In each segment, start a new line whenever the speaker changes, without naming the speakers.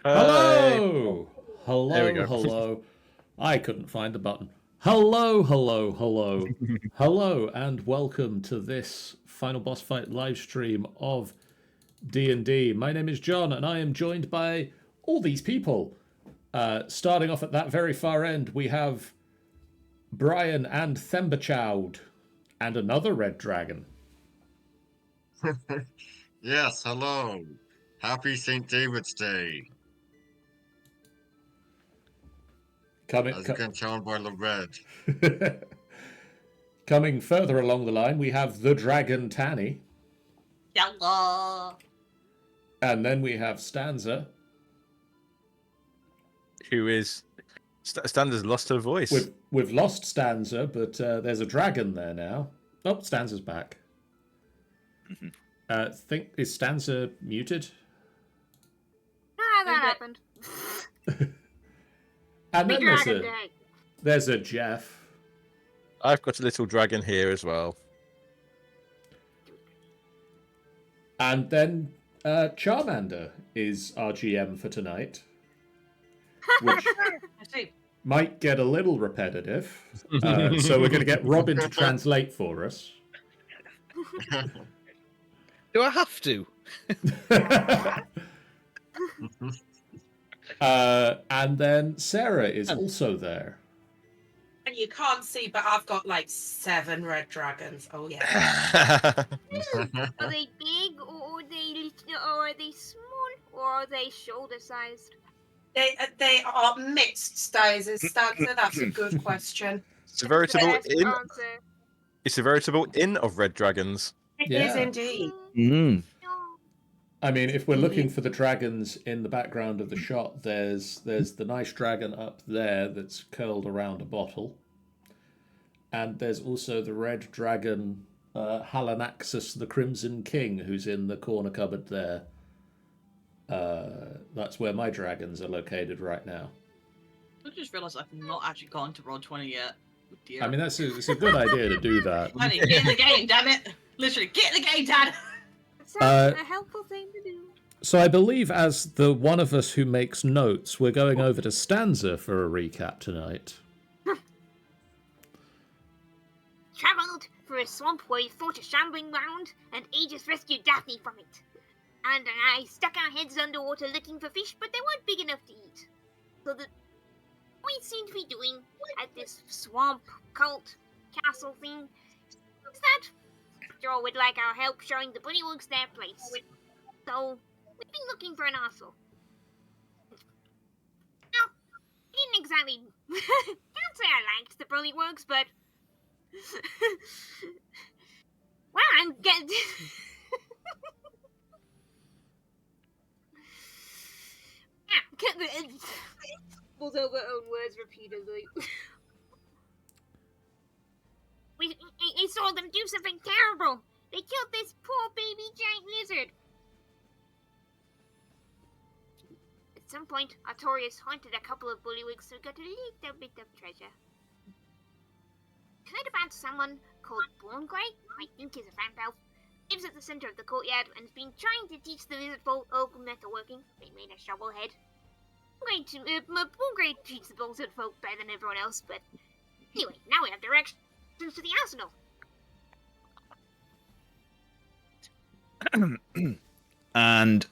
Hello!
There we
Hello,
go.
hello. I couldn't find the button. Hello, hello, hello. Hello, and welcome to this Final Boss Fight live stream of D&D. My name is John, and I am joined by all these people. Starting off at that very far end, we have Brian and Themberchild, and another red dragon.
Yes, hello. Happy St. David's Day. As you can tell by the red.
Coming further along the line, we have the dragon Tanny.
Hello.
And then we have Stanza.
Who is... Stanza's lost her voice.
We've lost Stanza, but there's a dragon there now. Oh, Stanza's back. Is Stanza muted?
Ah, that happened.
And then there's a Jeff.
I've got a little dragon here as well.
And then Charmander is our GM for tonight. Which might get a little repetitive. So we're going to get Robin to translate for us.
Do I have to?
And then Sarah is also there.
And you can't see, but I've got like 7 red dragons. Oh yeah.
Are they big, or are they small, or are they shoulder-sized?
They are mixed sizes. That's a good question.
It's a veritable inn.
Answer.
It's a veritable inn of red dragons.
It is indeed.
Mm.
I mean, if we're looking for the dragons in the background of the shot, there's the nice dragon up there that's curled around a bottle. And there's also the red dragon, Halanaxus the Crimson King, who's in the corner cupboard there. That's where my dragons are located right now.
I just realised I've not actually gone to Roll20 yet. Oh, dear.
I mean, it's a good idea to do that.
Honey, get in the game, damn it! Literally, get in the game, Dad!
Sounds a helpful thing to do.
So I believe as the one of us who makes notes, we're going over to Stanza for a recap tonight.
Travelled through a swamp where we fought a shambling round, and Aegis rescued Daphne from it. And I stuck our heads underwater looking for fish, but they weren't big enough to eat. So the we seem to be doing at this swamp cult castle thing is that Joel would like our help showing the Bullywugs their place. So we've been looking for an arsehole. Now, didn't exactly can't say I liked the Bullywugs, but well, I'm getting We'll over own words repeatedly. I saw them do something terrible. They killed this poor baby giant lizard. At some point, Artorius haunted a couple of Bullywugs, so we got a little bit of treasure. Heard about someone called Borngray, I think is a vamp elf, lives at the center of the courtyard and has been trying to teach the lizard folk metalworking. They made a shovel head. Borngray treats the lizard folk better than everyone else, but anyway, now we have directions to the arsenal.
And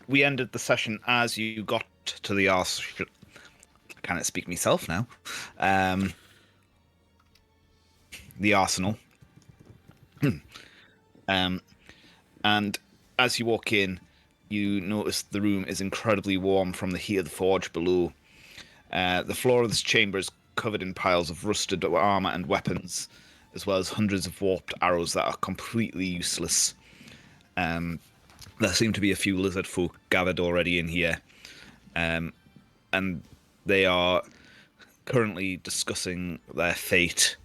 we ended the session as you got to the arsenal. I can't speak myself now. The arsenal. And as you walk in, you notice the room is incredibly warm from the heat of the forge below. The floor of this chamber is covered in piles of rusted armor and weapons, as well as hundreds of warped arrows that are completely useless. There seem to be a few lizard folk gathered already in here, and they are currently discussing their fate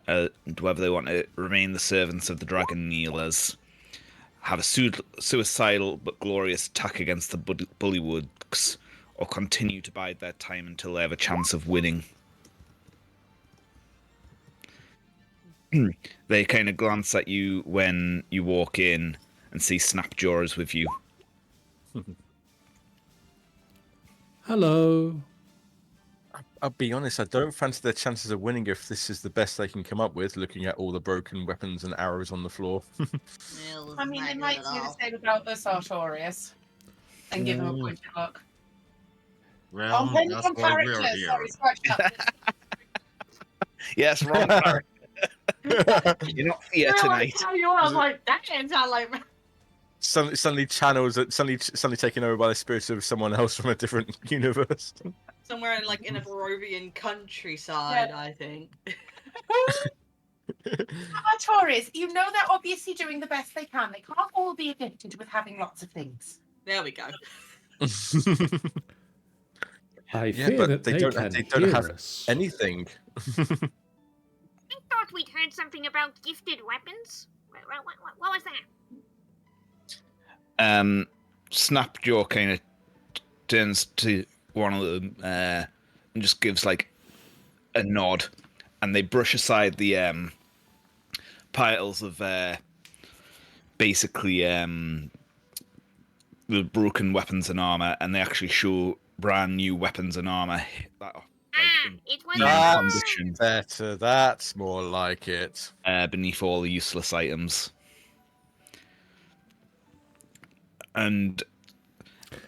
and whether they want to remain the servants of the Dragon Kneelers, have a suicidal but glorious attack against the Bullywugs, or continue to bide their time until they have a chance of winning. They kind of glance at you when you walk in and see Snapjaw is with you.
Hello.
I'll be honest, I don't fancy their chances of winning if this is the best they can come up with, looking at all the broken weapons and arrows on the floor.
I mean, they might do the same about us, Artorius, and give them a point of luck.
Well, that's why we're here.
Sorry, scratch that.
Yes, wrong character. You're not here tonight.
I was like, that didn't sound like me.
Suddenly suddenly taken over by the spirit of someone else from a different universe.
Somewhere in like in a Barovian countryside, I think.
Artorius, you know they're obviously doing the best they can. They can't all be addicted with having lots of things.
There we go.
I fear that they don't have us.
Anything.
I thought we'd heard something about gifted weapons. What was that?
Snapjaw kind of turns to one of them and just gives like a nod, and they brush aside the piles of basically the broken weapons and armor, and they actually show brand new weapons and armor that are
It was
condition
Better. That's more like it.
beneath all the useless items. And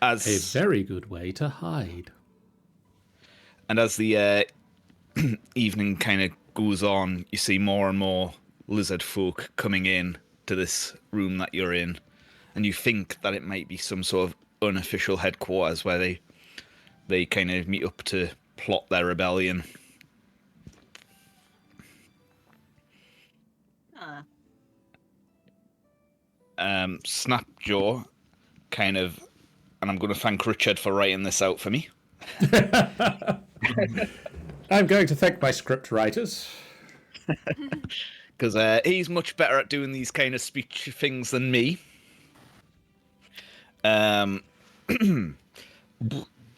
as
A very good way to hide.
And as the evening kind of goes on, you see more and more lizard folk coming in to this room that you're in, and you think that it might be some sort of unofficial headquarters where they kind of meet up to plot their rebellion. Snapjaw kind of, and I'm going to thank Richard for writing this out for me.
I'm going to thank my script writers.
Because he's much better at doing these kind of speech things than me.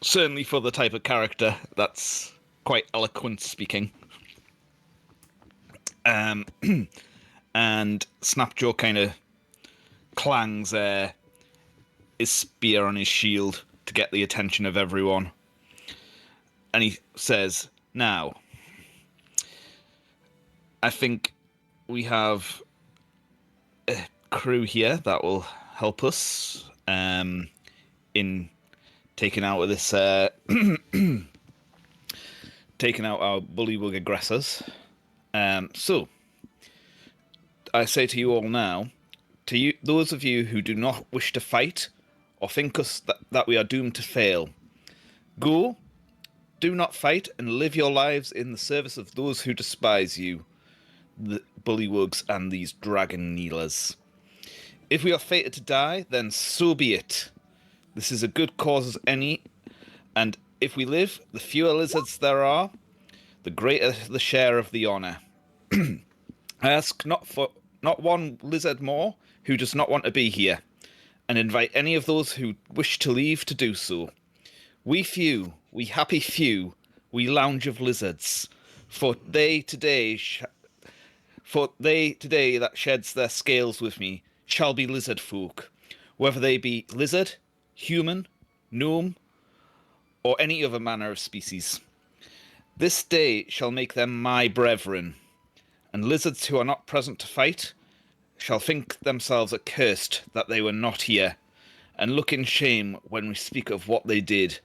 Certainly for the type of character that's quite eloquent speaking. And Snapjaw kind of clangs his spear on his shield to get the attention of everyone. And he says, now, I think we have a crew here that will help us in taking out this taking out our bullywug aggressors. So I say to you all now, to you, those of you who do not wish to fight or think us that we are doomed to fail, go, do not fight, and live your lives in the service of those who despise you, the bullywugs and these dragon kneelers. If we are fated to die, then so be it. This is a good cause as any, and if we live, the fewer lizards there are, the greater the share of the honour. I ask not one lizard more who does not want to be here, and invite any of those who wish to leave to do so. We few, we happy few, we lounge of lizards, for they today that sheds their scales with me shall be lizard folk, whether they be lizard, human, gnome, or any other manner of species. This day shall make them my brethren, and lizards who are not present to fight shall think themselves accursed that they were not here, and look in shame when we speak of what they did,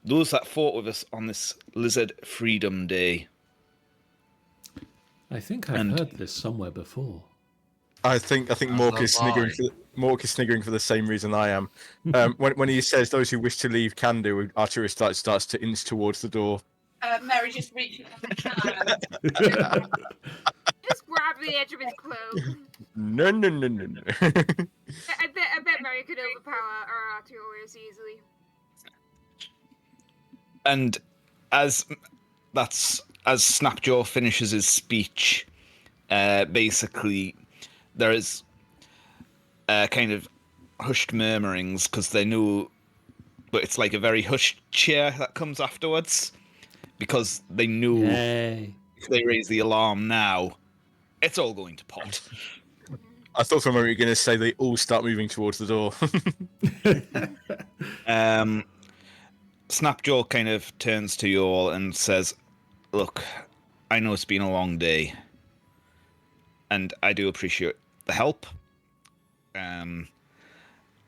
those that fought with us on this Lizard Freedom Day.
I think I've heard this somewhere before.
I think Mork is sniggering. Mork is sniggering for the same reason I am. When he says those who wish to leave can do, Arturo starts to inch towards the door.
Mary just reaches out and
Just grab the edge of his cloak.
No.
I bet Mary could overpower Artorius easily.
And as Snapjaw finishes his speech, basically there is kind of hushed murmurings because they know, but it's like a very hushed cheer that comes afterwards because they know if they raise the alarm now, it's all going to pot.
I thought for a moment you were going to say they all start moving towards the door.
Snapjaw kind of turns to you all and says, "Look, I know it's been a long day, and I do appreciate the help.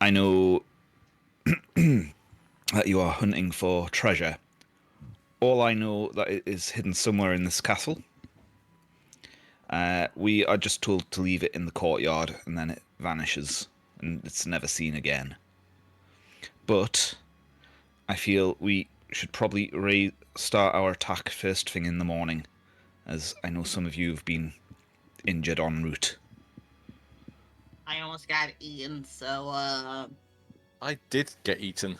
I know that you are hunting for treasure. All I know that it is hidden somewhere in this castle. We are just told to leave it in the courtyard, and then it vanishes, and it's never seen again. But I feel we should probably start our attack first thing in the morning, as I know some of you have been injured en route."
I almost got eaten, so
I did get eaten.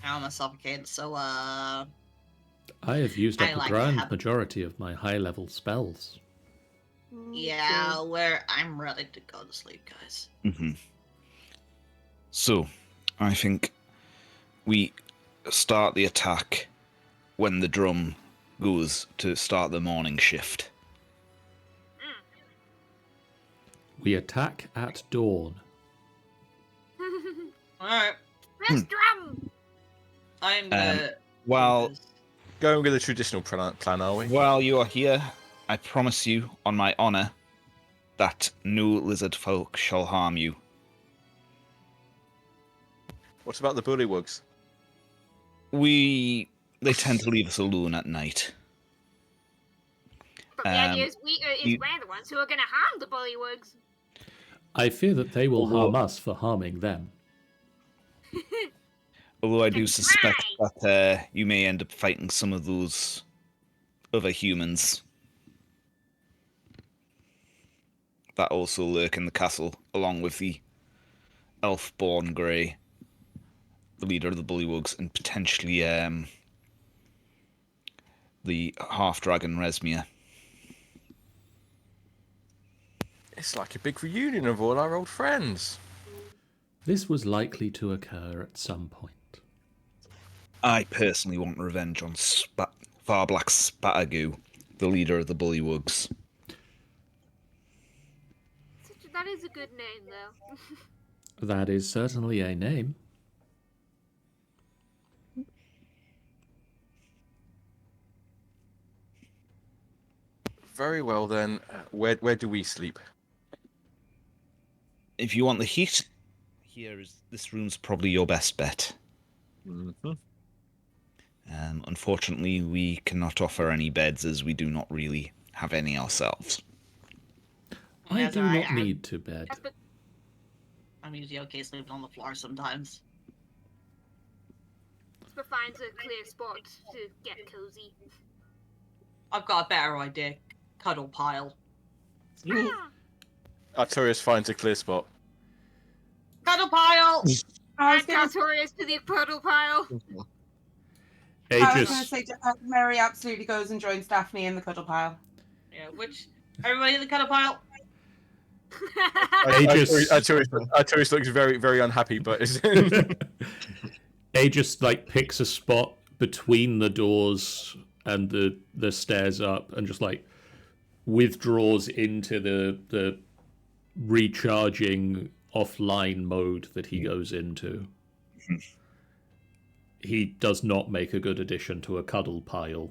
I almost suffocated, so
I have used up the grand majority of my high-level spells.
yeah, I'm ready to go to sleep, guys.
Mm-hmm. So, I think we start the attack when the drum goes to start the morning shift.
We attack at dawn.
Alright.
Press drum!
I'm gonna...
While
Going with the traditional plan, are we?
While you are here, I promise you, on my honour, that no lizard folk shall harm you.
What about the bullywugs?
They tend to leave us alone at night.
But the idea is we're the ones who are going to harm the bullywugs.
I fear that they will harm us for harming them.
Although I do suspect that you may end up fighting some of those other humans that also lurk in the castle, along with the elf-born Grey, the leader of the bullywugs, and potentially the half-dragon Resmia.
It's like a big reunion of all our old friends.
This was likely to occur at some point.
I personally want revenge on Farblack Spatagoo, the leader of the bullywugs.
That is a good name, though.
That is certainly a name.
Very well then. Where do we sleep?
If you want the heat, this room's probably your best bet.
Mm-hmm.
Unfortunately, we cannot offer any beds as we do not really have any ourselves.
I do not need to bed.
I'm usually okay sleeping on the floor sometimes.
But finds a clear spot to get cozy.
I've got a better idea. Cuddle pile.
Artorius finds a clear spot.
Cuddle pile!
Add Artorius to the cuddle pile.
I was going to say, Mary absolutely goes and joins Daphne in the cuddle pile.
Yeah, everybody in the cuddle pile?
Artorius looks very, very unhappy, but
Aegis picks a spot between the doors and the stairs up, and just withdraws into the recharging offline mode that he goes into. He does not make a good addition to a cuddle pile.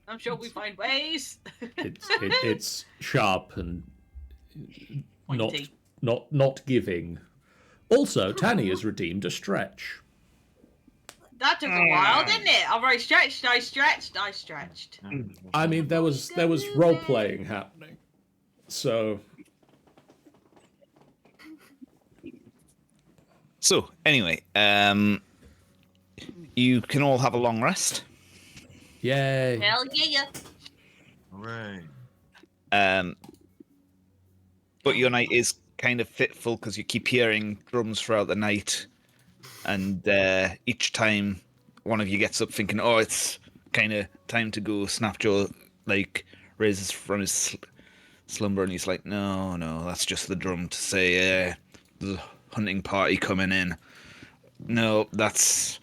I'm sure we find ways.
It's sharp and not giving. Also, Tanny has redeemed a stretch.
That took a while, didn't it? I stretched.
I mean, there was role playing happening, so.
So anyway, you can all have a long rest.
Yay!
Hell yeah!
Hooray!
But your night is kind of fitful because you keep hearing drums throughout the night, and each time one of you gets up thinking, "Oh, it's kind of time to go," Snapjaw raises from his slumber, and he's like, "No, that's just the drum to say there's a hunting party coming in. No, that's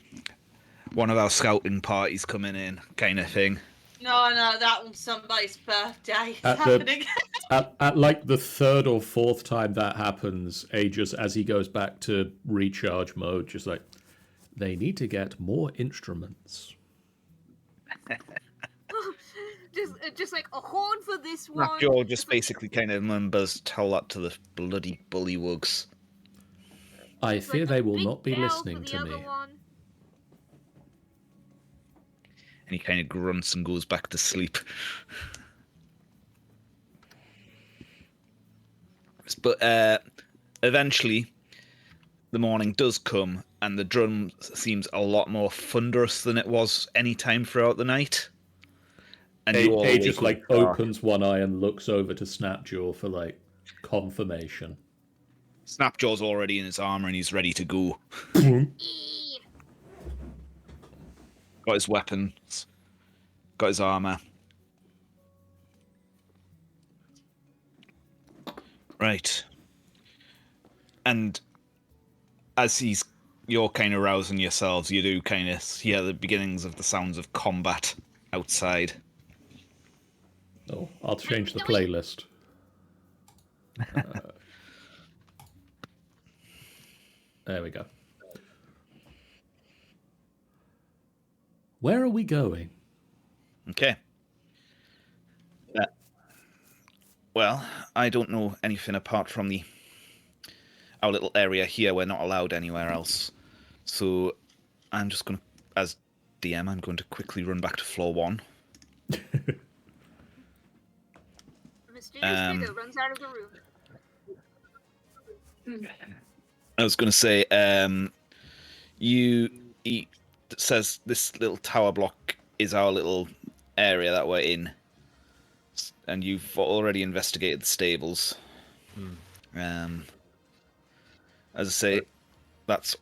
one of our scouting parties coming in," kind of thing.
No, that one's somebody's birthday. It's
At
happening.
at like the third or fourth time that happens, Aegis, as he goes back to recharge mode, just like, they need to get more instruments.
just like a horn for this one.
Joe just basically kind of remembers, tell that to the bloody bullywugs.
I
Just
fear
like a
they will
big
not be
bell
listening
for the
to
other
me.
one.
And he kind of grunts and goes back to sleep. But eventually, the morning does come, and the drum seems a lot more thunderous than it was any time throughout the night. And you all
Aegis
wake
like
up dark.
opens one eye and looks over to Snapjaw for like confirmation.
Snapjaw's already in his armor and he's ready to go.
Eee.
Got his weapons, got his armor. Right. And as you're kind of rousing yourselves, you do kind of hear the beginnings of the sounds of combat outside.
Oh, I'll change the playlist. There we go. Where are we going?
Okay. Well, I don't know anything apart from our little area here. We're not allowed anywhere else. So I'm just going to, as DM, I'm going to quickly run back to floor 1.
Mysterious figure runs out of the room.
I was going to say, it says this little tower block is our little area that we're in. And you've already investigated the stables. As I say, that's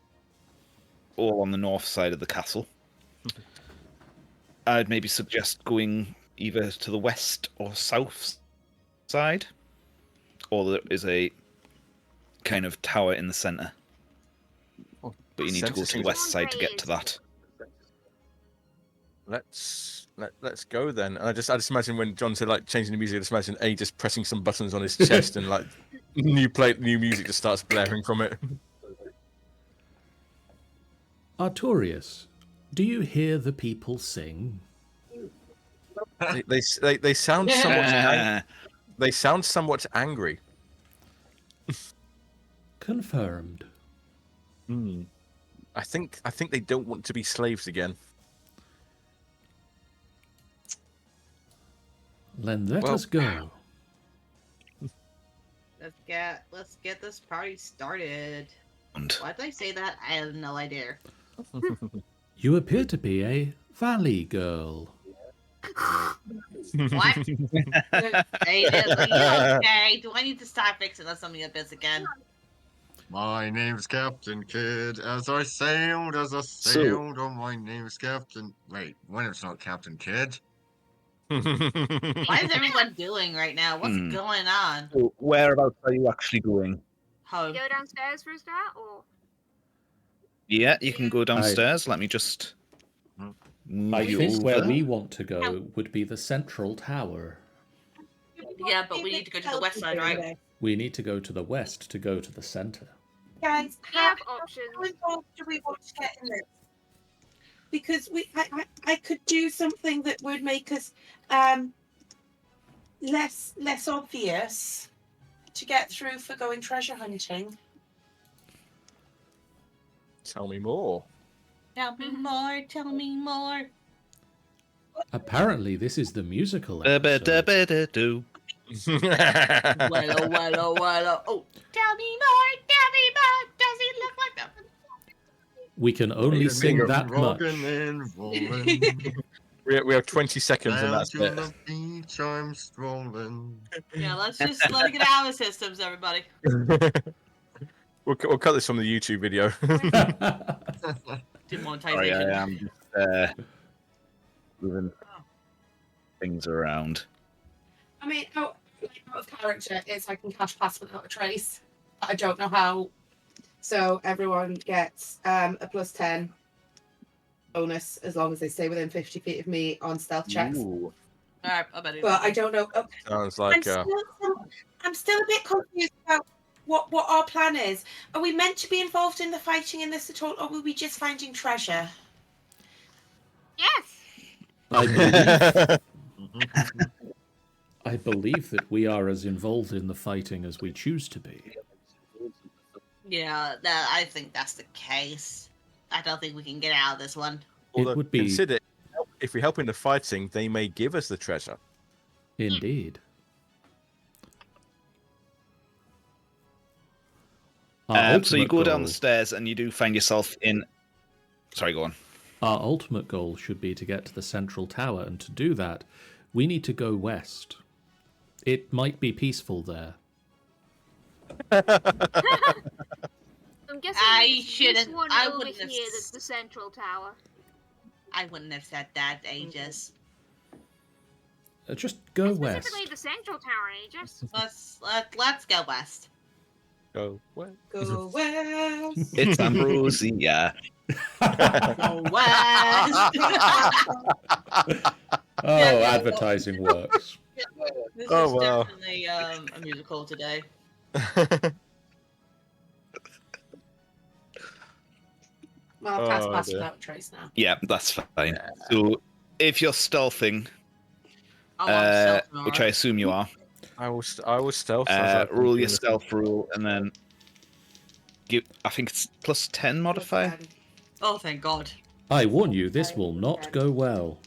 all on the north side of the castle. I'd maybe suggest going either to the west or south side, or there is a kind of tower in the centre. But you need to go to the west side to get to that.
Let's go then. And I just imagine when John said like changing the music, I just imagine A just pressing some buttons on his chest and like new music just starts blaring from it.
Artorius, do you hear the people sing?
They sound somewhat they sound somewhat angry.
Confirmed.
I think they don't want to be slaves again.
Then let us go.
Let's get this party started. Why did I say that? I have no idea.
You appear to be a valley girl.
What? Hey, okay? Do I need to start fixing up some of your bits again?
My name's Captain Kidd. As I sailed, oh, my name's Captain. Wait, when it's not Captain Kidd?
What is everyone doing right now? What's going on?
So whereabouts are you actually going?
Home.
Go downstairs for a start, or?
Yeah, you can go downstairs. Let me just move
I
you
think
over.
where we want to go would be the central tower.
Yeah, but we need to go to the west side, right?
We need to go to the west to go to the center.
Guys,
We have options.
how involved do we want to get in this? Because I could do something that would make us less obvious to get through for going treasure hunting.
Tell me more.
Tell me more. Tell me more.
Apparently, this is the musical episode.
Da-ba-da-ba-da-do.
Well. Oh, tell me more. Tell me more. Does he look like that?
We can only sing that much.
We have 20 seconds and that's
Down
it.
to the beach I'm strolling.
Yeah, let's just let it get out of the systems, everybody.
We'll cut this from the YouTube video.
Demonetization.
Sorry, I am just moving things around.
I mean, out of character is I can cast pass without a trace. I don't know how. So everyone gets a +10. bonus as long as they stay within 50 feet of me on stealth checks.
Ooh,
Alright, I bet
But I don't know.
sounds
I'm
like
still, I'm still a bit confused about what our plan is. Are we meant to be involved in the fighting in this at all, or were we just finding treasure?
Yes.
I believe that we are as involved in the fighting as we choose to be.
Yeah, I think that's the case. I don't think we can get out of this one.
Although,
It would be
consider if we help in the fighting, they may give us the treasure.
indeed. Our
So you
ultimate
go down the
goal-
stairs and you do find yourself in. Sorry, go on.
Our ultimate goal should be to get to the central tower, and to do that, we need to go west. It might be peaceful there.
I'm guessing
I
it's this
shouldn't-
one
I
over
wouldn't have
here that's the central tower.
I wouldn't have said that, Aegis.
Just go west.
Specifically the central tower, Aegis.
Let's go west.
Go west.
Go west.
It's Ambrosia.
Go west.
Oh, advertising works.
This
Oh,
is
wow.
definitely a musical today.
Well, I'll pass
Oh,
past
dear.
without trace now.
Yeah, that's fine. So if you're stealthing,
Oh, I'm stealth
which I
tomorrow.
assume you are,
I was stealth. as I was
roll your
doing
stealth roll and then give. I think it's plus 10 modifier.
Oh, thank God.
I warn you, this will not go well.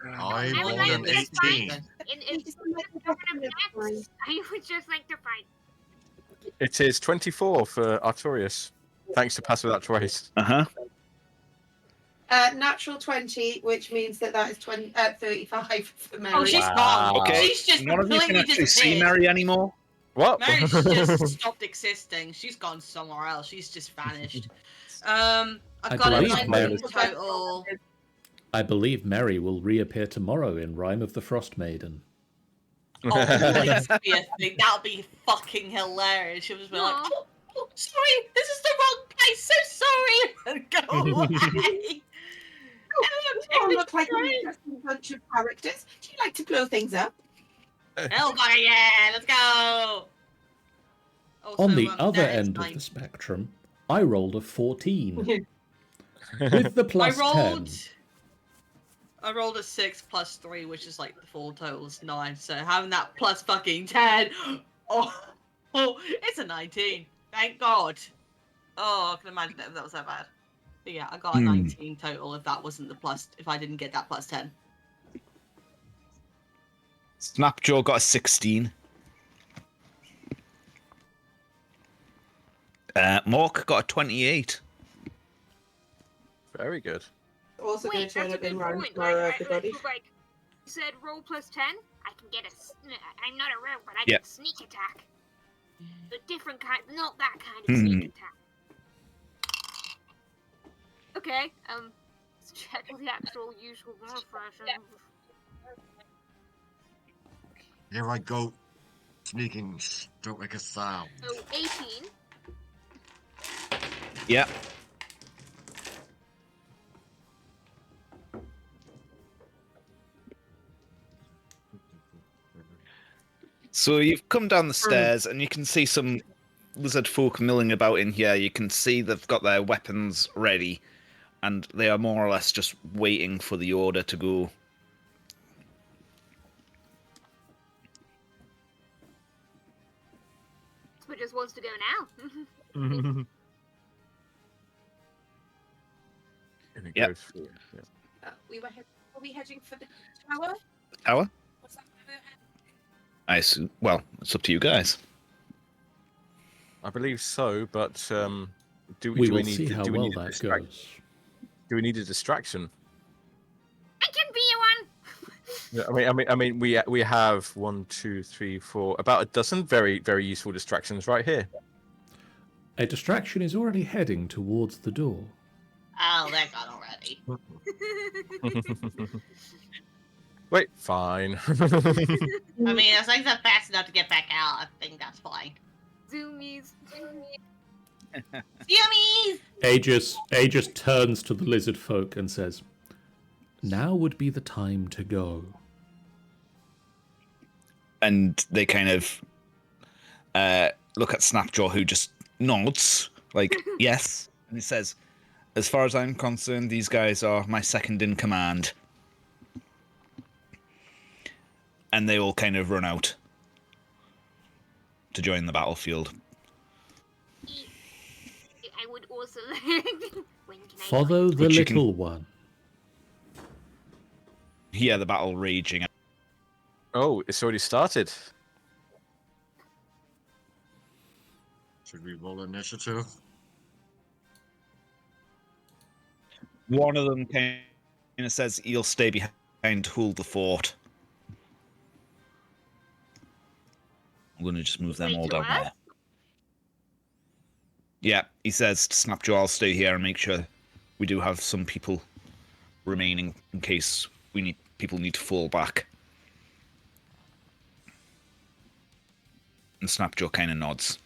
I
I would
rolled
like
an
to just fight.
18.
I would just like to fight.
It is 24 for Artorias, thanks to pass without trace.
Uh huh.
Natural 20, which means that is 35 for Mary.
Oh, she's
Wow.
gone.
Okay.
She's just
None of you can
completely
actually see
disappeared.
Mary anymore.
What?
Mary's just stopped existing. She's gone somewhere else. She's just vanished. I've
I
got a
believe
19
Mary-
total.
I believe Mary will reappear tomorrow in Rime of the Frost Maiden.
Oh, please be a thing. That'll be fucking hilarious. She'll just be like,
Aw.
oh, sorry, this is the wrong place. So sorry, and go away.
Oh, look like an interesting bunch of characters. Do you like to blow things up?
Hellfire, yeah, let's go. Also,
On the
that
other
is
end of
fine.
the spectrum, I rolled a 14 with the plus 10.
I rolled a 6 plus 3, which is like the full total is 9. So having that plus fucking 10, oh, it's a 19. Thank God. Oh, I can imagine if that was so bad. But yeah, I got a 19 total. If that wasn't the plus, if I didn't get that plus 10.
Snapjaw got a 16. Mork got a 28.
Very good.
Also going
Wait,
to turn
that's a
up in
good
Rime
point.
tomorrow,
Like,
everybody.
like, you said roll plus 10. I can get I'm not a rogue, but I
Yeah.
can sneak attack. A different kind, not that kind of sneak attack. Okay. Let's check the actual usual modifier.
Here I go. Sneaking. Shh, don't make a sound.
So 18.
Yeah. So you've come down the stairs and you can see some lizard folk milling about in here. You can see they've got their weapons ready and they are more or less just waiting for the order to go.
But just wants to go now.
And it
Yep.
goes through, yeah.
Were we heading for the tower?
Tower?
What's that?
I assume. Well, it's up to you guys.
I believe so, but do
We
do
will
need
see how
do we
well
need a
that
distract-
goes.
Do we need a distraction?
I can be one.
Yeah, I mean, we have 1, 2, 3, 4, about a dozen very, very useful distractions right here.
A distraction is already heading towards the door.
Oh, they're gone already.
Wait, fine.
I mean, as long as I'm fast enough to get back out, I think that's fine.
Zoomies.
Yummies!
Aegis turns to the lizard folk and says, "Now would be the time to go."
And they kind of look at Snapjaw, who just nods, like, yes. And he says, "As far as I'm concerned, these guys are my second in command." And they all kind of run out to join the battlefield.
I would also like. When can I
Follow the
Which you
little one.
Hear the battle raging.
Oh, it's already started.
Should we roll initiative?
One of them kind of says he'll stay behind to hold the fort. I'm going to just move them
Wait,
all
to
down
us?
there. Yeah, he says to Snapjaw, "I'll stay here and make sure we do have some people remaining in case people need to fall back." And Snapjaw kind of nods.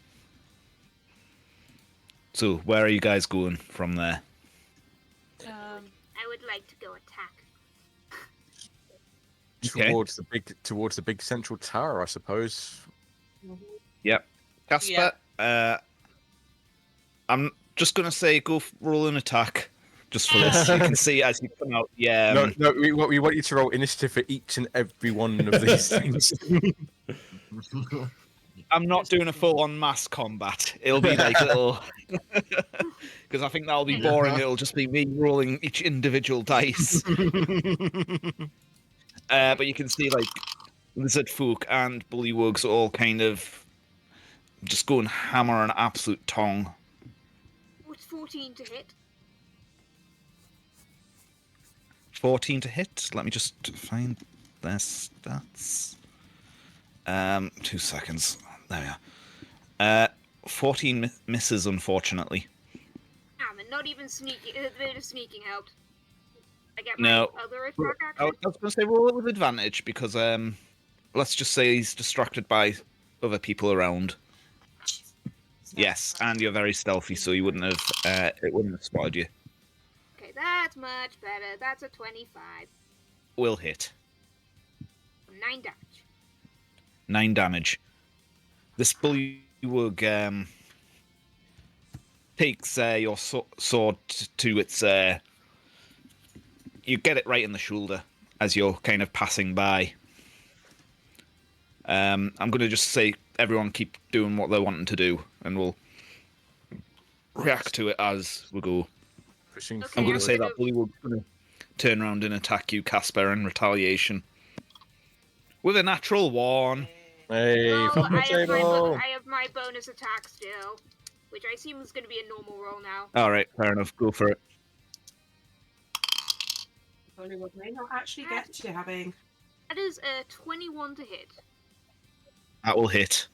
So, where are you guys going from there?
I would like to go attack.
Okay.
Towards the big central tower, I suppose.
Yep. Casper, I'm just going to say roll an attack. Just for this. You can see as you come out. Yeah.
No, we want you to roll initiative for each and every one of these things.
I'm not doing a full-on mass combat. It'll be like little, because I think that'll be boring. It'll just be me rolling each individual dice. But you can see like Lizard Folk and Bullywugs all kind of just going hammer an absolute tongue.
What's 14 to hit?
14 to hit. Let me just find their stats. 2 seconds. There we are. 14 misses, unfortunately.
Damn, and not even sneaking. A bit of sneaking helped. I get my
No.
other attack
I
action.
was going to say roll it with advantage because let's just say he's distracted by other people around. Yes, and you're very stealthy, so you wouldn't have it wouldn't have spotted you.
Okay, that's much better. That's a 25.
Will hit.
9 damage.
9 damage. This bullywug takes your sword to its. You get it right in the shoulder as you're kind of passing by. I'm going to just say everyone keep doing what they're wanting to do, and we'll react to it as we go.
Pushing
Okay,
I'm going to say
forward.
that bullywug's going to turn around and attack you, Casper, in retaliation. With a natural 1.
Hey,
Well,
from the table.
I have my bonus attack still, which I assume is going to be a normal roll now.
Alright, fair enough. Go for it.
Bullywug may not actually get to having.
That is a 21 to hit.
That will hit.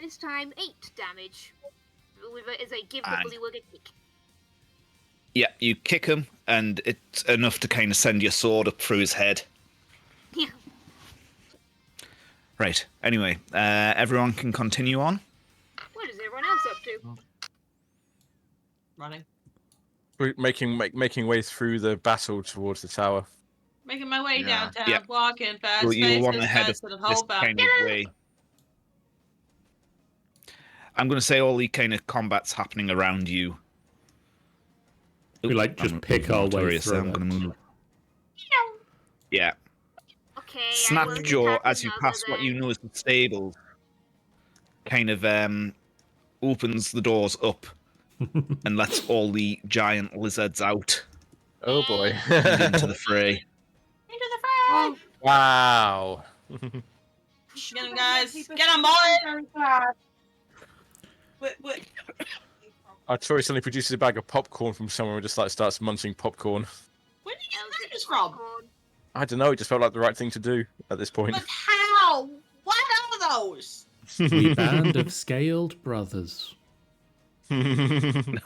This time, 8 damage. As I give the
And-
bullywug a kick.
Yeah, you kick him, and it's enough to kind of send your sword up through his head.
Yeah.
Right. Anyway, everyone can continue on.
What is everyone else up to?
Running.
We're making way through the battle towards the tower.
Making my way
Yeah.
downtown,
Yeah.
walking fast,
So you want to
faces,
head
fast,
up
and
this
hold back.
kind of way. I'm going to say all the kind of combat's happening around you.
We like just
I'm
pick our way
notorious,
through
I'm
it.
going to move. Yeah.
Okay, I will
Snapjaw,
attack
as you
another
pass what
then.
you know is the stables, kind of opens the doors up and lets all the giant lizards out
Oh boy.
and into the fray.
Into the fray!
Wow.
Get him, guys! Get him, boy!
Our Tori suddenly produces a bag of popcorn from somewhere and just like starts munching popcorn.
Where did you
I'll
get
take
this
the
from?
popcorn.
I don't know, it just felt like the right thing to do at this point.
But how? What are those?
We band of scaled brothers.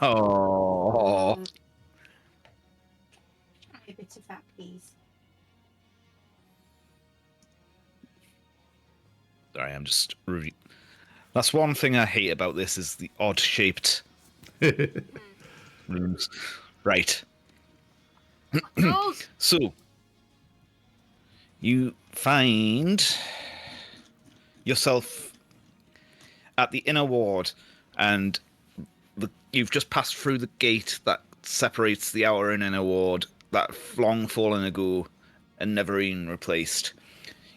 Oh.
Try a bit of that, please.
Sorry, I'm just That's one thing I hate about this is the odd-shaped rooms. Right.
Those.
So, you find yourself at the inner ward, and you've just passed through the gate that separates the outer and inner ward, that long fallen ago and never been replaced.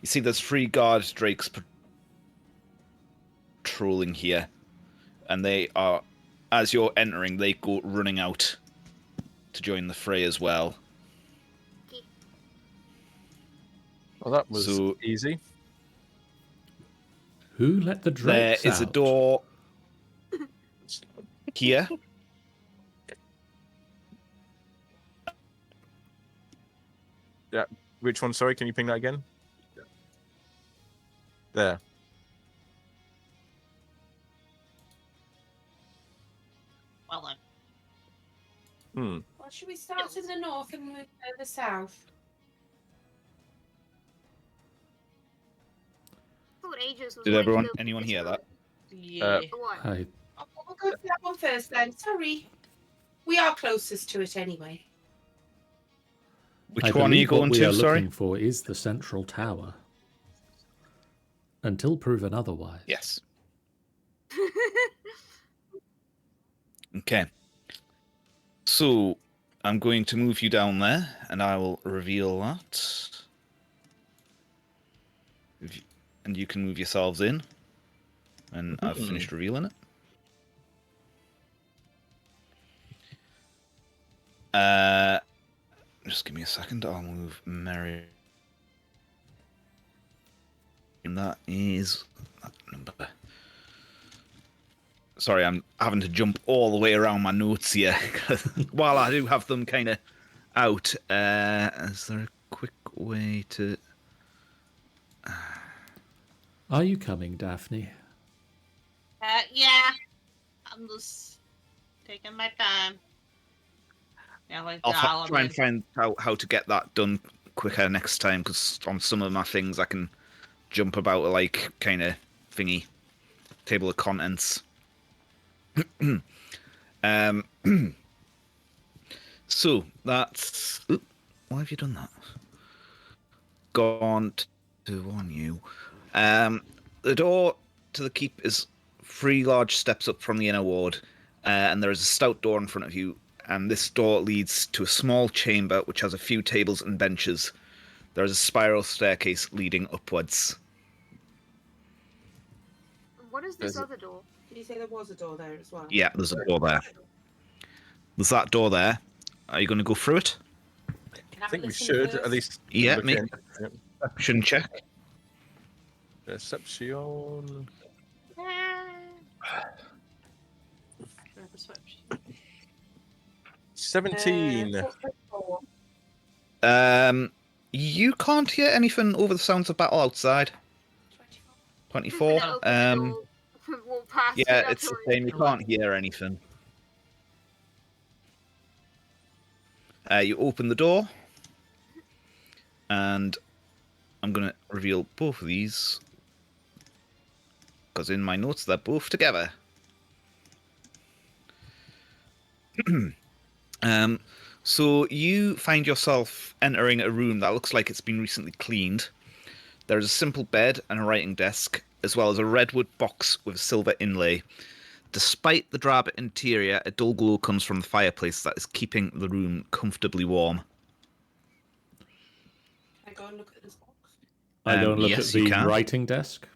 You see there's 3 guard drakes patrolling here, and they are, as you're entering, they go running out to join the fray as well.
Well, that was
So-
easy.
Who let the
There
drakes
is a
out?
door here.
Which one? Sorry, can you ping that again? There.
Well then.
Hmm.
Well, should we start in the north and move further south?
I thought Aegis was
Did
going to go
anyone
this
hear
route.
that?
Yeah.
For what?
I
Oh, we'll go for that one first then. Sorry. We are closest to it anyway.
Which
I
one are you
believe what
going
we
to?
are
Sorry.
looking for is the central tower. Until proven otherwise.
Yes. Okay. So I'm going to move you down there, and I will reveal that. And you can move yourselves in. And I've finished revealing it. Just give me a second. I'll move Mary. And that is that number. Sorry, I'm having to jump all the way around my notes here. While I do have them kind of out, is there a quick way to...
Are you coming, Daphne?
Yeah. I'm just taking my time. Yeah, like
I'll try and find out how to get that done quicker next time, because on some of my things I can jump about like kind of thingy, table of contents. So that's... Oop, why have you done that? Gone to warn you. The door to the keep is 3 large steps up from the inner ward, and there is a stout door in front of you, and this door leads to a small chamber which has a few tables and benches. There is a spiral staircase leading upwards.
What is this
There's a-
other door?
Did you say there was a door there as well?
Yeah, there's a door there. There's that door there. Are you going to go through it?
I think we should at least.
Yeah,
look
me.
in. Yep.
Shouldn't check.
Perception.
Perception.
17.
You can't hear anything over the sounds of battle outside. 24.
Gonna open the door, walk past
Yeah,
without
it's the
doing
same. You can't hear anything. You open the door, and I'm going to reveal both of these, because in my notes they're both together. So you find yourself entering a room that looks like it's been recently cleaned. There is a simple bed and a writing desk, as well as a redwood box with a silver inlay. Despite the drab interior, a dull glow comes from the fireplace that is keeping the room comfortably warm.
Can I go and look at this box?
I go and look
yes,
at
you
the
can.
writing desk.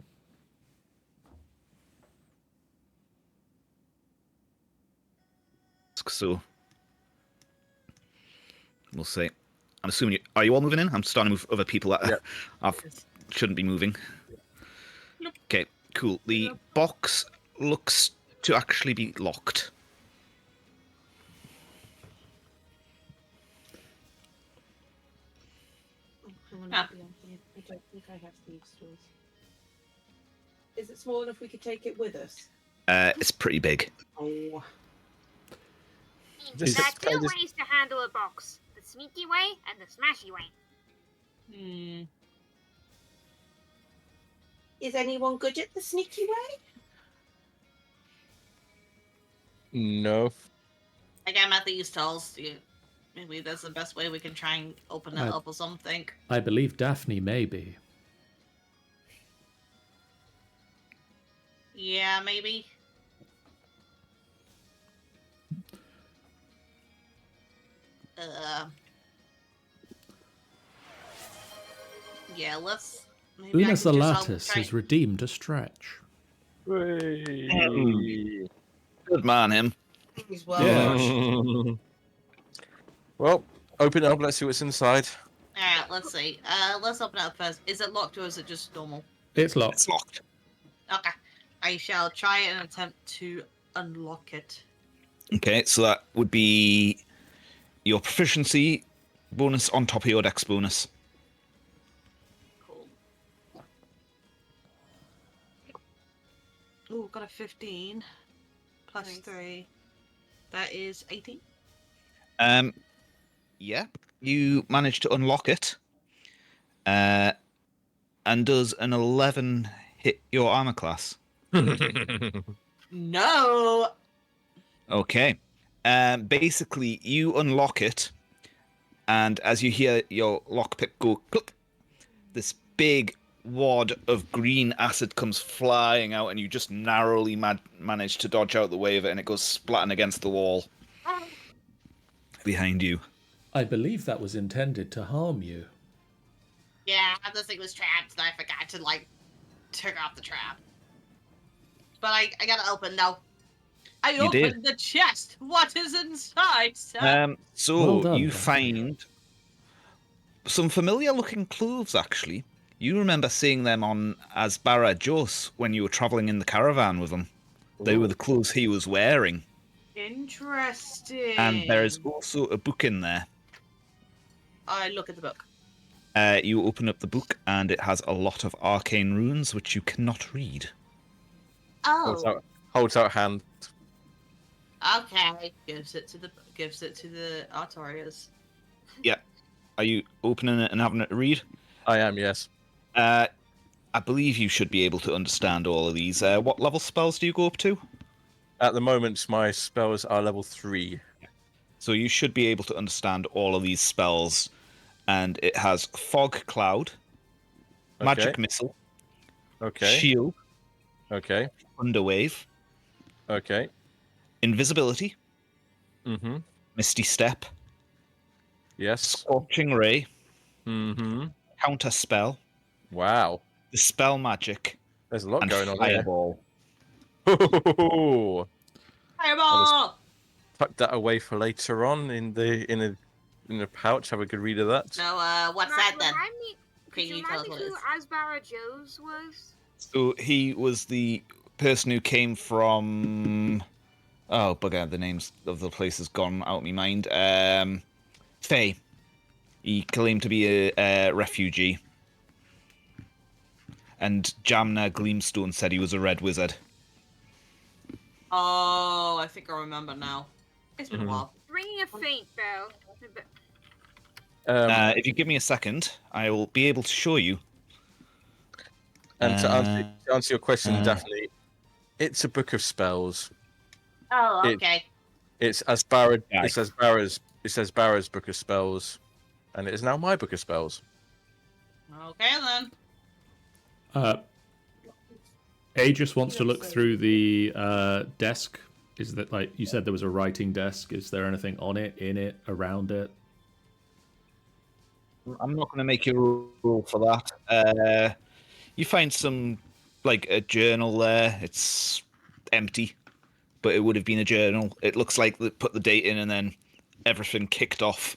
So we'll see. I'm assuming are you all moving in? I'm starting to move other people that shouldn't be moving.
Nope.
Okay, cool. The box looks to actually be locked.
I don't think I have thieves' tools. Is it small enough we could take it with us?
It's pretty big.
Oh.
There
Just-
are 2
just-
ways to handle a box: the sneaky way and the smashy way.
Hmm.
Is anyone good at the sneaky way?
No.
Again, at these tolls, maybe that's the best way we can try and open it up or something.
I believe Daphne may be.
Yeah, maybe. Yeah, let's. Maybe
Una
I could just
Salatus
try.
has redeemed a stretch.
Hey.
Good man, him.
He's well
Yeah.
rushed.
Well, open it up. Let's see what's inside.
Alright, let's see. Let's open it up first. Is it locked or is it just normal?
It's locked.
It's locked.
Okay. I shall try and attempt to unlock it.
Okay, so that would be your proficiency bonus on top of your dex bonus.
Cool. Ooh, got a 15 plus
Nice.
3. That is 18.
Yeah, you managed to unlock it. And does an 11 hit your armor class?
No!
Okay. Basically, you unlock it, and as you hear your lockpick go click, this big wad of green acid comes flying out, and you just narrowly manage to dodge out the way of it, and it goes splatting against the wall behind you.
I believe that was intended to harm you.
Yeah, this thing was trapped, and I forgot to, turn off the trap. But I got it open now. I
You did.
opened the chest! What is inside, sir?
So
Well done,
you
Daphne.
find some familiar-looking clothes, actually. You remember seeing them on Asbara Jos when you were travelling in the caravan with him. They were the clothes he was wearing.
Interesting.
And there is also a book in there.
I look at the book.
You open up the book, and it has a lot of arcane runes, which you cannot read.
Oh,
Holds out hand.
okay. Gives it to the Artorias.
Are you opening it and having it read?
I am, yes.
I believe you should be able to understand all of these. What level spells do you go up to?
At the moment, my spells are level 3.
So you should be able to understand all of these spells. And it has Fog Cloud, Magic Missile,
Okay.
Shield,
Okay.
Thunderwave,
Okay.
Invisibility,
Mm-hmm.
Misty Step,
Yes.
Scorching Ray,
Mm-hmm.
Counter Spell,
Wow.
Dispel Magic,
There's a lot
and
going on
Fireball.
there.
Fireball!
Tuck that away for later on in the pouch. Have a good read of that.
So, what's that then?
Remind me,
Can
could you
you tell
remind
us
me
what
who
it is?
Asbara Joes was?
So he was the person who came from. Oh, bugger, the names of the place has gone out of my mind. Faye. He claimed to be a refugee. And Jamna Gleamstone said he was a red wizard.
Oh, I think I remember now. It's been a
Mhm.
while.
Ringing a faint bell.
If you give me a second, I will be able to show you.
And to answer your question,
uh,
Daphne, it's a book of spells.
Oh,
It-
okay.
It's Asbara.
Aye.
It says Barra's book of spells, and it is now my book of spells.
Okay then.
A just wants to look through the desk. Is that, like you said, there was a writing desk? Is there anything on it, in it, around it?
I'm not going to make you roll for that. You find some, like, a journal there. It's empty, but it would have been a journal. It looks like they put the date in and then everything kicked off.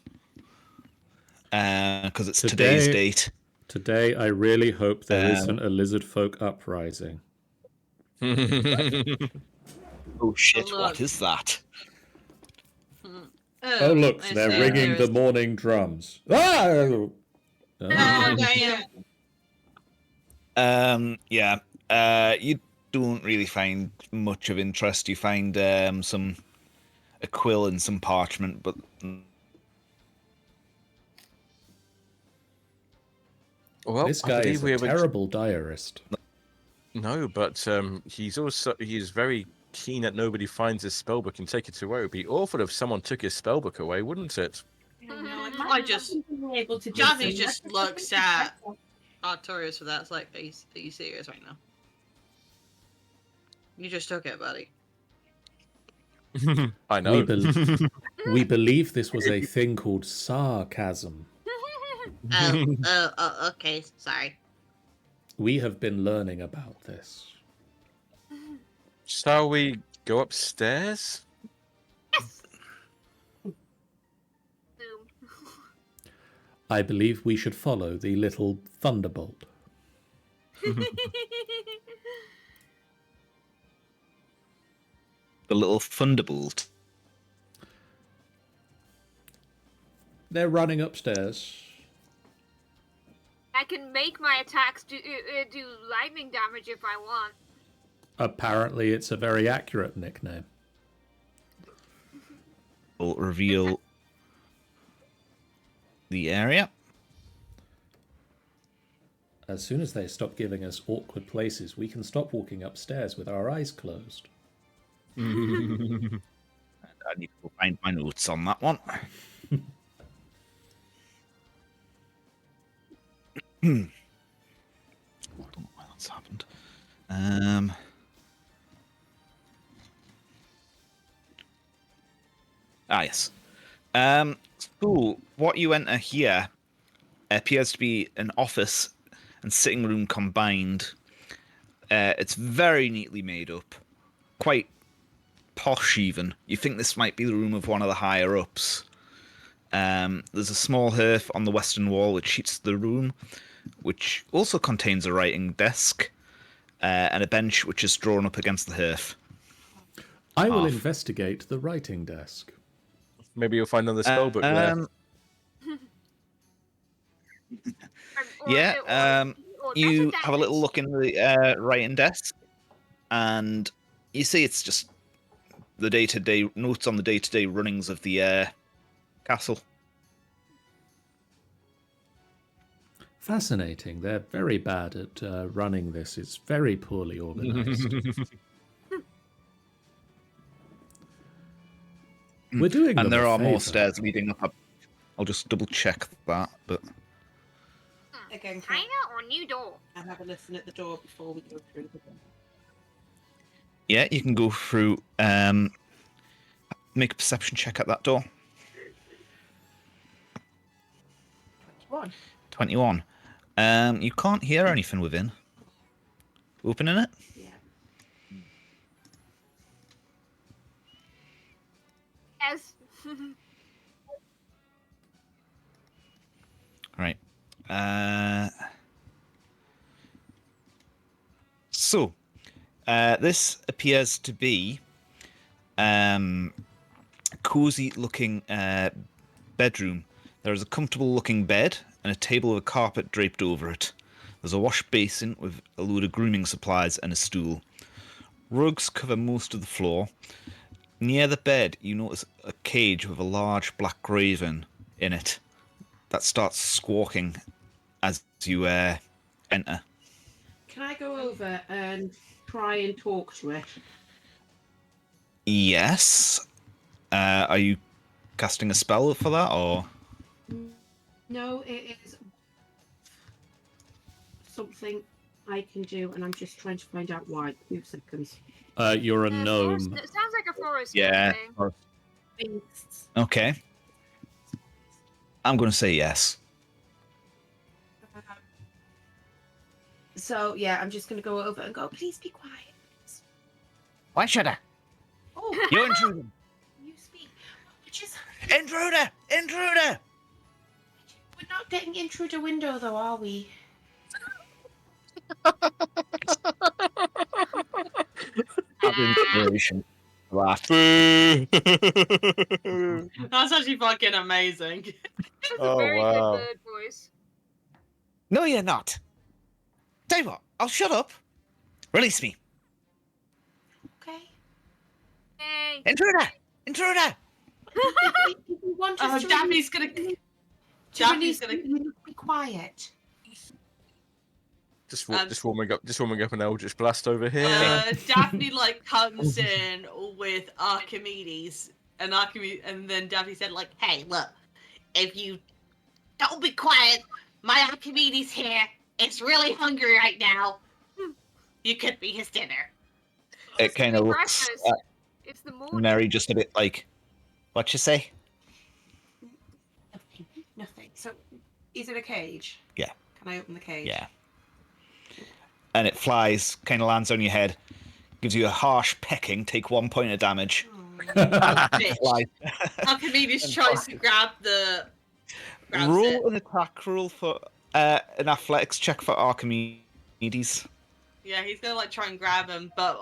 Because it's today's date.
Today, I really hope there
Um,
isn't a lizard folk uprising.
Oh shit,
look.
what is that?
Oh, look,
I
they're
see.
ringing
There
the
is-
morning drums. Ah!
Oh, damn.
Yeah. You don't really find much of interest. You find some a quill and some parchment, but
Well,
This
I
guy
believe
is
we
a
have
terrible diarist.
No, but he's very keen that nobody finds his spellbook and take it away. It would be awful if someone took his spellbook away, wouldn't it?
I just
able to
Daphne just looks at Artorias for that. It's like, are you serious right now? You just took it, buddy.
I know.
We believe this was a thing called sarcasm.
Okay, sorry.
We have been learning about this.
Shall we go upstairs?
Boom.
I believe we should follow the little thunderbolt.
The little thunderbolt.
They're running upstairs.
I can make my attacks do lightning damage if I want.
Apparently, it's a very accurate nickname.
Will reveal the area.
As soon as they stop giving us awkward places, we can stop walking upstairs with our eyes closed.
I need to go find my notes on that one. I don't know why that's happened. Yes. So what you enter here appears to be an office and sitting room combined. It's very neatly made up, quite posh even. You think this might be the room of one of the higher ups. There's a small hearth on the western wall which heats the room, which also contains a writing desk and a bench which is drawn up against the hearth.
I will investigate the writing desk.
Maybe you'll find another spellbook there.
You have a little look in the writing desk, and you see it's just the day-to-day notes on the day-to-day runnings of the castle.
Fascinating. They're very bad at running this. It's very poorly organized. We're doing them
And there
a
are more
favour.
stairs leading up. I'll just double-check that, but...
Again,
China or new door?
I'll have a listen at the door before we go through the door.
Yeah, you can go through, make a perception check at that door. 21. You can't hear anything within. Opening it?
Yeah.
Yes.
Right. So, this appears to be cozy-looking bedroom. There is a comfortable-looking bed and a table with a carpet draped over it. There's a wash basin with a load of grooming supplies and a stool. Rugs cover most of the floor. Near the bed, you notice a cage with a large black raven in it that starts squawking as you enter.
Can I go over and try and talk to it?
Yes. Are you casting a spell for that, or?
No, it is something I can do, and I'm just trying to find out why. 2 seconds.
You're a
Forest,
gnome.
it sounds like a forest.
Yeah.
Thing.
Beasts.
Okay. I'm going to say yes.
So yeah, I'm just going to go over and go. Please be quiet.
Why should I?
Oh,
You're intruding.
you speak. Which is
Intruder! Intruder!
we're not getting in through the window, though, are we?
Have inspiration. Laugh.
Boo!
That's actually fucking amazing.
That's
Oh,
a very
wow.
good bird voice.
No, you're not. Tell you what, I'll shut up. Release me.
Okay.
Hey.
Intruder! Intruder!
If you want us to
Daphne's gonna.
to
Daphne's
release
gonna.
you, you need to be quiet.
Just warming up an Eldritch Blast over here.
Daphne like comes in with Archimedes, and then Daphne said like, "Hey, look, if you don't be quiet, my Archimedes here is really hungry right now. You could be his dinner."
It kind of looks at
It's the morning.
Mary just a bit like, what you say?
Nothing. So, is it a cage?
Yeah.
Can I open the cage?
Yeah. And it flies, kind of lands on your head, gives you a harsh pecking, take 1 point of damage.
Bitch.
Flies.
Archimedes tries to grabs
Roll
it.
an attack roll for an athletics check for Archimedes.
Yeah, he's gonna like try and grab him, but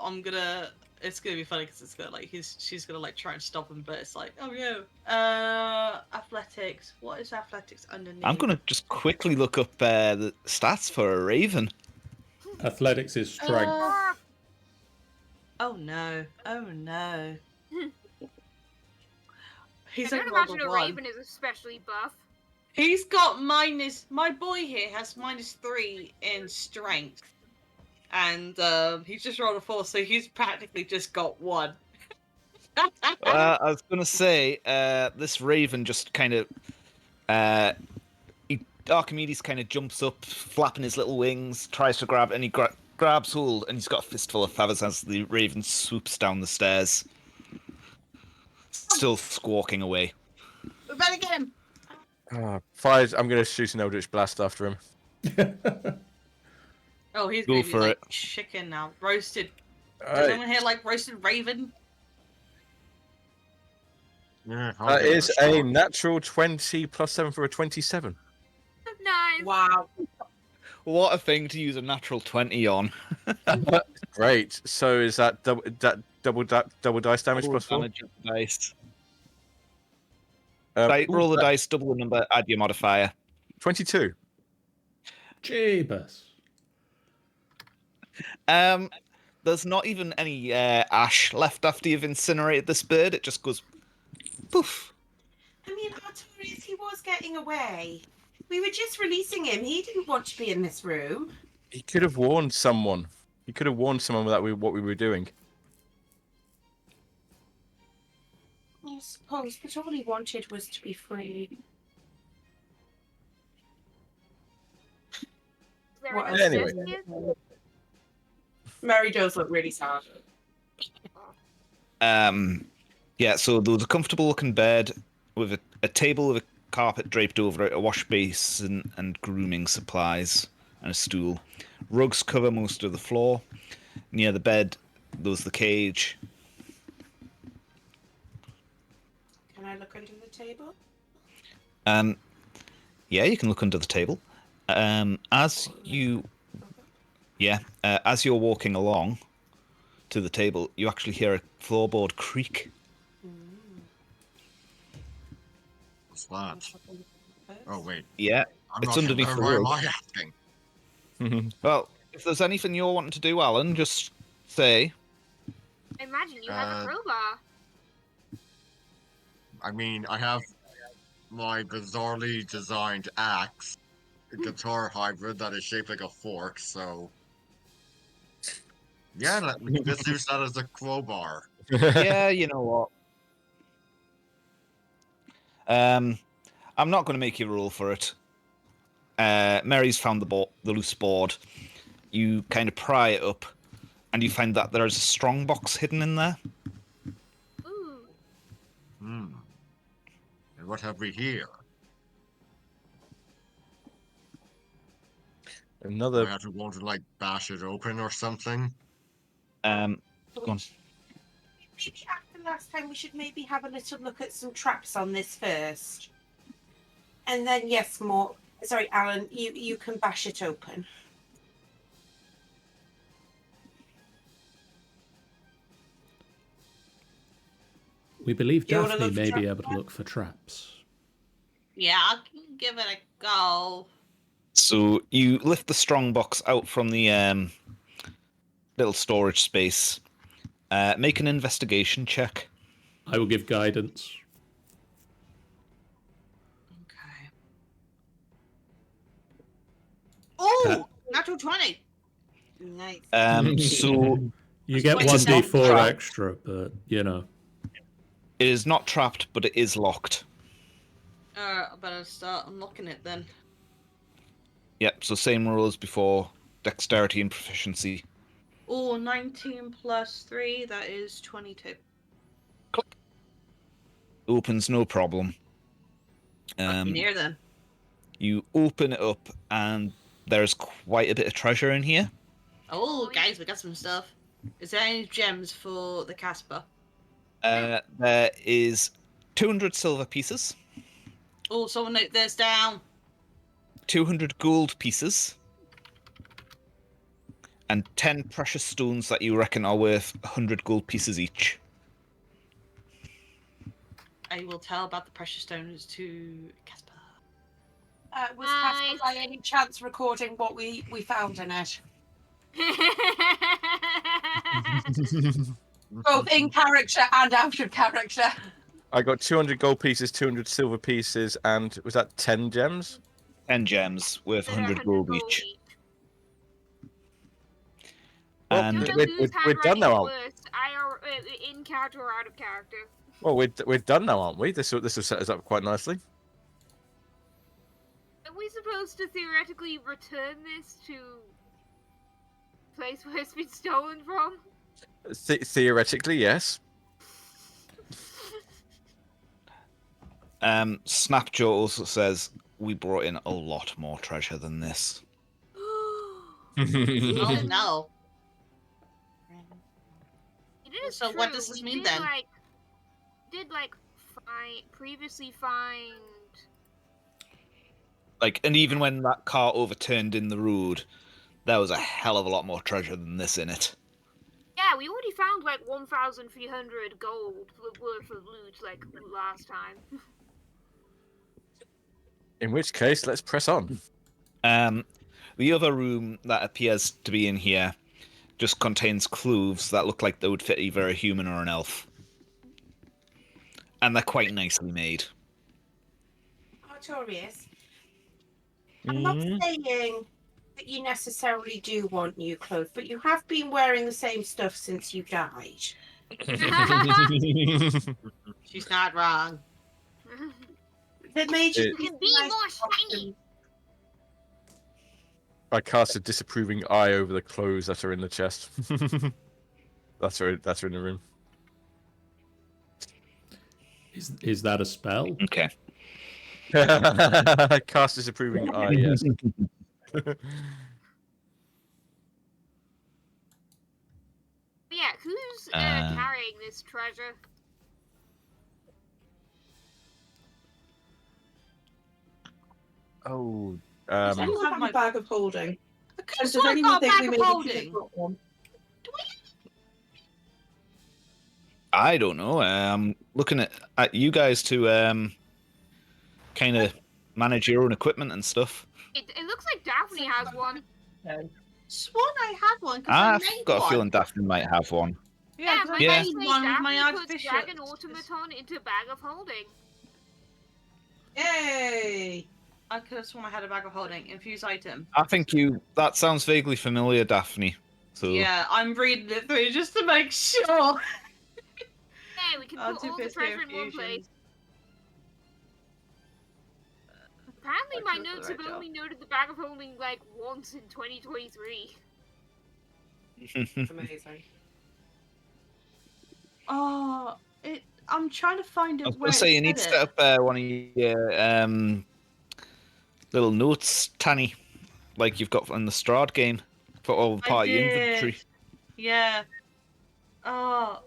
it's gonna be funny because it's gonna like she's gonna like try and stop him, but it's like, oh no. Athletics. What is athletics underneath?
I'm gonna just quickly look up the stats for a raven.
Athletics is strength.
Oh no. He's
I
like
don't
rolled
imagine
a
a
1.
raven is especially buff.
He's got my boy here has -3 in strength. And he's just rolled a 4, so he's practically just got 1.
I was gonna say, this raven just kind of, Archimedes kind of jumps up, flapping his little wings, tries to grab, and he grabs hold, and he's got a fistful of feathers as the raven swoops down the stairs, still squawking away.
We better get him.
Fires. I'm gonna shoot an Eldritch Blast after him.
Oh, he's
Go
gonna be
for
like
it.
chicken now. Roasted. Does
Alright.
anyone here like roasted raven?
Yeah, I'll
That
give it
is
shot.
a natural 20 plus 7 for a 27.
Nice.
Wow.
What a thing to use a natural 20 on.
Great. So is that double dice damage plus 4?
Damage of the dice.
Ooh,
Roll the dice, double the number, add your modifier.
22.
Jeebus.
There's not even any ash left after you've incinerated this bird. It just goes poof.
I mean, Artorius, he was getting away. We were just releasing him. He didn't want to be in this room.
He could have warned someone. He could have warned someone that what we were doing.
I suppose, but all he wanted was to be free.
Is there
What
any
Anyway.
suggestions?
Mary does look really sad.
Yeah, so there was a comfortable looking bed with a table with a carpet draped over it, a wash basin and grooming supplies, and a stool. Rugs cover most of the floor. Near the bed, there was the cage.
Can I look under the table?
Yeah, you can look under the table. As you're walking along to the table, you actually hear a floorboard creak.
What's that? Oh wait,
Yeah,
I'm
It's
not
underneath
sure.
the
Why am
rug.
I asking?
well, if there's anything you're wanting to do, Alan, just say.
I imagine you have a crowbar.
I mean, I have my bizarrely designed axe, a guitar hybrid that is shaped like a fork. So yeah, let's use that as a crowbar.
Yeah, you know what? I'm not going to make you roll for it. Mary's found the loose board. You kind of pry it up, and you find that there is a strong box hidden in there.
Ooh.
Hmm. And what have we here? Do I
Another.
have to go to like bash it open or something?
Go on.
Maybe after last time, we should maybe have a little look at some traps on this first. And then, yes, more. Sorry, Alan, you can bash it open.
We believe
You wanna
Daphne
look for
may be
traps?
able to look for traps.
Yeah, I can give it a go.
So you lift the strong box out from the little storage space. Make an investigation check.
I will give guidance.
Okay. Oh, Natural 20.
Nice.
So
You get
Wait,
one
it's not
d4
trapped.
extra, but you know.
it is not trapped, but it is locked.
I better start unlocking it then.
Yep, so same rule as before, dexterity and proficiency.
Oh, 19 plus 3, that is 22.
Click. Opens no problem.
Lucky near then.
You open it up, and there's quite a bit of treasure in here.
Oh, guys, we got some stuff. Is there any gems for the Casper?
There is 200 silver pieces,
Oh, someone note this down.
200 gold pieces, and 10 precious stones that you reckon are worth 100 gold pieces each.
I will tell about the precious stones to Casper.
Was Casper by any chance recording what we found in it? Both in character and out of character.
I got 200 gold pieces, 200 silver pieces, and was that 10 gems?
10 gems worth 100 gold each.
Well,
And
we're done now, aren't we?
I are in character or out of character.
Well, we're done now, aren't we? This will set us up quite nicely.
Are we supposed to theoretically return this to the place where it's been stolen from?
Theoretically, yes.
Snapjaw also says we brought in a lot more treasure than this.
Oh no.
It is
So
true.
what does this
we
mean
did,
then?
Previously find.
And even when that car overturned in the road, there was a hell of a lot more treasure than this in it.
Yeah, we already found 1,300 gold worth of loot last time.
In which case, let's press on.
The other room that appears to be in here just contains clothes that look like they would fit either a human or an elf. And they're quite nicely made.
Artorius, I'm not saying that you necessarily do want new clothes, but you have been wearing the same stuff since you died.
She's not wrong.
That made you
can be more shiny.
I cast a disapproving eye over the clothes that are in the chest. That's in the room.
Is that a spell?
Okay.
Cast disapproving eye, yes.
Yeah, who's carrying this treasure?
Oh,
Does anyone have a bag of holding?
Does anyone think we maybe got one?
I don't know. I'm looking at you guys to kind of manage your own equipment and stuff.
It looks like Daphne has one.
Swan I had one because I
I've
made
got
one.
a feeling Daphne might have one.
Yeah, 'cause
Yeah.
I made one with my
Daphne puts
artificial.
Dragon Automaton into bag of holding.
Yay!
I could have sworn I had a bag of holding. Infuse item.
I think that sounds vaguely familiar, Daphne. So
Yeah, I'm reading it through just to make sure.
Yeah, we can put all the treasure in one place. Apparently, my notes have only noted the bag of holding once in 2023.
Amazing.
Oh, I'm trying to find it.
I was going to say, you need to set up one of your little notes, Tanny, like you've got in the Strahd game, for all the part of your inventory.
Yeah. Oh,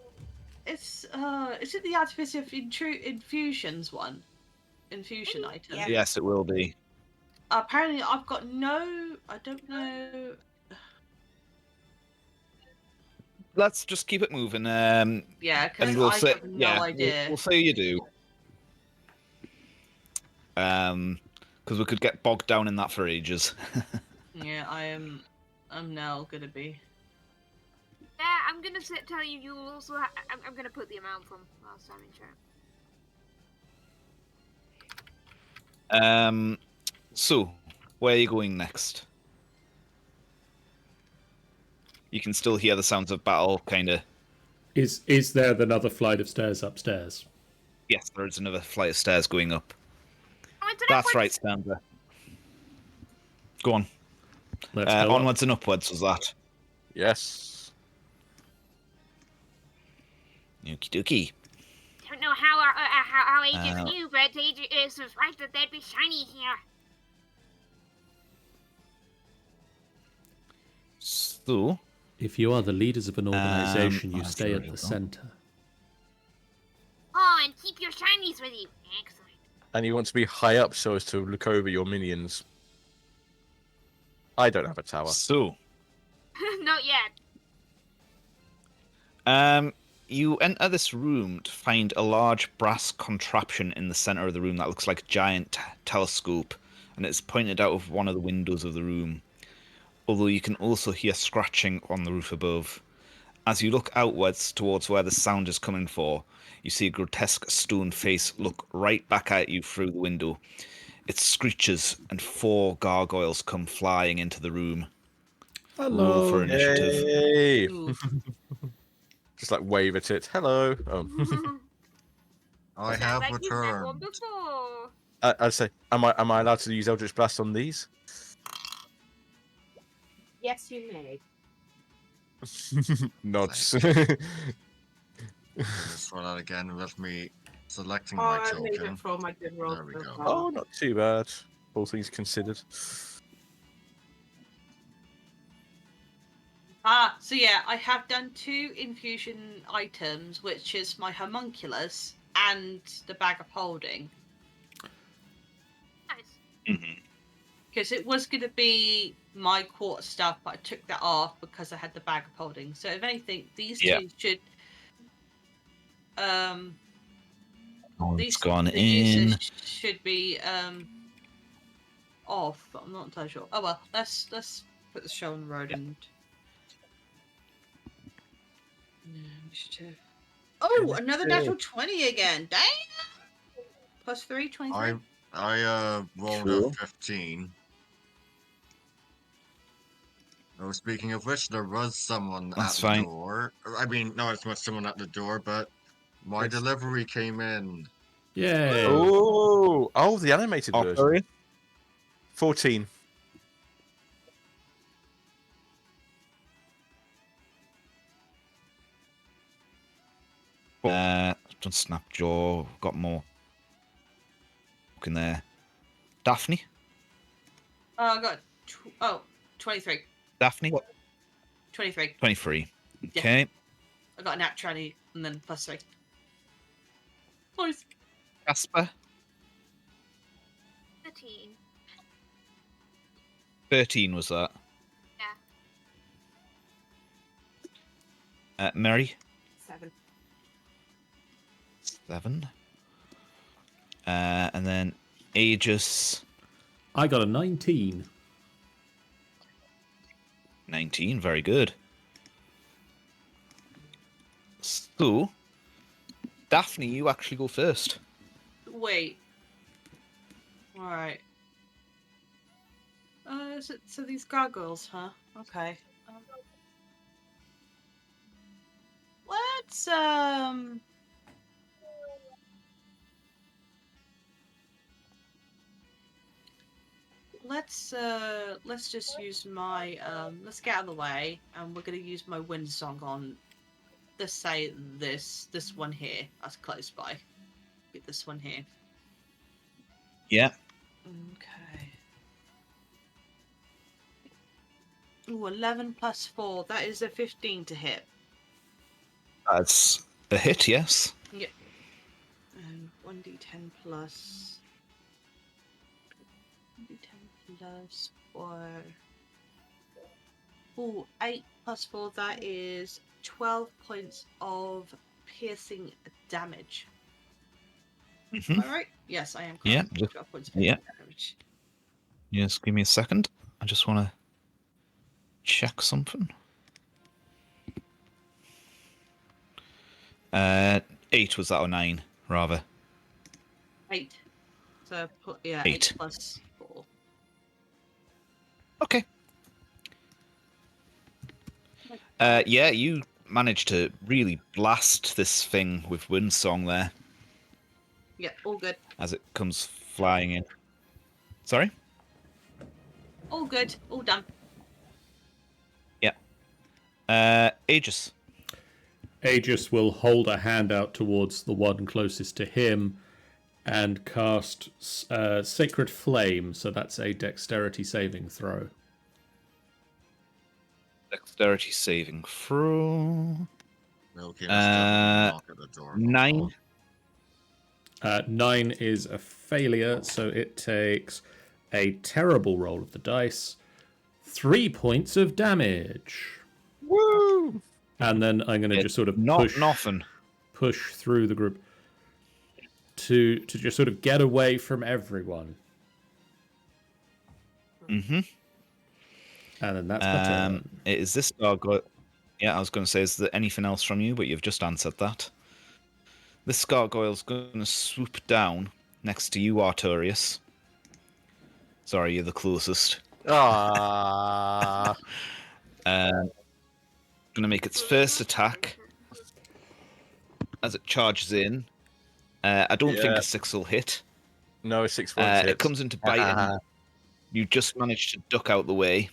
is it the artificial infusions one? Infusion item.
Yeah.
Yes, it will be.
Apparently, I've got no. I don't know.
Let's just keep it moving.
Yeah, because
and we'll
I
say,
have no idea.
We'll say you do. Because we could get bogged down in that for ages.
Yeah, I'm now gonna be.
Yeah, I'm gonna tell you. You'll also. I'm gonna put the amount from last time in chat.
So, where are you going next? You can still hear the sounds of battle, kind of.
Is there another flight of stairs upstairs?
Yes, there is another flight of stairs going up.
Onwards and
That's right,
upwards.
Stanza. Go on.
Let's go up.
Onwards and upwards was that.
Yes.
Okie dokie.
Don't know how Aegis
Uh,
knew, but Aegis was right that there'd be shiny here.
So,
If you are the leaders of an organization, you
I've
stay at
already
the
gone.
center.
Oh, and keep your shinies with you. Excellent.
And you want to be high up so as to look over your minions. I don't have a tower.
So,
Not yet.
you enter this room to find a large brass contraption in the center of the room that looks like a giant telescope, and it's pointed out of one of the windows of the room. Although you can also hear scratching on the roof above. As you look outwards towards where the sound is coming for, you see a grotesque stone face look right back at you through the window. It screeches, and 4 gargoyles come flying into the room. Roll for initiative.
Yay!
Ooh.
Just like wave at it. Hello. Oh.
I
Sounds
have
like you've met one
returned.
before.
I'd say, am I allowed to use Eldritch Blast on these?
Yes, you may.
Nods.
Just roll that again with me selecting
Oh,
my
I made
token.
it for all my good rolls.
There we
so
go.
far.
Oh, not too bad. All things considered.
So yeah, I have done 2 infusion items, which is my homunculus and the bag of holding.
Nice.
Because it was going to be my quartz stuff, but I took that off because I had the bag of holding. So if anything, these
Yeah.
2 should...
Oh, it's
these
gone
the
in.
uses should be off, but I'm not entirely sure. Oh well, let's put the show on the road and initiative. Oh, another natural 20 again. Damn. +3, 23.
I rolled
Cool.
a 15. Oh, speaking of which, there was someone
That's
at
fine.
the door. I mean, not as much someone at the door, but my
Yes.
delivery came in.
Yay!
Oh, the animated version.
Sorry?
14.
Done Snapjaw. Got more. In there. Daphne?
I got 23.
Daphne?
23.
23.
Yeah.
Okay.
I got a nat 20 and then +3. Nice.
Casper?
13.
13 was that?
Yeah.
Mary?
7.
7. And then Aegis?
I got a 19.
19. Very good. So, Daphne, you actually go first.
Wait. Alright. So these gargoyles, huh? Okay. Let's let's just use my let's get out of the way, and we're gonna use my wind song on, let's say this one here. That's close by. Get this one here.
Yeah.
Okay. Ooh, 11 + 4. That is a 15 to hit.
That's a hit, yes.
Yep. And 1d10 plus 1d10 plus 4. Ooh, 8 + 4. That is 12 points of piercing damage.
Mhm.
Am I right? Yes, I am.
Yeah,
Correct.
just-
12 points of
yeah.
piercing damage.
Yes, give me a second. I just want to check something. 8 was that, or 9, rather?
8. So yeah,
8.
8 + 4.
Okay. Yeah, you managed to really blast this thing with Windsong there
Yeah, all good.
as it comes flying in. Sorry?
All good. All done.
Aegis.
Aegis will hold a hand out towards the one closest to him and cast Sacred Flame, so that's a dexterity saving throw.
Dexterity saving throw.
Okay, let's knock at the door.
9.
9 is a failure, so it takes a terrible roll of the dice. 3 points of damage.
Woo!
And then I'm going to just sort of
Nothing.
push through the group to just sort of get away from everyone.
Mm-hmm.
And then that's my turn.
Is this gargoyle? Yeah, I was going to say, is there anything else from you? But you've just answered that. This gargoyle's going to swoop down next to you, Artorius. Sorry, you're the closest.
Ah.
Going to make its first attack as it charges in. I don't think a 6 will hit.
No, a 6 won't hit.
It comes into bite, and you just managed to duck out the way.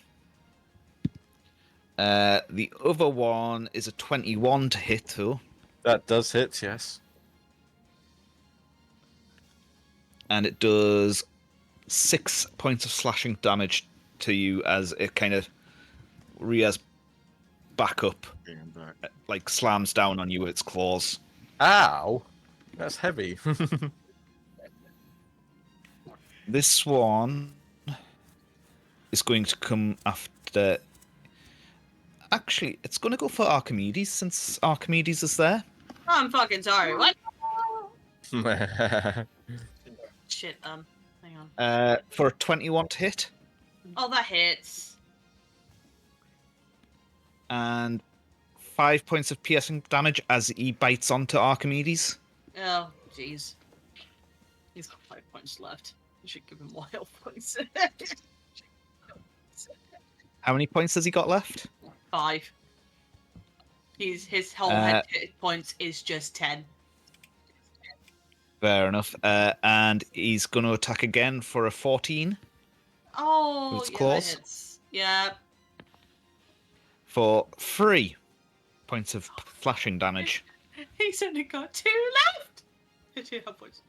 The other one is a 21 to hit, though.
That does hit, yes.
And it does 6 points of slashing damage to you as it kind of rears back up, like slams down on you with its claws.
Ow! That's heavy.
This one is going to come after... Actually, it's going to go for Archimedes, since Archimedes is there.
I'm fucking sorry. What? Shit, hang on.
For a 21 to hit.
Oh, that hits.
And 5 points of piercing damage as he bites onto Archimedes.
Oh, jeez. He's got 5 points left. You should give him more health points.
How many points has he got left?
5. His whole head hit points is just 10.
Fair enough. And he's going to attack again for a 14.
Oh,
With its
yeah,
claws?
that hits. Yeah.
For 3 points of flashing damage.
He's only got 2 left. 2 health points.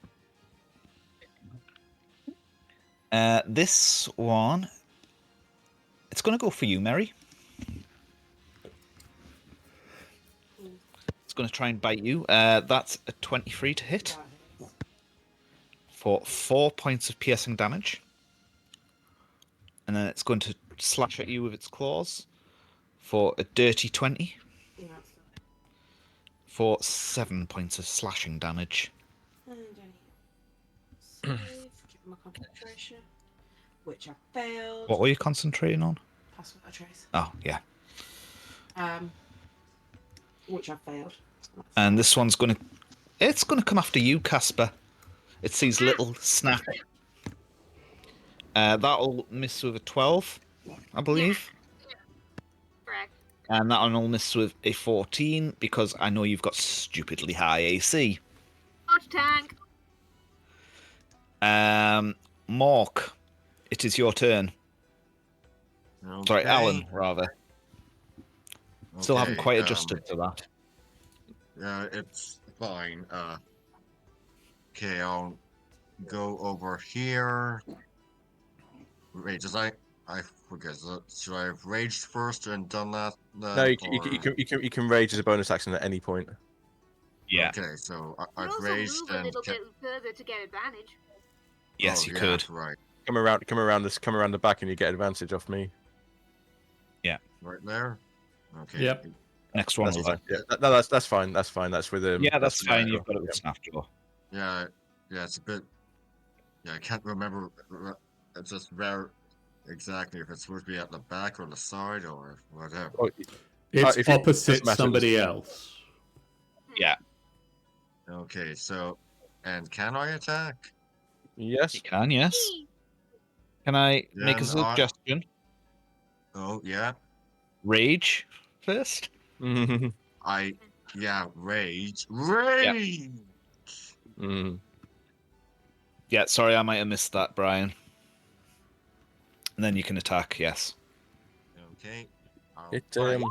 This one, it's going to go for you, Mary. It's going to try and bite you. That's a 23 to hit for 4 points of piercing damage. And then it's going to slash at you with its claws for a dirty 20 for 7 points of slashing damage.
And save, give my concentration, which I failed.
What were you concentrating on?
Password trace.
Oh, yeah.
Which I failed.
And this one's going to... It's going to come after you, Casper. It sees little snap. That'll miss with a 12, I believe.
Correct.
And that one will miss with a 14, because I know you've got stupidly high AC.
Dodge tank.
Mork, it is your turn. Sorry,
Okay.
Alan, rather. Still haven't
Okay,
quite adjusted to that.
Yeah, it's fine. Okay, I'll go over here. Wait, I forget. Should I have raged first and done that?
No, you can rage as a bonus action at any point.
Yeah.
Okay, so
You
I've
also
raged
move a
and
little bit further to get advantage.
Yes,
oh,
you
yeah,
could.
Right,
Come around the back, and you get advantage off me.
right there. Okay.
Yep.
Next one.
That's
over.
fine. Yeah, that's fine. That's fine. That's with
Yeah, that's fine.
Snapjaw.
You've got it with Snapjaw.
Yeah, it's a bit. Yeah, I can't remember. It's just very exactly if it's supposed to be at the back or the side or whatever.
Oh,
It's
if it
opposite
doesn't matter,
somebody else.
Yeah,
Okay, so and can I attack?
yes.
you can, yes. Can I make a
Then I-
suggestion?
Oh yeah.
Rage first?
Rage. Rage!
Yeah, sorry, I might have missed that, Brian. And then you can attack, yes.
Okay.
It,
Alright,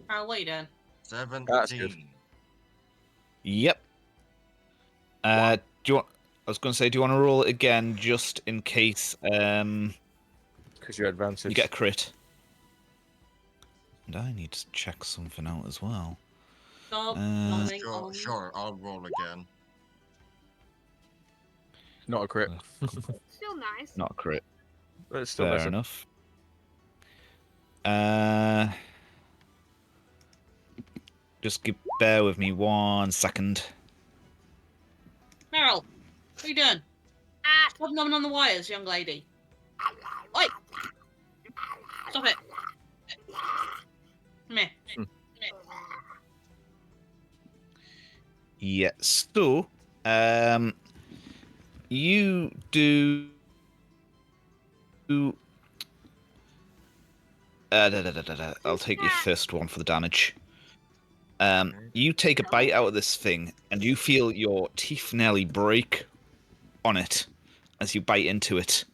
Oh, what are you doing?
17.
Yep. Do you want? I was going to say, do you want to roll it again, just in case
Because you're advantage.
you get a crit? And I need to check something out as well.
Stop. nodding on.
Sure, I'll roll again.
Not a crit.
Still nice.
Not a crit.
But it's still
Fair
better.
enough. Just bear with me 1 second.
Meryl, what are you doing?
Ah,
Stop numbing on the wires, young lady. Oi! Stop it. Come here.
Yeah, so, you do... I'll take your first one for the damage. You take a bite out of this thing, and you feel your teeth nearly break on it as you bite into it,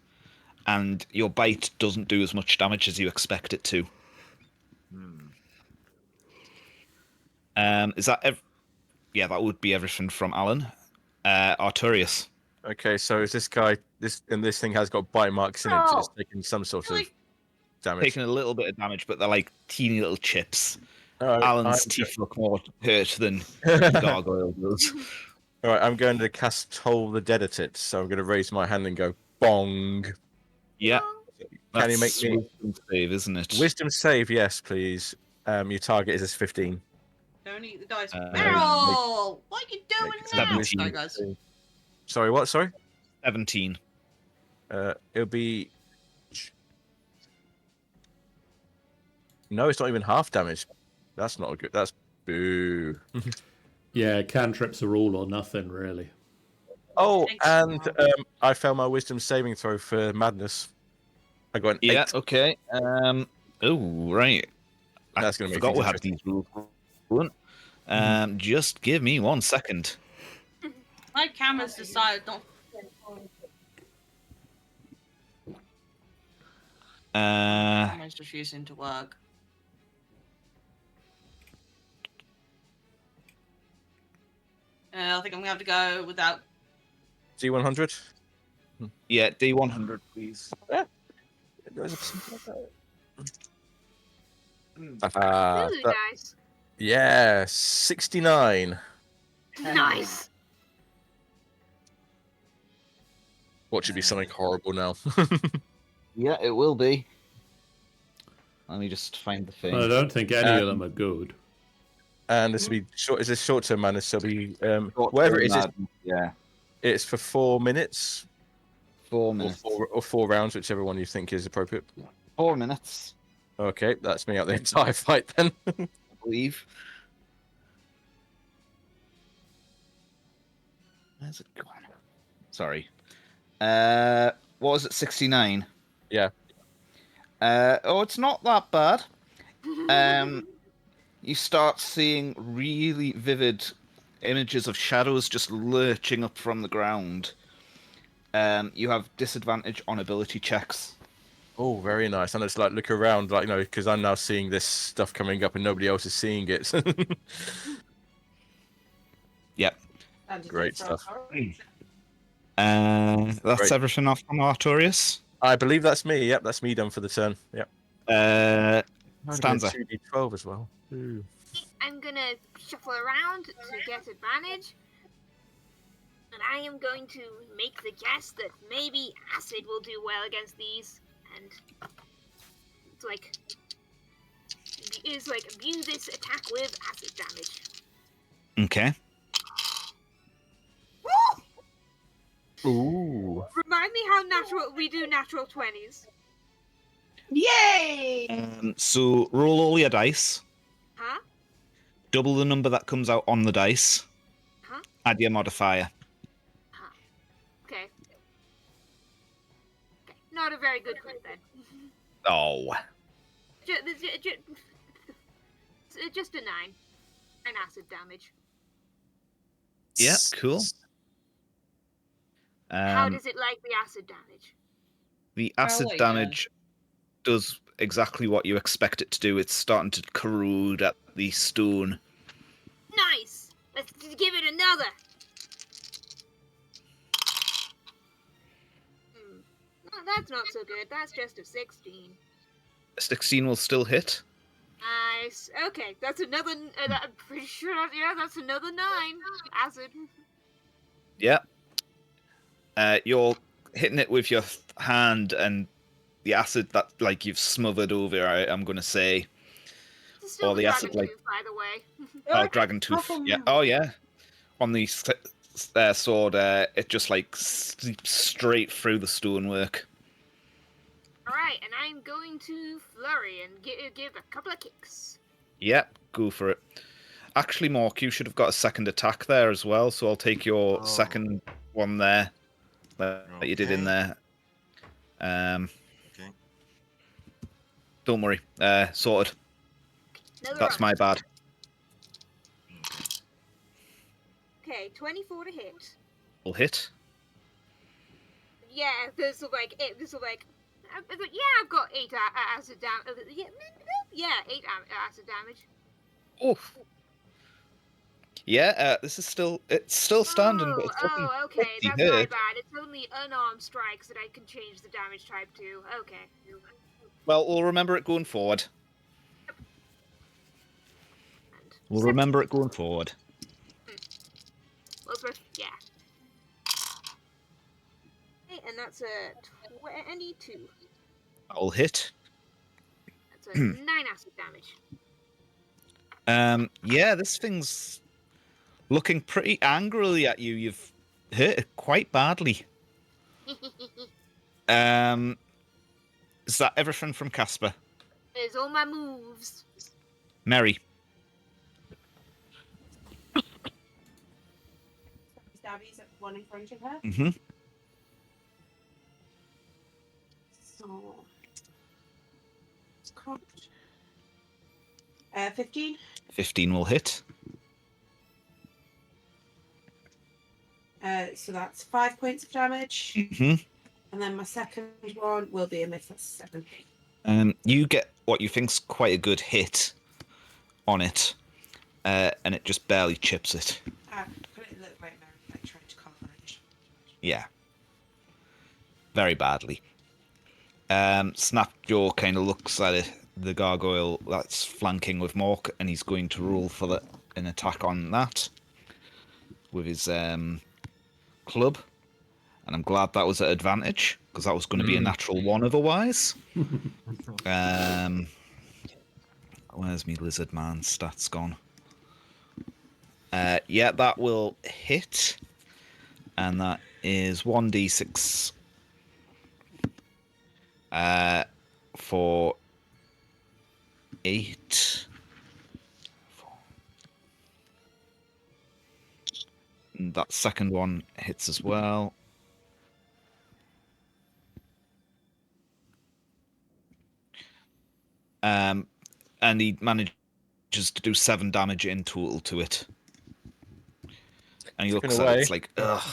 and your bite doesn't do as much damage as you expect it to. Is that yeah, that would be everything from Alan. Arturius.
Okay, so is this guy this thing has got bite marks in it, so it's taking some sort of
Really?
damage.
Taking a little bit of damage, but they're like teeny little chips.
Alright,
Alan's
I'm
teeth look more hurt than Gargoyle does.
Alright, I'm going to cast Toll the Dead at it, so I'm going to raise my hand and go bong.
Yeah,
Can you
that's
make me
wisdom save, isn't it?
wisdom save? Yes, please. Your target is 15.
Don't eat the dice.
Uh,
Meryl! What are you doing
Make
now?
wisdom
Sorry, guys.
save. Sorry, what? Sorry.
17.
It'll be. No, it's not even half damage. That's not a good. That's boo.
Yeah, cantrips are all or nothing, really.
Oh,
Thanks,
and
Rob.
I failed my wisdom saving throw for madness. I got an 8.
Yeah, okay. Oh, right.
That's going to make
forgot
things
we had
interesting.
these rules. Just give me 1 second.
My camera's decided not. Camera's refusing to work. I think I'm going to have to go without.
D100.
Yeah, D100, please.
really nice.
Yeah, 69.
Nice.
What should be something horrible now?
Yeah, it will be. Let me just find the thing.
I don't think any of them are good.
And this will be short. Is this short-term madness? So be whatever it is.
Yeah,
It's for 4 minutes
4 minutes.
or 4 rounds, whichever one you think is appropriate.
4 minutes,
Okay, that's me out the entire fight then.
I believe. Where's it gone? Sorry. What was it? 69.
Yeah.
Oh, it's not that bad. You start seeing really vivid images of shadows just lurching up from the ground. You have disadvantage on ability checks.
Oh, very nice. And it's like look around, like because I'm now seeing this stuff coming up and nobody else is seeing it.
Yep.
Great stuff.
That's
Great.
everything off from Artorius.
I believe that's me. Yep, that's me done for the turn. Yep.
Stanza.
2d12 as well. Ooh.
I'm gonna shuffle around to get advantage. And I am going to make the guess that maybe acid will do well against these. And it's like view this attack with acid damage.
Okay.
Ooh.
Remind me how we do natural 20s.
Yay!
So roll all your dice.
Huh?
Double the number that comes out on the dice.
Huh?
Add your modifier.
Okay. Not a very good crit then.
Oh.
Just a 9. An acid damage.
Yeah, cool.
How does it like the acid damage?
The acid
yeah.
damage does exactly what you expect it to do. It's starting to corrode at the stone.
Nice! Let's give it another! Oh, that's not so good. That's just a 16.
16 will still hit.
Nice. Okay, that's another... I'm pretty sure, yeah, that's another 9. Acid.
Yeah. You're hitting it with your hand, and the acid that like you've smothered over, I'm going to say.
It's still
Or
the
the
dragon
acid, like-
tooth, by the way.
Oh, dragon tooth. Yeah. Oh, yeah. On the sword, it just like seeps straight through the stonework.
Alright, and I'm going to flurry and give a couple of kicks.
Yep, go for it. Actually, Mork, you should have got a second attack there as well, so I'll take your
Oh.
second one there that you did in
Okay.
there.
Okay.
Don't worry, sorted.
Another
That's
run.
my bad.
Okay, 24 to hit.
Will hit.
Yeah, this will like it. This will like. Yeah, I've got 8 acid damage. Yeah, 8 acid damage.
Oof. Yeah, this is it's still standing, but it's looking
okay,
pretty
that's my
hurt.
bad. It's only unarmed strikes that I can change the damage type to. Okay.
Well, we'll remember it going forward.
And
We'll
17.
remember it going forward.
Well, it's worth, yeah. Okay, and that's a 22.
That'll hit.
That's a 9 acid damage.
Yeah, this thing's looking pretty angrily at you. You've hurt it quite badly. Is that everything from Casper?
There's all my moves.
Mary.
Stabby's at one in front of her.
Mm-hmm.
So, it's cocked. 15.
15 will hit.
So that's 5 points of damage.
Mm-hmm.
And then my second one will be a miss. That's 7.
You get what you think's quite a good hit on it, and it just barely chips it.
Could it look like Mary like trying to cover it?
Yeah. Very badly. Snapjaw kind of looks at it, the gargoyle that's flanking with Mork, and he's going to roll for an attack on that with his club. And I'm glad that was at advantage, because that was going to be a natural 1 otherwise. Where's me lizard man stats gone? Yeah, that will hit. And that is 1d6 for 8. And that second one hits as well. And he manages to do 7 damage in total to it. And he looks at it, it's like, ugh.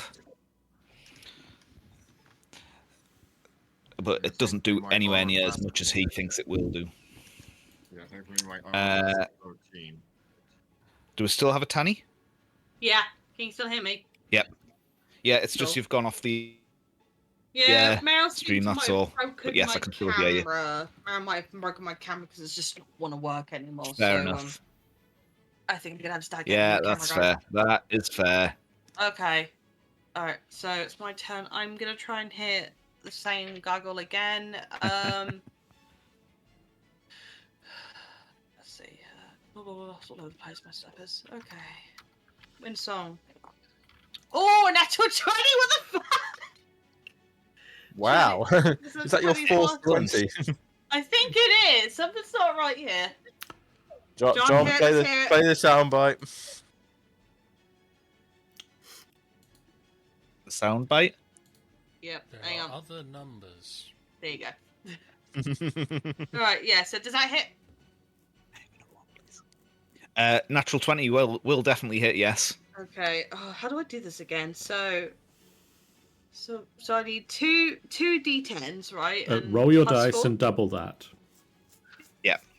But it doesn't do anywhere near as much as he thinks it will do.
Yeah, I think we might armor 13.
Do we still have a Tanny?
Yeah, can you still hear me?
Yep. Yeah, it's just
Cool.
you've gone off the
Yeah, mouse
stream,
might
that's
have
all.
broken
But yes,
my
I can still hear you.
camera. I might have broken my camera because it's just not want to work anymore.
Fair
so,
enough.
I think I'm gonna have to start getting
Yeah,
a new
that's
camera,
fair. That is fair.
guys. Okay. Alright, so it's my turn. I'm gonna try and hit the same gargoyle again. Let's see. It's all over the place, my steppers. Okay. Win song. Oh, natural 20! What the fuck?
Wow. Is that your 4th 20?
I think it is. Something's not right here.
John,
John,
play the soundbite.
The soundbite.
Yep,
There
hang
are
on.
other numbers.
There you go. Alright, yeah, so does that hit?
Natural 20 will definitely hit, yes.
Okay. Oh, how do I do this again? So I need two d10s, right? And
Roll your
plus
dice
4?
and double that.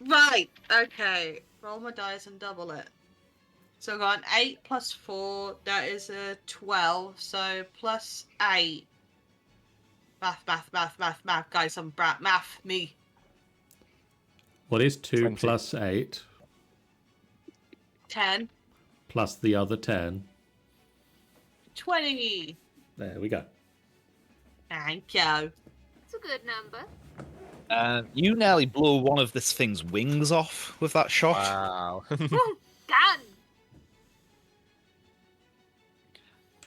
Right. Okay. Roll my dice and double it. So I got an 8 plus 4. That is a 12. So plus 8. Math. Guys, I'm math. Me.
What is 2
20.
plus 8
10.
plus the other 10?
20.
There we go.
Thank you.
That's a good number.
You nearly blow one of this thing's wings off with that shot.
Wow.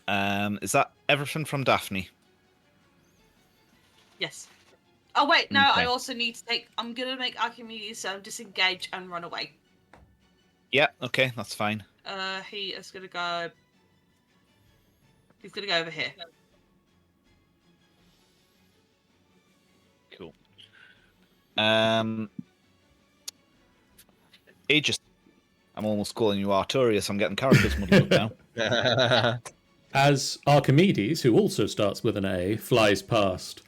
Done.
Is that everything from Daphne?
Yes. Oh wait, no.
Okay.
I also need to take. I'm gonna make Archimedes disengage and run away.
Yeah, okay, that's fine.
He is gonna go. He's gonna go over here.
Cool. Aegis. I'm almost calling you Arturius. I'm getting characters muddled up now.
As Archimedes, who also starts with an A, flies past,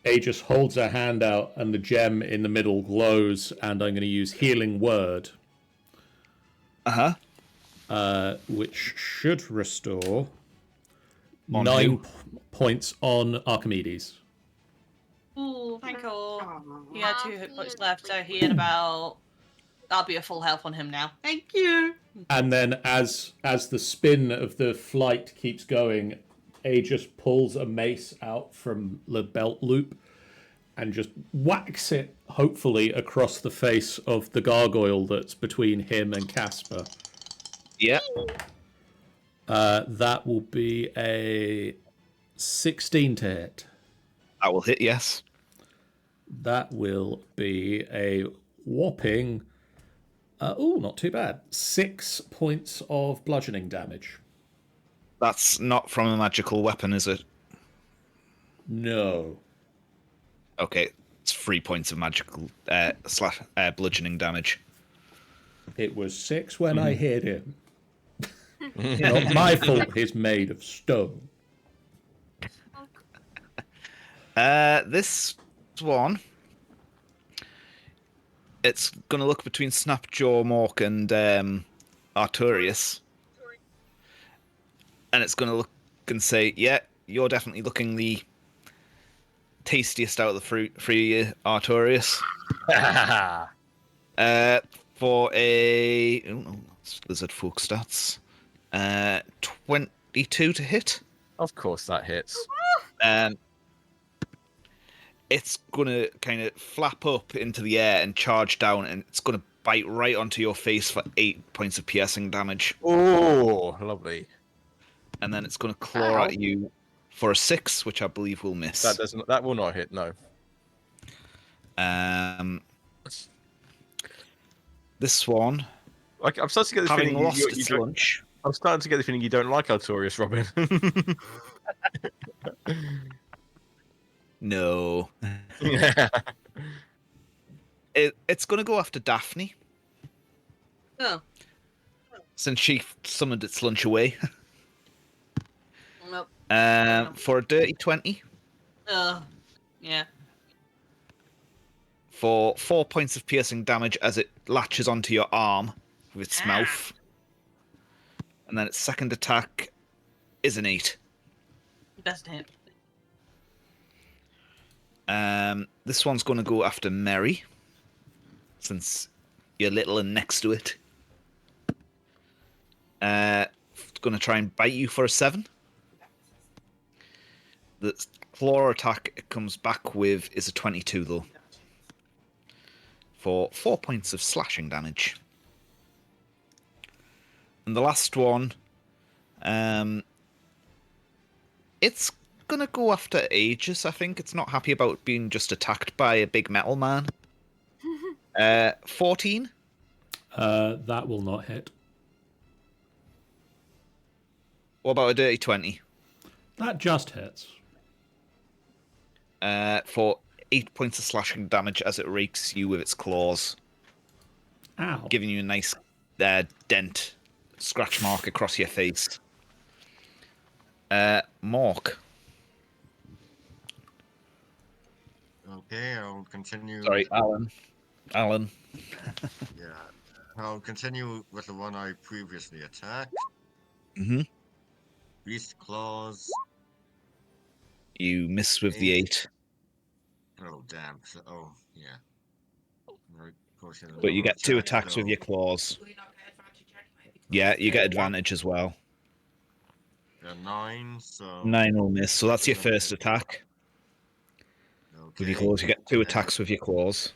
Aegis holds her hand out and the gem in the middle glows, and I'm going to use Healing Word, which should restore
On
9
who?
points on Archimedes.
Ooh, thank you.
Aw.
He had 2 hit points left, so he had about. That'll be a full health on him now. Thank you.
And then as the spin of the flight keeps going, Aegis pulls a mace out from the belt loop and just whacks it, hopefully, across the face of the gargoyle that's between him and Casper.
Yeah.
That will be a 16 to hit.
That will hit, yes.
That will be a whopping... not too bad. 6 points of bludgeoning damage.
That's not from a magical weapon, is it?
No.
Okay, it's 3 points of magical bludgeoning damage.
It was 6 when I hit him. Not my fault he's made of stone.
This one, it's going to look between Snapjaw, Mork, and Arturius. And it's going to look and say, yeah, you're definitely looking the tastiest out of the three of you, Arturius. For a... Oh, that's Lizard Folk stats. 22 to hit.
Of course that hits.
It's going to kind of flap up into the air and charge down, and it's going to bite right onto your face for 8 points of piercing damage.
Oh, lovely.
And then it's going to claw at you for a 6, which I believe will miss.
That will not hit, no.
This one,
I'm starting to get the
having
feeling
lost
you
its
don't-
lunch.
I'm starting to get the feeling you don't like Artorius, Robin.
No. It's going to go after Daphne,
Oh.
since she summoned its lunch away.
Nope.
For a dirty 20.
Yeah.
For 4 points of piercing damage as it latches onto your arm with its mouth. And then its second attack is an 8.
Doesn't hit.
This one's going to go after Mary, since you're little and next to it. Going to try and bite you for a 7. The claw attack it comes back with is a 22, though. For 4 points of slashing damage. And the last one, it's going to go after Aegis, I think. It's not happy about being just attacked by a big metal man. 14?
That will not hit.
What about a dirty 20?
That just hits.
For 8 points of slashing damage as it rakes you with its claws.
Ow.
Giving you a nice dent, scratch mark across your face. Mork.
Okay, I'll continue.
Sorry, Alan. Alan.
Yeah. I'll continue with the one I previously attacked.
Mm-hmm.
Beast Claws.
You miss with the 8,
Oh, damn. Oh, yeah. Right, pushing
but you
another
get 2
attack,
attacks with
so
your claws.
Will you not get advantage anyway? Because
Yeah, you get
one-
advantage as well.
a 9, so
9 will miss, so that's your
another
first
hit.
attack. With your
Okay.
claws, you get 2
And,
attacks with your claws.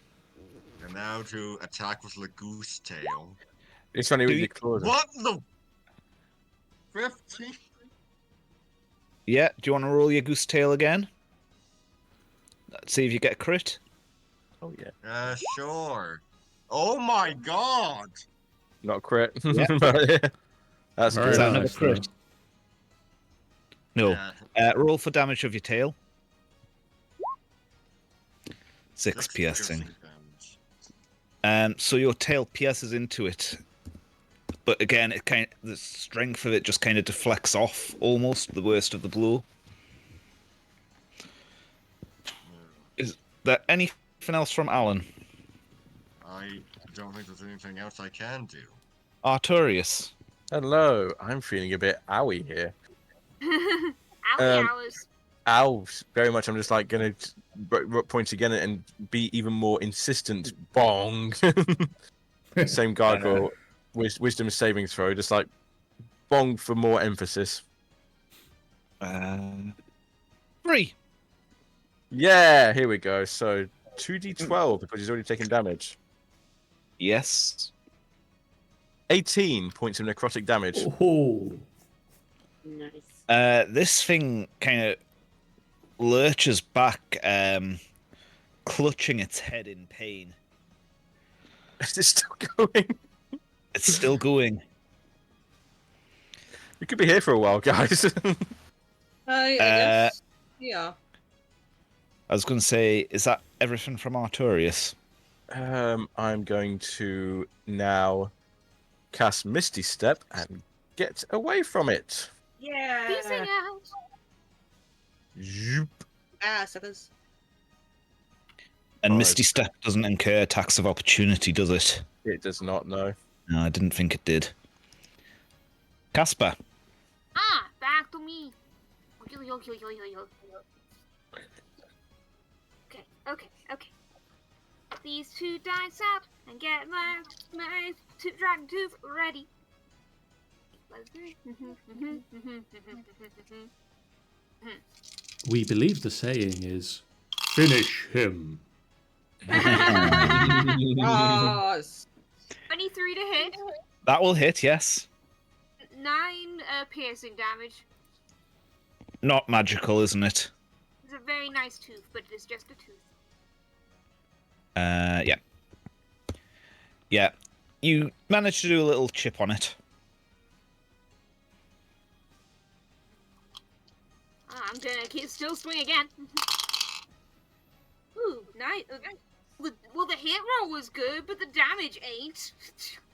and now to attack with the Goose Tail.
It's funny
Do
with
you-
your claws.
What the 15?
Yeah, do you want to roll your goose tail again? Let's see if you get a crit.
Oh yeah.
Sure. Oh my god!
Not a crit.
Yeah.
But, yeah. That's
Very
Is that
good.
another
nice,
crit? No.
Yeah,
Roll for damage of your tail. 6
6
piercing.
damage.
So your tail pierces into it, but again, the strength of it just kind of deflects off almost the worst of the blow. Is there anything else from Alan?
I don't think there's anything else I can do.
Artorius.
Hello. I'm feeling a bit owie here.
Owie hours.
Ow, very much. I'm just like gonna point again and be even more insistent. Bong. Same gargoyle. Wisdom saving throw. Just like bong for more emphasis.
3.
Yeah, here we go. So 2d12 because he's already taken damage.
Yes.
18 points of necrotic damage.
Oh,
Nice.
This thing kind of lurches back, clutching its head in pain.
Is it still going?
It's still going.
We could be here for a while, guys.
I guess. Yeah.
I was going to say, is that everything from Artorius?
I'm going to now cast Misty Step and get away from it.
Yeah.
Peacing out.
Zoop.
Suckers.
And
Five.
Misty Step doesn't incur attacks of opportunity, does it?
It does not know.
No, I didn't think it did. Casper.
Back to me. Okay. These 2 dice out and get my dragon tooth ready.
we believe the saying is, finish him.
Yes.
23 to hit.
That will hit, yes.
9 piercing damage.
Not magical, isn't it?
It's a very nice tooth, but it is just a tooth.
Yeah. Yeah. You managed to do a little chip on it.
I'm gonna still swing again. Ooh, nice. Well, the hit roll was good, but the damage ain't.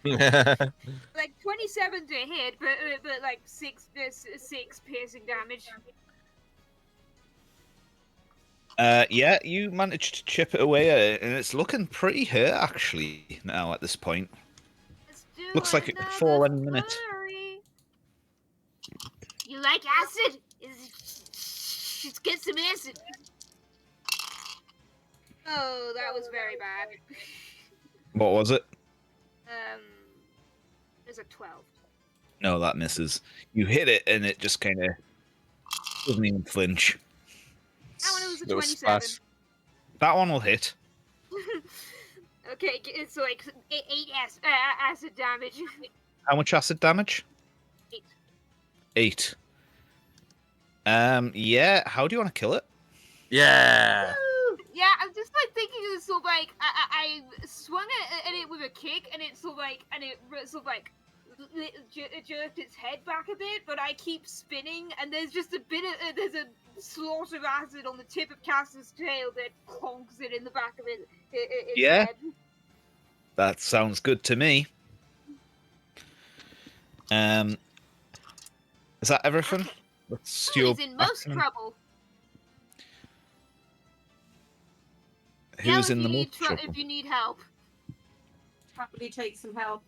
Like 27 to hit, but like 6 piercing damage.
Yeah, you managed to chip it away, and it's looking pretty hurt actually now at this point.
Let's do
Looks like it could
another
fall any minute.
flurry. You like acid? Let's get some acid. Oh, that was very bad.
What was it?
There's a 12.
No, that misses. You hit it, and it just kind of doesn't even flinch.
That one was a
Little
27.
splash.
That one will hit.
Okay, it's like 8 acid damage.
How much acid damage?
8.
8. Yeah. How do you want to kill it?
Yeah.
Yeah, I'm just like thinking of sort of like I swung at it with a kick, and it sort of like jerked its head back a bit, but I keep spinning, and there's just a bit of there's a slot of acid on the tip of Castor's tail that conks it in the back of its
Yeah.
head.
That sounds good to me. Is that everything? That's
Who
your
is in most
action.
trouble?
Who's
Yell
in
if
the
you
most
need
trouble?
if you need help.
Happily take some help.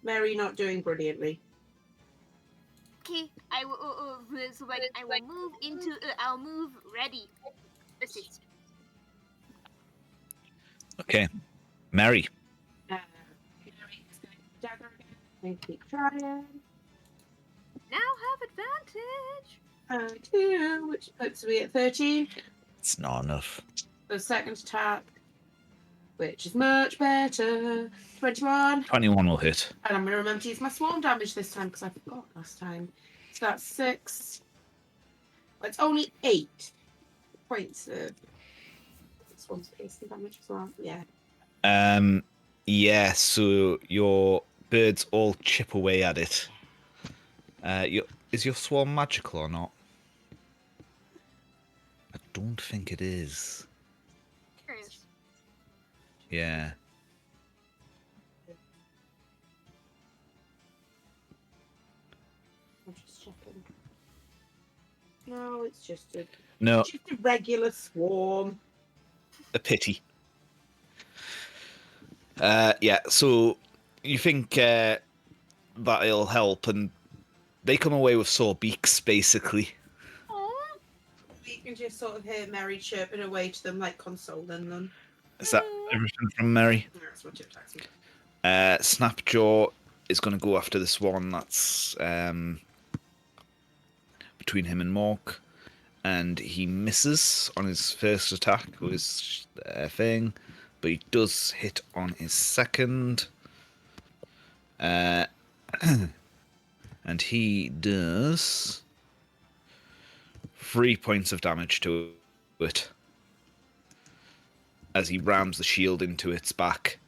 Mary not doing brilliantly.
Okay, I will. So when I will move into. I'll move ready. Assist.
Okay, Mary.
Mary is going to dagger again and keep trying.
Now have advantage.
2, which puts me at 13.
It's not enough.
The second attack, which is much better. 21.
21 will hit.
And I'm going to remember to use my swarm damage this time because I forgot last time. So that's 6. Well, it's only 8 points of swarm's piercing damage as well. Yeah.
Yeah, so your birds all chip away at it. Is your swarm magical or not? I don't think it is.
Curious.
Yeah.
I'm just checking. No, it's just a regular swarm.
A pity. Yeah, so you think that'll help, and they come away with sore beaks, basically.
You can just sort of hear Mary chirping away to them, like consoling them.
Is that everything from Mary?
That's what it attacks me.
Snapjaw is going to go after this one that's between him and Mork, and he misses on his first attack with his thing, but he does hit on his second. And he does 3 points of damage to it as he rams the shield into its back.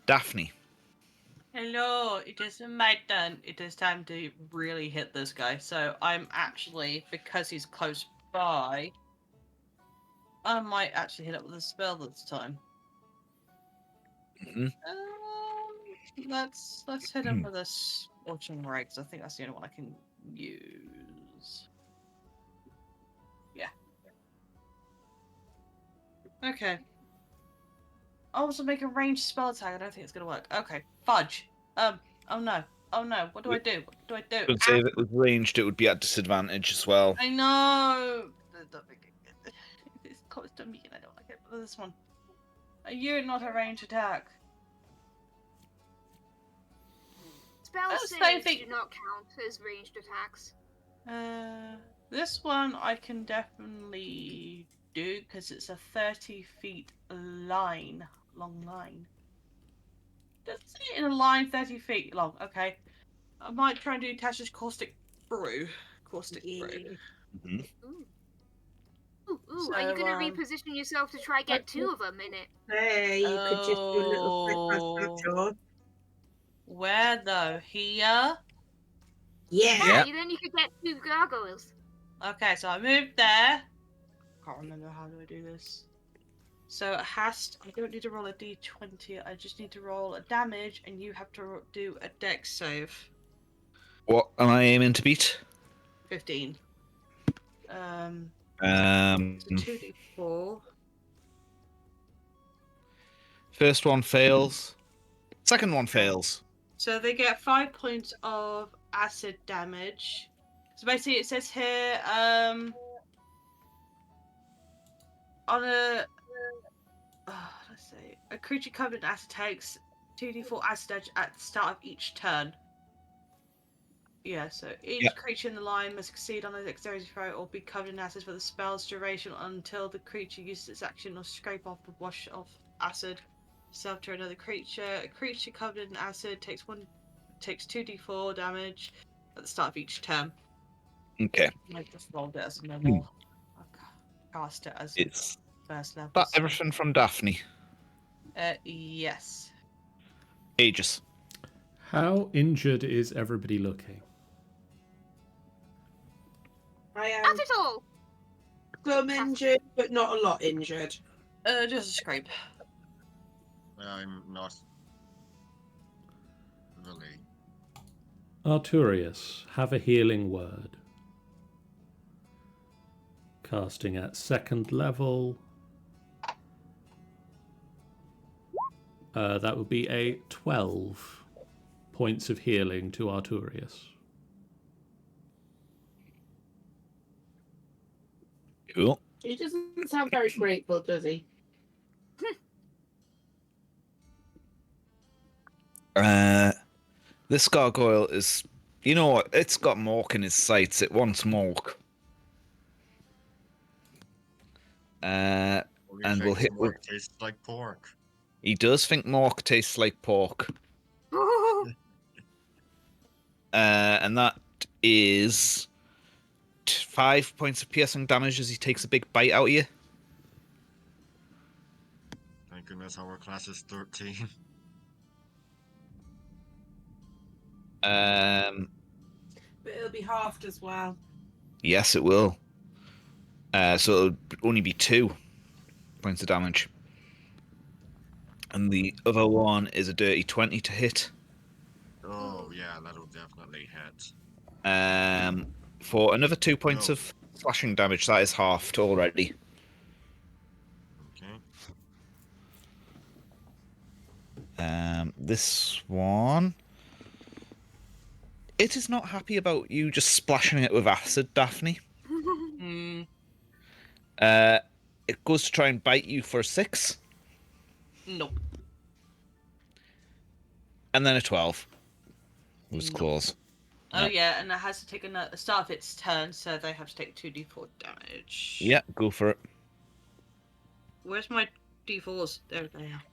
Daphne.
Hello, it is my turn. It is time to really hit this guy. So I'm actually, because he's close by, I might actually hit it with a spell this time.
Mhm.
Let's hit him with a Scorching Ray, because I think that's the only one I can use. Yeah. Okay. I also make a ranged spell attack. I don't think it's gonna work. Okay, fudge. Oh no. Oh no. What do I do? What do I do?
I would say if it was ranged, it would be at disadvantage as well.
I know. It's close to me, and I don't like it. But this one. Are you not a ranged attack?
Spell
That's the
saves
thing.
do not count as ranged attacks.
This one I can definitely do because it's a 30 feet long line. Does it say in a line 30 feet long? Okay. I might try and do Tasha's Caustic Brew. Caustic Brew.
Mhm.
Ooh, are you
So,
gonna reposition yourself to try get 2 of them in it?
Hey, you could just do a little quick
Oh.
Snapjaw.
Where though? Here?
Yeah.
Yeah.
Then you could get 2 gargoyles.
Okay, so I moved there. Can't remember how do I do this. So it has to, I don't need to roll a d20, I just need to roll a damage, and you have to do a dex save.
What am I aiming to beat?
15. So 2d4.
First one fails. Second one fails.
So they get 5 points of acid damage. So basically it says here, on a let's see, a creature covered in acid takes 2d4 acid damage at the start of each turn. Yeah, so each creature in the line must succeed on a dexterity throw or be covered in acid for the spell's duration until the creature uses its action or scrape off the wash of acid itself to another creature. A creature covered in acid takes 2d4 damage at the start of each turn.
Okay.
I just rolled it as normal. I cast it as
It's
first level.
that everything from Daphne.
Yes.
Aegis.
How injured is everybody looking?
I am
Not at all.
some injured, but not a lot injured.
Just a scrape.
I'm not really.
Arturius, have a healing word. Casting at 2nd level. That would be a 12 points of healing to Arturius.
Cool.
He doesn't sound very grateful, does he?
This gargoyle is, you know what? It's got Mork in his sights. It wants Mork. And we'll hit with.
It tastes like pork.
He does think Mork tastes like pork. And that is 5 points of piercing damage as he takes a big bite out of you.
Thank goodness our class is 13.
But it'll be halved as well.
Yes, it will. So it'll only be 2 points of damage. And the other one is a dirty 20 to hit.
Oh, yeah, that'll definitely hit.
For another 2 points
No.
of slashing damage. That is halved already.
Okay.
This one. It is not happy about you just splashing it with acid, Daphne.
Hmm.
It goes to try and bite you for a 6.
Nope.
And then a 12. With its
Nope.
claws.
Oh
No.
yeah, and it has to take a start of its turn, so they have to take 2d4 damage.
Yeah, go for it.
Where's my d4s? There they are.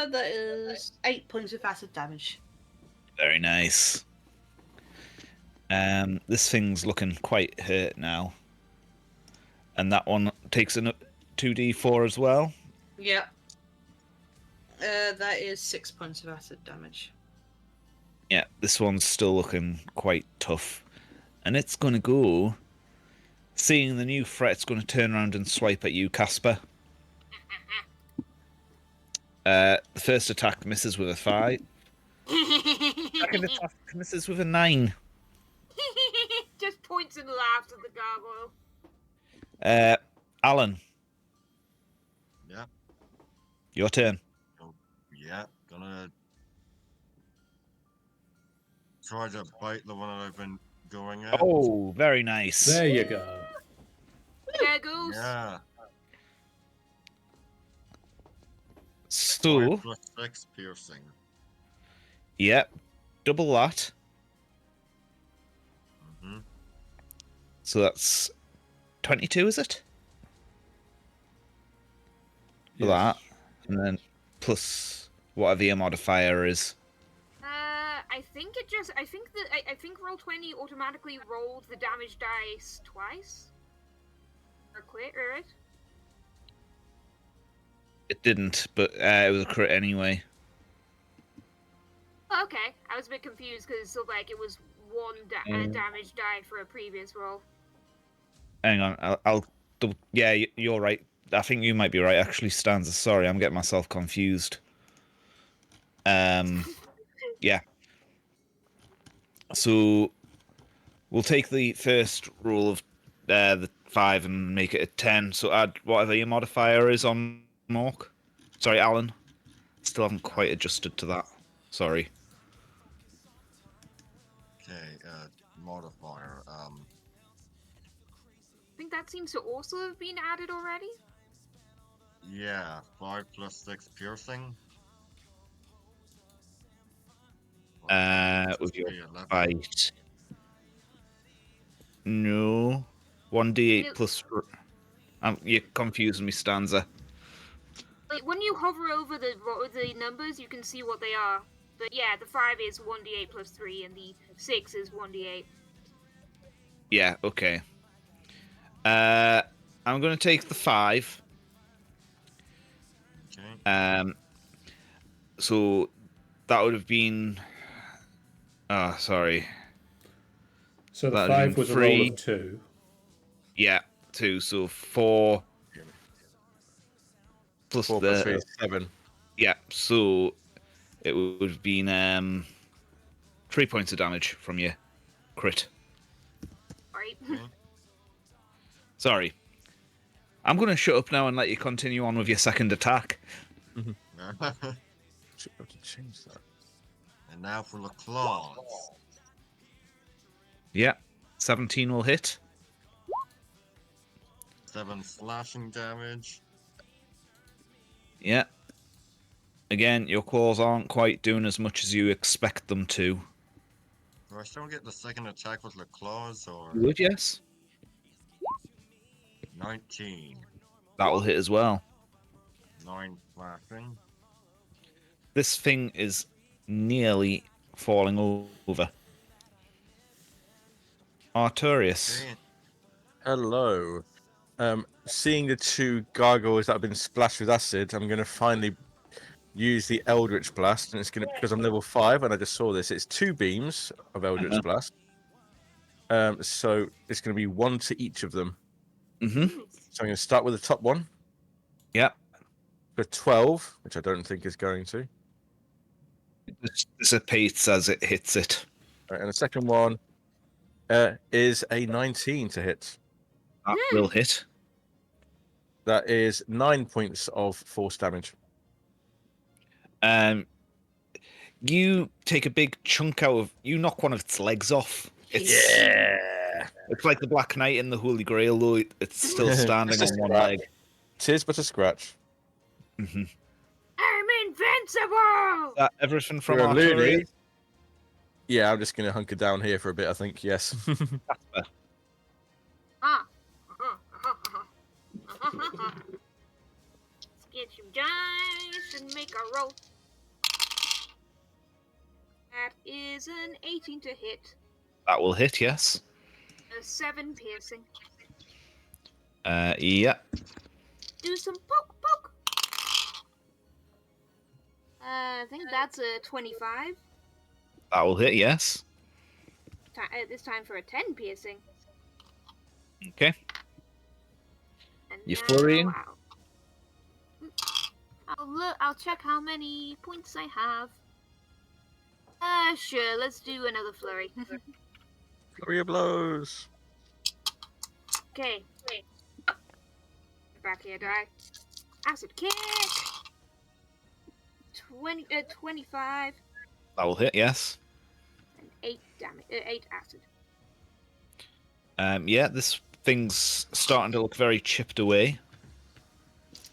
That is 8 points of acid damage.
Very nice. This thing's looking quite hurt now. And that one takes a 2d4 as well.
Yeah. That is 6 points of acid damage.
Yeah, this one's still looking quite tough. And it's going to go... Seeing the new threat, it's going to turn around and swipe at you, Casper. The first attack misses with a 5. Second attack misses with a 9.
Just points and laughs at the gargoyle.
Alan,
Yeah.
your turn.
Yeah, gonna try to bite the one that I've been going at.
Oh, very nice.
There you go.
There goes.
Yeah.
So,
5 + 6 piercing.
yep, double that.
Mm-hmm.
So that's 22, is it? For that. And then plus whatever your modifier is.
I think it just. I think Roll20 automatically rolled the damage dice twice. Or quit, right?
It didn't, but it was a crit anyway.
Oh, okay, I was a bit confused because so like it was one damage die for a previous roll.
Hang on, I'll yeah, you're right. I think you might be right, actually, Stanza. Sorry, I'm getting myself confused. Yeah. So we'll take the first roll of the 5 and make it a 10. So add whatever your modifier is on Mork. Sorry, Alan. Still haven't quite adjusted to that. Sorry.
Okay, modifier.
I think that seems to also have been added already.
Yeah, 5 + 6 piercing.
With your
11.
bite. No. 1d8 plus... you're confusing me, Stanza.
Like, when you hover over the numbers, you can see what they are. But yeah, the 5 is 1d8 plus 3, and the 6 is 1d8.
Yeah, okay. I'm going to take the 5.
Okay.
So that would have been... Oh, sorry.
So the
That'd
5
been
was a roll
3.
of 2.
Yeah, 2. So 4 plus
4 plus 3 is 7.
Yeah, so it would have been 3 points of damage from your crit.
Right.
Sorry. I'm going to shut up now and let you continue on with your second attack.
And
Should be able to change that.
now for the claws.
Yeah, 17 will hit.
7 slashing damage.
Yeah. Again, your claws aren't quite doing as much as you expect them to.
Do I still get the second attack with the claws or
You would, yes?
19?
That will hit as well.
9 slashing.
This thing is nearly falling over. Arturius.
Okay.
Hello. Seeing the 2 gargoyles that have been splashed with acid, I'm going to finally use the Eldritch Blast, and it's going to, because I'm level 5 and I just saw this, it's 2 beams of Eldritch Blast. So it's going to be 1 to each of them.
Mm-hmm.
So I'm going to start with the top one
Yep.
for 12, which I don't think is going to.
It dissipates as it hits it.
Right, and the second one is a 19 to hit.
That will hit.
That is 9 points of force damage.
You take a big chunk out of. You knock one of its legs off. It's like the Black Knight in the Holy Grail, though it's still standing
It's
on
a
one
scratch.
leg.
Tis but a scratch.
Mm-hmm.
I'm invincible!
That everything from
You're a loony.
Arturius?
Yeah, I'm just going to hunker down here for a bit, I think, yes.
That's fair.
Let's get some dice and make a roll. That is an 18 to hit.
That will hit, yes.
A 7 piercing.
Yeah.
Do some poke poke. I think that's a 25.
That will hit, yes.
This time for a 10 piercing.
Okay.
And
You
now
flurrying?
I'll check how many points I have. Sure, let's do another flurry.
Flurry of blows.
Okay. Back here, die. Acid kick. 25
That will hit, yes.
and 8 damage. 8 acid.
Yeah, this thing's starting to look very chipped away.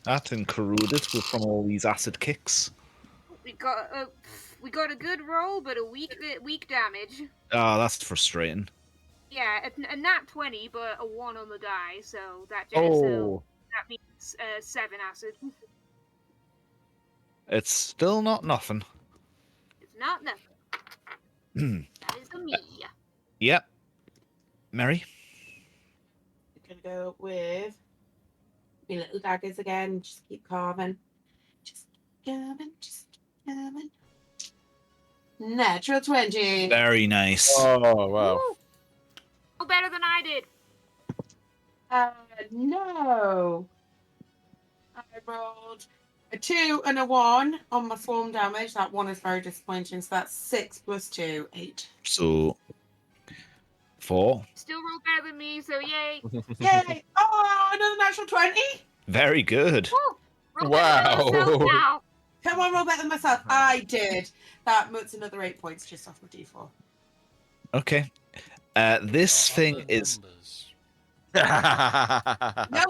That and corroded from all these acid kicks.
We got a good roll, but a weak damage.
Oh, that's frustrating.
Yeah, a nat 20, but a 1 on the die, so that means 7 acid.
It's still not nothing.
It's not nothing. That is a me.
Yep. Mary?
I'm gonna go with my little daggers again. Just keep carving. Just keep carving. Just keep carving. Natural 20.
Very nice.
Oh, wow.
Woo! Oh, better than I did.
No. I rolled a 2 and a 1 on my swarm damage. That one is very disappointing. So that's 6 plus 2, 8.
So, 4.
Still roll better than me, so yay.
Yay! Oh, another natural 20.
Very good.
Woo! Roll better than myself now.
Come on, roll better than myself. I did. That puts another 8 points just off my d4.
Okay. This thing is.
No,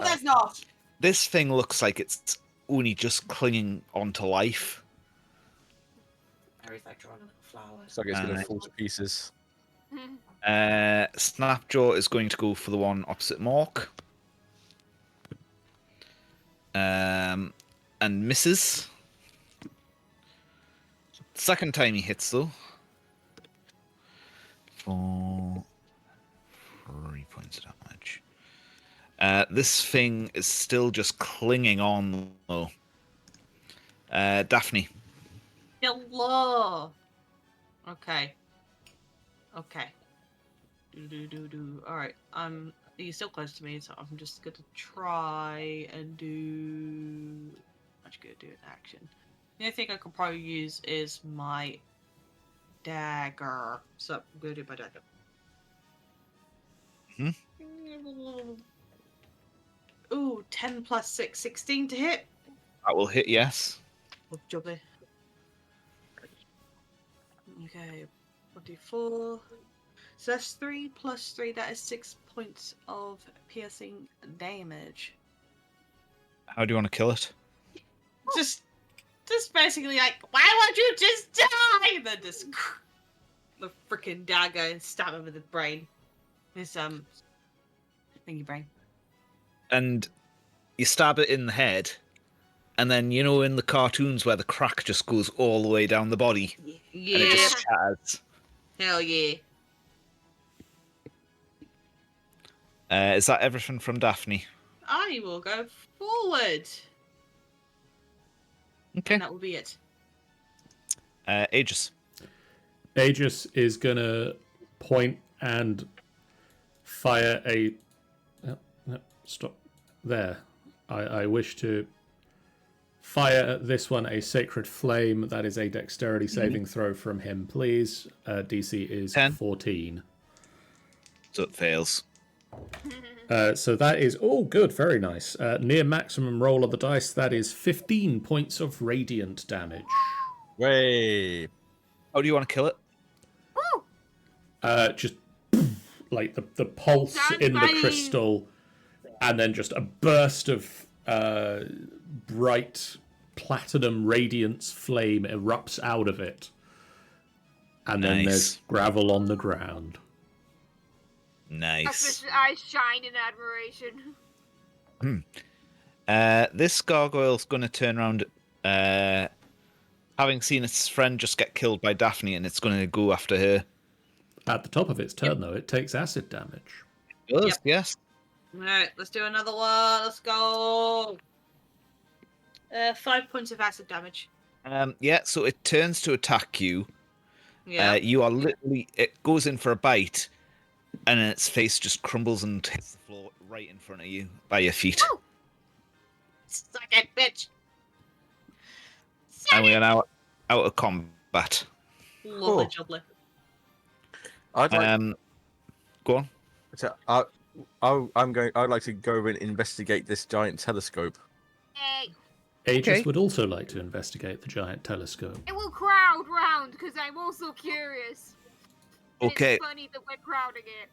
there's not.
This thing looks like it's only just clinging onto life.
Mary's like drawing a little flower.
Looks like it's going to fall to pieces.
Snapjaw is going to go for the one opposite Mork. And misses. Second time he hits, though. 4. 3 points of damage. This thing is still just clinging on, though. Daphne.
Hello. Okay. Alright, he's still close to me, so I'm just gonna try and do much good to do an action. The only thing I could probably use is my dagger. So I'm gonna do my dagger. Ooh, 10 plus 6, 16 to hit.
That will hit, yes.
Oh, jubbly. Okay, 24. So that's 3 plus 3, that is 6 points of piercing damage.
How do you want to kill it?
Just basically like, why won't you just die? And then just the freaking dagger and stab him with the brain. His thingy brain.
And you stab it in the head, and then you know in the cartoons where the crack just goes all the way down the body,
Yeah.
and it just shatters.
Hell yeah.
Is that everything from Daphne?
I will go forward.
Okay.
And that will be it.
Aegis.
Aegis is gonna point and fire a. Stop there. I wish to fire at this one a sacred flame. That is a dexterity saving throw from him, please. DC is
10.
14.
So it fails.
So that is all good, very nice. Near maximum roll of the dice, that is 15 points of radiant damage.
Way.
How do you want to kill it?
Just like the pulse
Sounds
in the
funny.
crystal, and then just a burst of bright platinum radiance flame erupts out of it. And then
Nice.
there's gravel on the ground.
Nice.
His eyes shine in admiration.
This gargoyle's going to turn around, having seen its friend just get killed by Daphne, and it's going to go after her.
At the top of its turn, though, it takes acid damage.
It does,
Yep.
yes.
Alright, let's do another one. Let's go. 5 points of acid damage.
Yeah, so it turns to attack you.
Yeah.
You are literally, it goes in for a bite, and then its face just crumbles and hits the floor right in front of you by your feet.
Suck it, bitch.
And we are now out of combat.
Lovely,
Cool.
jubbly.
I'd like.
Go on.
To, I'd like to go and investigate this giant telescope.
Hey,
Aegis
Okay.
would also like to investigate the giant telescope.
I will crowd round because I'm also curious. And
Okay,
It's funny that we're crowding it.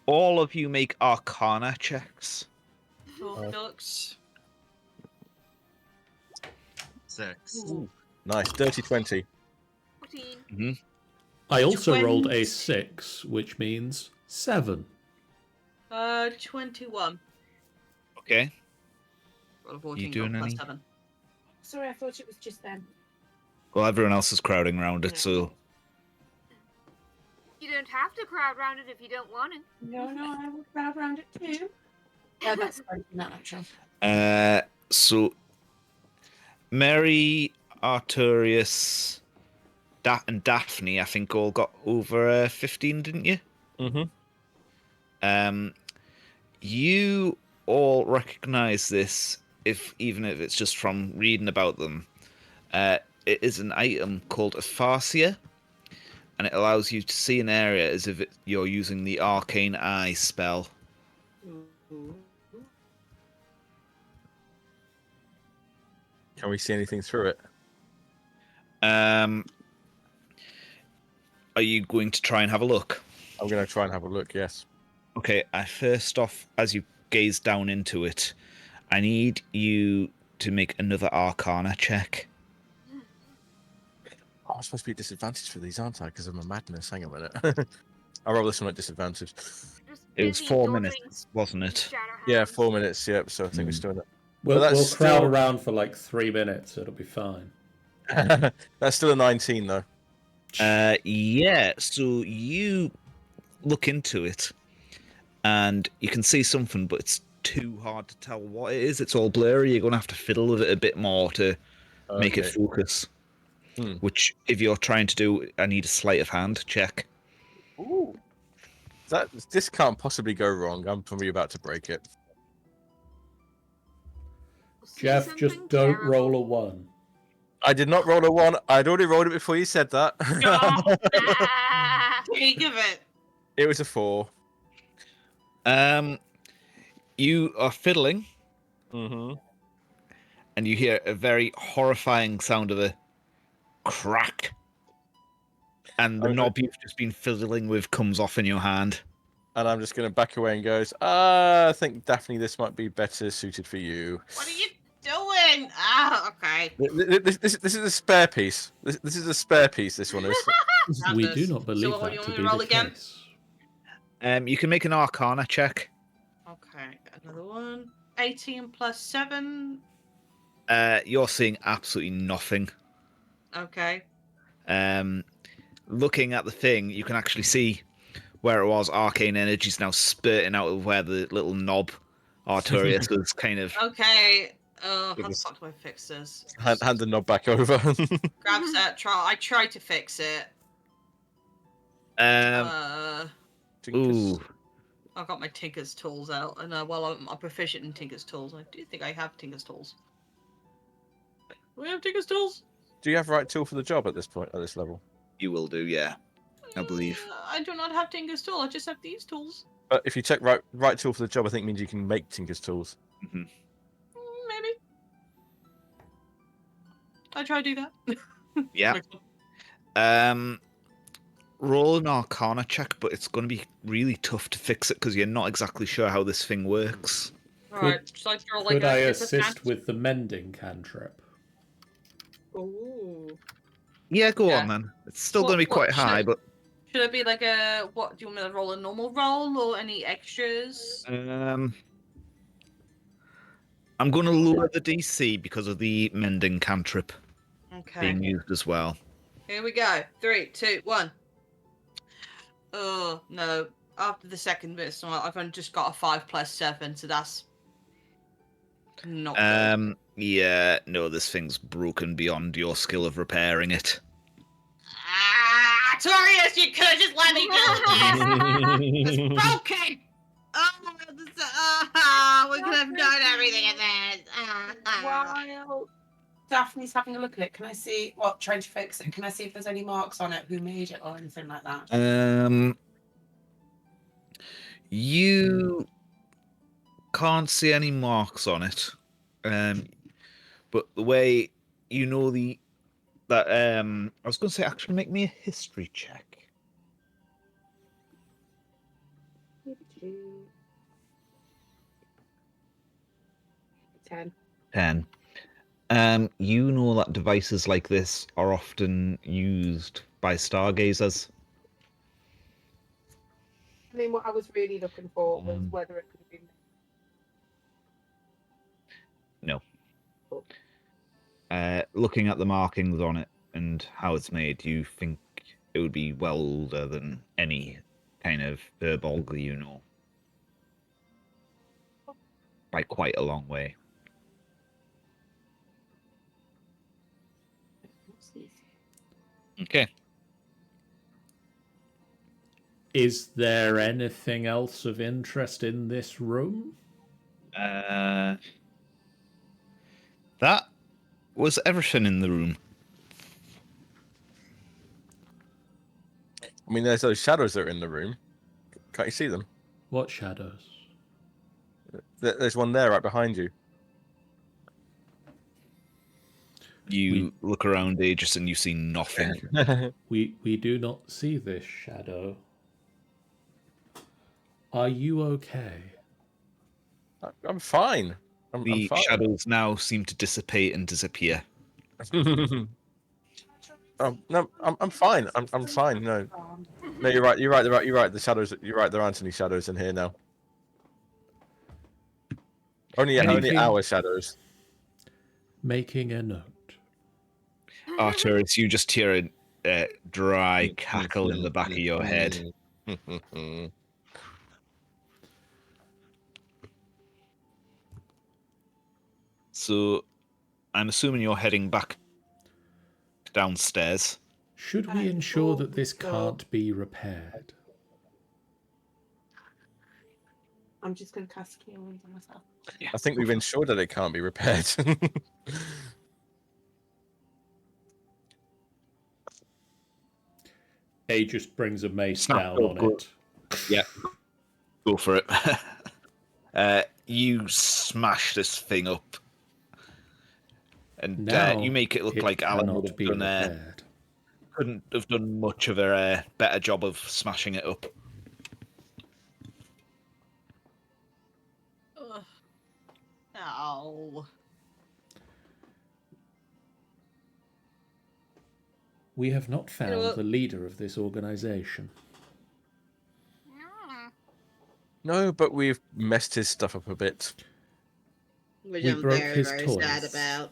all of you make Arcana checks.
Ducks.
6.
Nice, dirty 20.
14.
I also rolled a
20.
6, which means 7.
21.
Okay.
Roll a 14,
doing
got plus
any?
7.
Sorry, I thought it was just them.
Well, everyone else is crowding around it, so
You don't have to crowd round it if you don't want to.
No, I will crowd around it too. Yeah, that's fine. Not actually.
so Mary, Arturius, and Daphne, I think, all got over 15, didn't you?
Mm-hmm.
You all recognize this, even if it's just from reading about them. It is an item called Aphasia, and it allows you to see an area as if you're using the Arcane Eye spell.
Can we see anything through it?
Are you going to try and have a look?
I'm going to try and have a look, yes.
Okay, first off, as you gaze down into it, I need you to make another Arcana check.
Oh, I'm supposed to be at disadvantage for these, aren't I? Because of my madness. Hang on a minute. I'll roll this one at disadvantage.
Just
It was
busy
4
indulging
minutes, wasn't it?
shadow
Yeah,
hands.
4 minutes, yep, so I think we're still in
We'll
that's
crowd
still-
around for like 3 minutes. It'll be fine.
it. That's still a 19, though.
Yeah, so you look into it, and you can see something, but it's too hard to tell what it is. It's all blurry. You're going to have to fiddle with it a bit more to make it
Okay.
focus.
Hmm.
Which, if you're trying to do, I need a sleight of hand check.
Ooh. This can't possibly go wrong. I'm probably about to break it.
see
Jeff, just
something
don't
terrible.
roll a 1.
I did not roll a 1. I'd already rolled it before you said that.
Ah!
Think of it.
It was a 4.
You are fiddling,
Mm-hmm.
and you hear a very horrifying sound of a crack, and the
Okay.
knob you've just been fiddling with comes off in your hand.
And I'm just going to back away and goes, I think, Daphne, this might be better suited for you.
What are you doing? Ah, okay.
This is a spare piece. This is a spare piece, this one is.
We
Madness.
do not believe
So what,
that
you
to
want me
be
to roll
the
again?
case.
You can make an Arcana check.
Okay, another one. 18 plus 7.
You're seeing absolutely nothing.
Okay.
Looking at the thing, you can actually see where it was. Arcane energy's now spurting out of where the little knob Artorias was kind of.
Okay. How the
Goodness.
fuck do I fix this?
Hand the knob back over.
Grab set. I tried to fix it.
Ooh.
I've got my Tinker's tools out, and while I'm proficient in Tinker's tools, I do think I have Tinker's tools. Do we have Tinker's tools?
Do you have right tool for the job at this point, at this level?
You will do, yeah. I believe.
I do not have Tinker's tool. I just have these tools.
But if you check right tool for the job, I think means you can make Tinker's tools.
Mm-hmm.
Maybe. I try to do that.
Yeah. Roll an Arcana check, but it's going to be really tough to fix it because you're not exactly sure how this thing works.
Alright, so I throw like
Could I
it's a
assist
chance-
with the mending cantrip?
Ooh.
Yeah, go
Yeah.
on then. It's still
What-
going to be
what
quite high,
should-
but
Should it be like a what? Do you want me to roll a normal roll or any extras?
I'm going to lower the DC because of the mending cantrip
Okay.
being used as well.
Here we go. 3, 2, 1. Oh no! After the second bit, so I've only just got a 5 plus 7, so that's not good.
Yeah, no, this thing's broken beyond your skill of repairing it.
Ah, Torius, you could have just let me do this. It's broken. We could have done everything in this.
While Daphne's having a look at it, can I see trying to fix it? Can I see if there's any marks on it, who made it, or anything like that?
You can't see any marks on it. But the way you know I was going to say, actually make me a history check.
10.
10. You know that devices like this are often used by stargazers.
I mean, what I was really looking for was whether it could have been.
No. Looking at the markings on it and how it's made, you think it would be well older than any kind of Herbolg you know. By quite a long way. Okay.
Is there anything else of interest in this room?
That was everything in the room.
I mean, there's those shadows that are in the room. Can't you see them?
What shadows?
There's one there right behind you.
You look around, Aegis, and you see nothing.
We do not see this shadow. Are you okay?
I'm fine. I'm
The
fine.
shadows now seem to dissipate and disappear.
No, I'm fine. I'm fine. No, you're right. You're right. The shadows. You're right. There aren't any shadows in here now. Only our shadows.
Making a note.
Arturus, you just hear a dry cackle in the back of your head. So, I'm assuming you're heading back downstairs.
Should we ensure that this can't be repaired?
I'm just going to cast Cure Wounds on myself.
I think we've ensured that it can't be repaired.
A just brings a mace
Snap,
down
go,
on
go.
it.
Yeah, go for it. You smash this thing up, and
Now
you make it look
it
like Alan would
cannot
have
be
done.
repaired.
Couldn't have done much of a better job of smashing it up.
Ugh. Ow.
We have not found
what?
the leader of this organization.
No, but we've messed his stuff up a bit.
Which
We
I'm
broke
very,
his
very
toys.
sad about.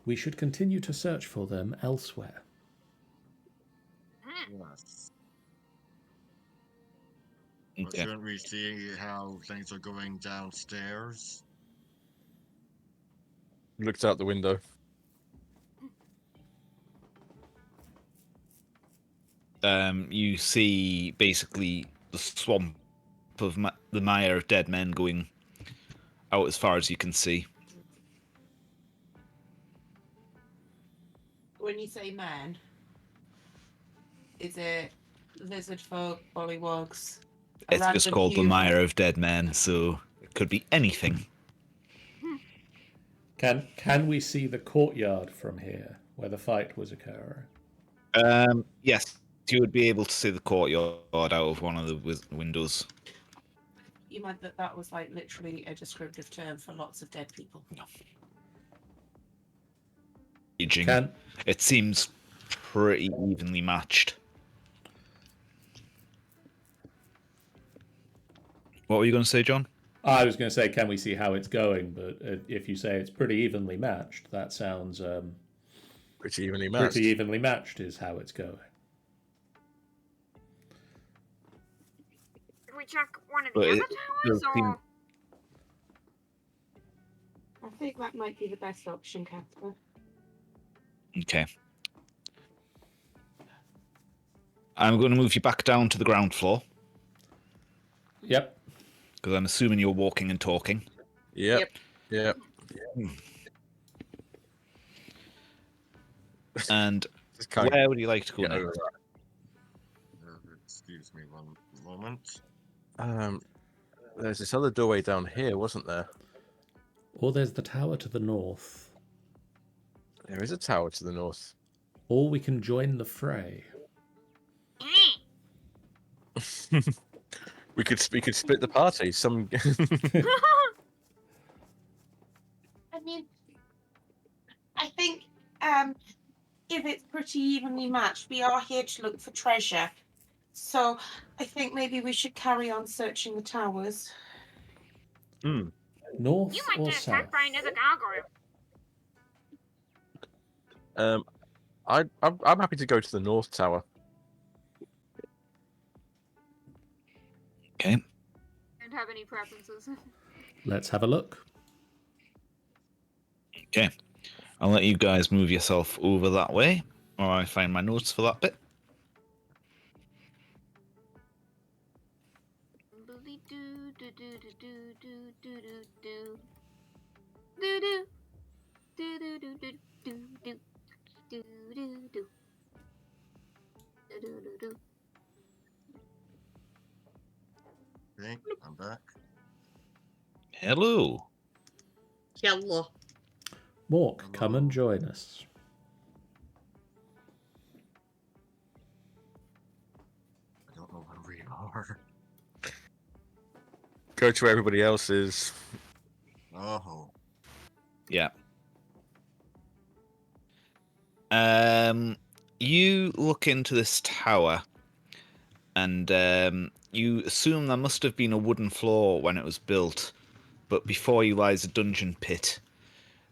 We should continue to search for them elsewhere.
Yes. But
Okay.
shouldn't we see how things are going downstairs?
Looked out the window.
You see basically the swamp of the mire of dead men going out as far as you can see.
When you say man, is it lizard folk, bollywogs? a
It's just
random
called the
human?
mire of dead men, so it could be anything.
Can we see the courtyard from here, where the fight was occurring?
Yes, you would be able to see the courtyard out of one of the windows.
You meant that was like literally a descriptive term for lots of dead people.
Aging.
Can
It seems pretty evenly matched. What were you going to say, John?
I was going to say, can we see how it's going? But if you say it's pretty evenly matched, that sounds
Pretty evenly matched.
pretty evenly matched is how it's going.
Did we check one of
But
the
it
other towers,
does seem-
or
I think that might be the best option, Casper.
Okay. I'm going to move you back down to the ground floor,
Yep.
because I'm assuming you're walking and talking.
Yep. Yep.
And
Just can't
where would you like to go
get over
next?
Excuse me one moment.
that. There's this other doorway down here, wasn't there?
Or there's the tower to the north.
There is a tower to the north.
Or we can join the fray.
We could split the party. Some
I mean, I think if it's pretty evenly matched, we are here to look for treasure. So I think maybe we should carry on searching the towers.
North
you might
or
get
south?
attacked by another gargoyle?
I'm happy to go to the north tower.
Okay.
Don't have any preferences.
Let's have a look.
Okay. I'll let you guys move yourself over that way, or I find my notes for that bit.
Okay, I'm back.
Hello.
Yellow.
Mork, come and join us.
I don't know where we are.
Go to where everybody else is.
Oh,
Yeah. You look into this tower, and you assume there must have been a wooden floor when it was built, but before you lies a dungeon pit.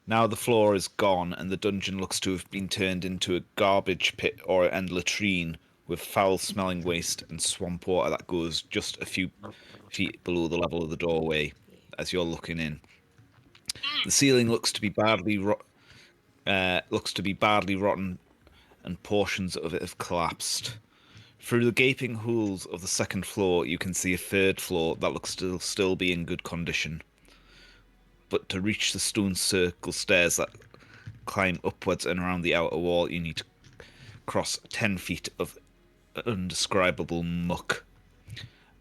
Now the floor is gone, and the dungeon looks to have been turned into a garbage pit and latrine with foul-smelling waste and swamp water that goes just a few feet below the level of the doorway as you're looking in. The ceiling looks to be badly rotten, and portions of it have collapsed. Through the gaping holes of the second floor, you can see a third floor that looks to still be in good condition. But to reach the stone circle stairs that climb upwards and around the outer wall, you need to cross 10 feet of undescribable muck.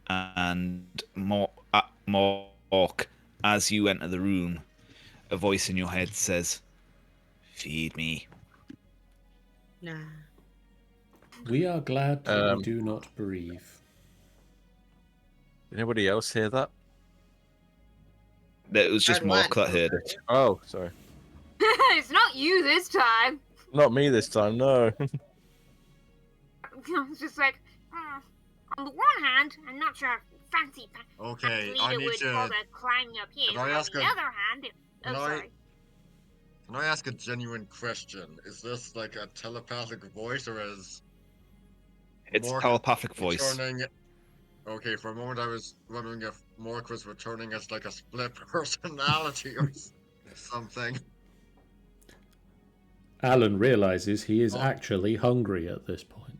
And Mork, as you enter the room, a voice in your head says, "Feed me."
Nah.
We are glad that we do not breathe.
Anybody else hear that?
It was just
Heard
Mork
one.
that heard it.
Oh, sorry.
It's not you this time.
Not me this time, no.
It's just like, on the one hand, I'm not sure fancy
Okay, I
leader
need
would
to.
bother climbing up here.
Can I
On
ask
the
a-
other hand,
Can I-
sorry.
Can I ask a genuine question? Is this like a telepathic voice, or is
It's a
Mork
telepathic voice.
returning? Okay, for a moment I was wondering if Mork was returning as like a split personality or something.
Alan realizes he is
Oh.
actually hungry at this point.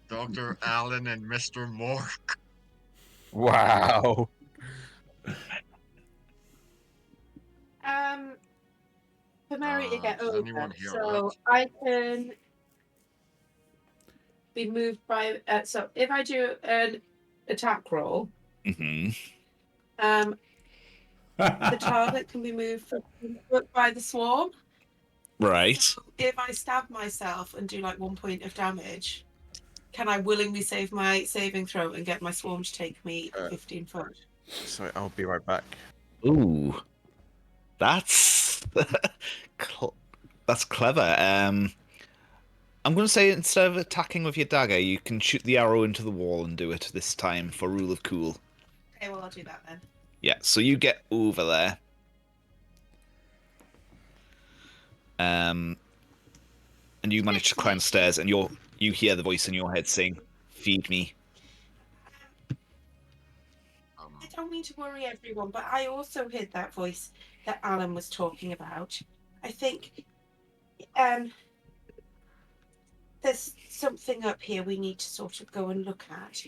Dr. Allen and Mr. Mork.
Wow.
For Mary to get
Does
over,
anyone hear
so
it?
I can be moved by. So if I do an attack roll,
Mm-hmm.
the target can be moved by the swarm.
Right.
If I stab myself and do like 1 point of damage, can I willingly save my saving throw and get my swarm to take me 15 foot?
Sorry, I'll be right back.
Ooh, that's that's clever. I'm going to say instead of attacking with your dagger, you can shoot the arrow into the wall and do it this time for rule of cool.
Okay, well I'll do that then.
Yeah, so you get over there. And you manage to climb the stairs, and you hear the voice in your head saying, "Feed me."
I don't mean to worry everyone, but I also heard that voice that Alan was talking about. I think there's something up here we need to sort of go and look at.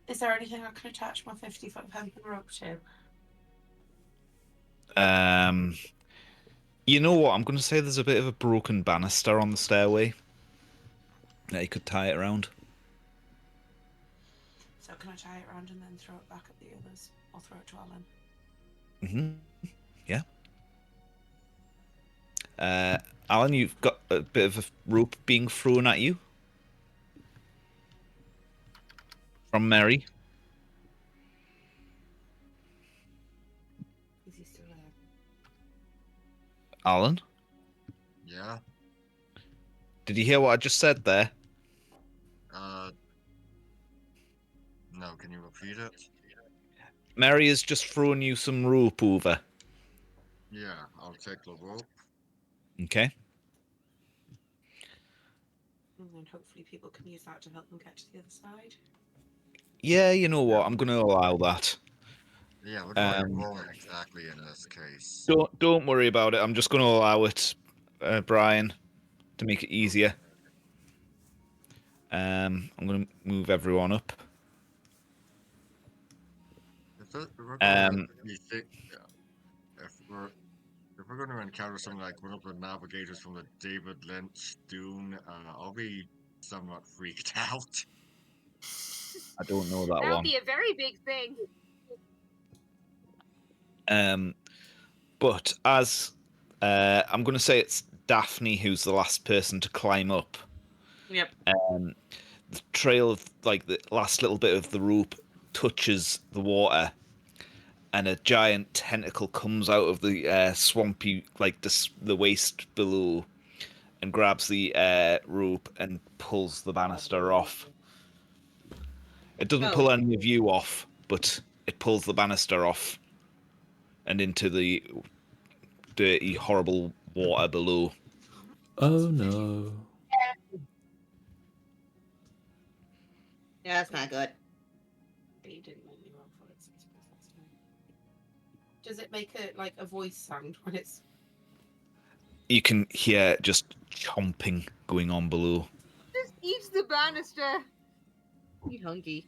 Is there anything I can attach my 50-foot hempen rope to?
You know what? I'm going to say there's a bit of a broken banister on the stairway. Yeah, you could tie it around.
So can I tie it around and then throw it back at the others? Or throw it to Alan?
Yeah. Alan, you've got a bit of a rope being thrown at you from Mary.
Is he still there?
Alan,
Yeah?
did you hear what I just said there?
No, can you repeat it?
Mary has just thrown you some rope over.
Yeah, I'll take the rope.
Okay.
And then hopefully people can use that to help them get to the other side.
Yeah, you know what? I'm going to allow that.
Yeah, what do I roll exactly in this case?
Don't worry about it. I'm just going to allow it, Brian, to make it easier. I'm going to move everyone up.
If we're going to encounter something like one of the navigators from the David Lynch Dune, I'll be somewhat freaked out.
I don't know that
That'll
one.
be a very big thing.
But as I'm going to say it's Daphne who's the last person to climb up.
Yep.
The trail of like the last little bit of the rope touches the water, and a giant tentacle comes out of the swampy, like the waist below, and grabs the rope and pulls the banister off. It doesn't pull any of you off, but it pulls the banister off and into the dirty, horrible water below.
Oh no.
Yeah, that's not good.
You didn't make me roll for it, so I suppose that's fine. Does it make a voice sound when it's
You can hear just chomping going on below.
Just eats the banister.
You hungry?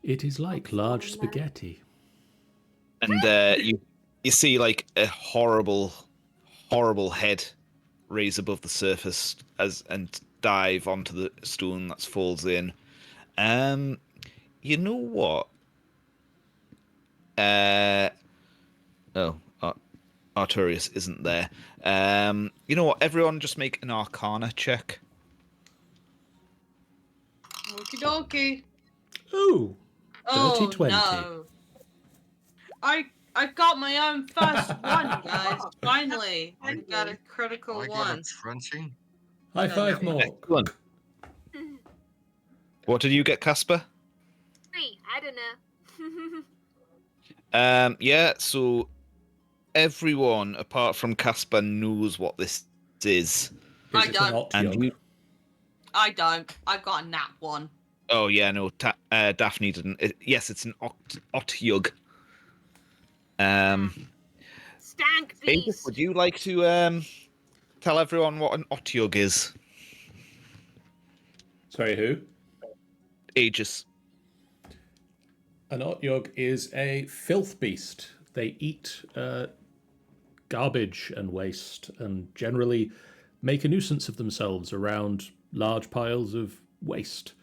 It is like large
Fine, then.
spaghetti.
And you see like a horrible head raise above the surface and dive onto the stone that falls in. You know what? Arturius isn't there. You know what? Everyone just make an Arcana check.
Okie dokie.
Ooh,
Oh
30-20.
no! I got my own first one, guys. Finally, I got a critical
I got
one.
a 20.
High five,
No,
Mork.
Excellent. What did you get, Casper?
3. I don't know.
Yeah, so everyone apart from Casper knows what this is.
I
Is it an
don't.
And
Otyug?
you
I don't. I got a nap one.
Oh yeah, no, Daphne didn't. Yes, it's an Otyug.
Stank
Aegis,
beast.
would you like to tell everyone what an Otyug is?
Sorry, who?
Aegis.
An Otyug is a filth beast. They eat garbage and waste and generally make a nuisance of themselves around large piles of waste.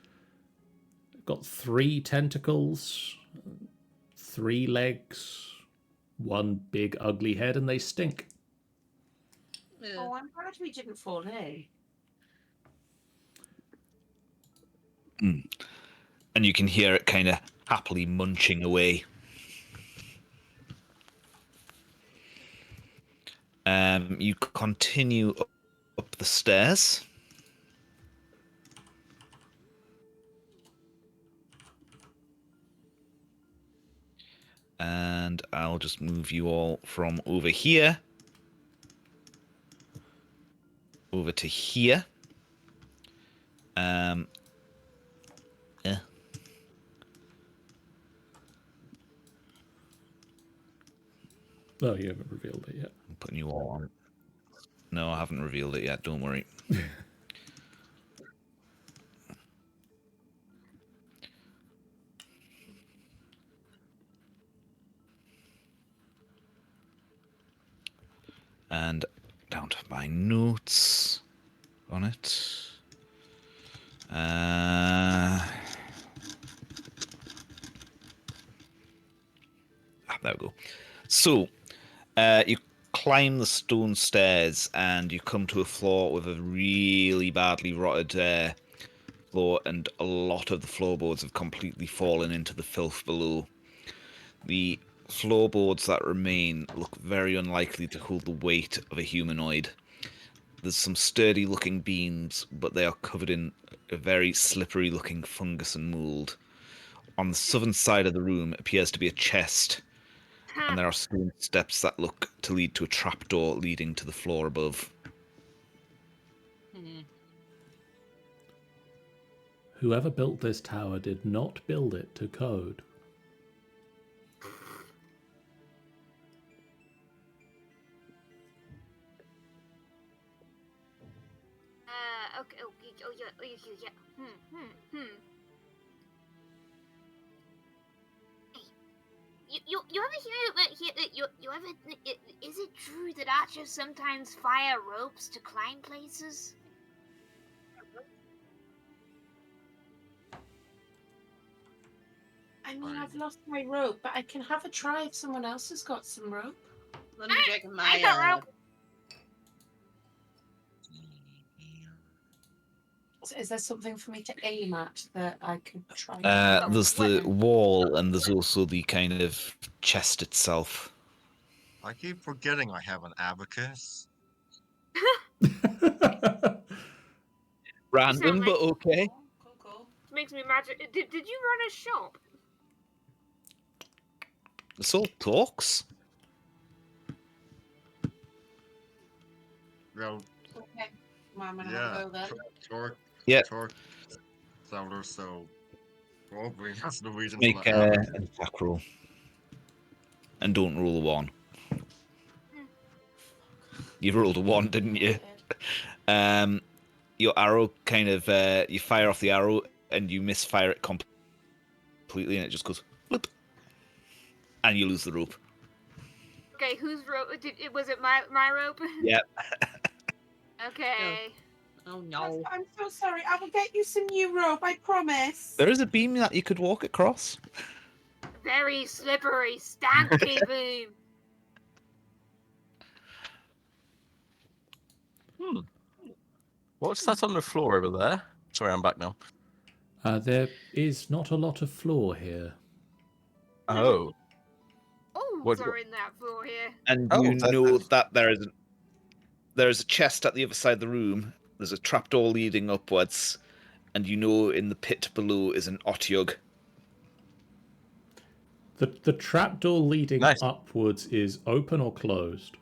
They've got 3 tentacles, 3 legs, 1 big ugly head, and they stink.
Oh, I'm glad we didn't fall in.
And you can hear it kind of happily munching away. You continue up the stairs. And I'll just move you all from over here over to here. Yeah.
Oh, you haven't revealed it yet.
I'm putting you all on. No, I haven't revealed it yet. Don't worry. And down to my notes on it. There we go. So, you climb the stone stairs and you come to a floor with a really badly rotted floor, and a lot of the floorboards have completely fallen into the filth below. The floorboards that remain look very unlikely to hold the weight of a humanoid. There's some sturdy looking beams, but they are covered in a very slippery looking fungus and mould. On the southern side of the room appears to be a chest, and there are stone steps that look to lead to a trapdoor leading to the floor above.
Whoever built this tower did not build it to code.
Okay. Oh yeah. Hey, you ever is it true that archers sometimes fire ropes to climb places?
I mean, I've lost my rope, but I can have a try if someone else has got some rope.
Let me check my.
I got rope.
So is there something for me to aim at that I could try?
There's the wall, and there's also the kind of chest itself.
I keep forgetting I have an abacus.
Random, but okay.
Cool.
Makes me imagine. Did you run a shop?
This all talks.
Well,
Okay. Well, I'm gonna
yeah.
go then.
Torque.
Yeah.
Torque. Souther, so probably that's the reason
Make
for the abacus.
an attack roll. And don't roll a 1. You rolled a 1, didn't you? Your arrow kind of you fire off the arrow and you misfire it completely, and it just goes flip, and you lose the rope.
Okay, whose rope? Was it my rope?
Yeah.
Okay.
Oh no.
I'm so sorry. I will get you some new rope. I promise.
There is a beam that you could walk across.
Very slippery, stanky boom.
What's that on the floor over there? Sorry, I'm back now.
There is not a lot of floor here.
Oh.
Holes are in that floor here.
And
Oh,
you
that-
know that there is a chest at the other side of the room. There's a trapdoor leading upwards, and you know in the pit below is an otyug.
The trapdoor leading
Nice.
upwards is open or closed?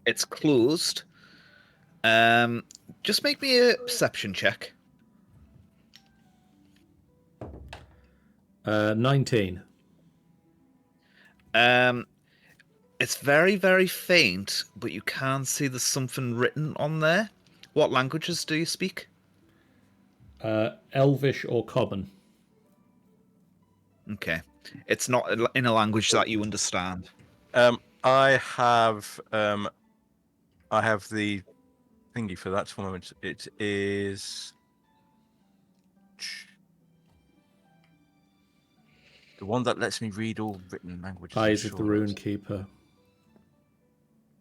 It's closed. Just make me a perception check.
19.
It's very, very faint, but you can see there's something written on there. What languages do you speak?
Elvish or common?
Okay. It's not in a language that you understand.
I have the thingy for that moment. It is the one that lets me read all written languages. I'm
Eyes of
sure
the
it
Rune
is.
Keeper.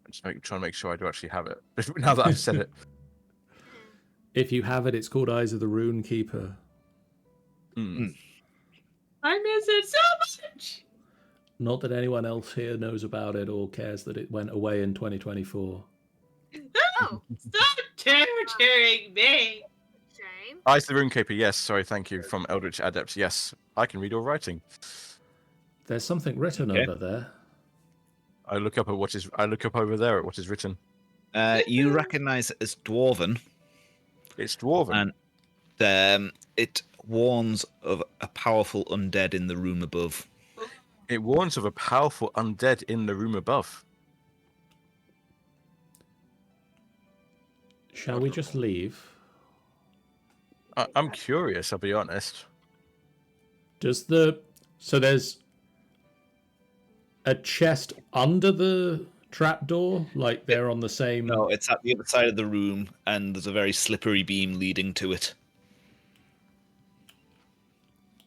I'm just trying to make sure I do actually have it. Now that I've said it.
If you have it, it's called Eyes of the Rune Keeper.
Mm.
I miss it so much.
Not that anyone else here knows about it or cares that it went away in 2024.
Oh,
Stop torturing me.
shame.
Eyes of the Runekeeper, yes. Sorry, thank you. From Eldritch Adept, yes. I can read all writing.
There's something written
Okay.
over there.
I look up over there at what is written.
You recognise it as Dwarven,
It's Dwarven.
and it warns of a powerful undead in the room above.
It warns of a powerful undead in the room above.
Shall we just leave?
I'm curious, I'll be honest.
So there's a chest under the trapdoor, like they're on the same.
No, it's at the other side of the room, and there's a very slippery beam leading to it.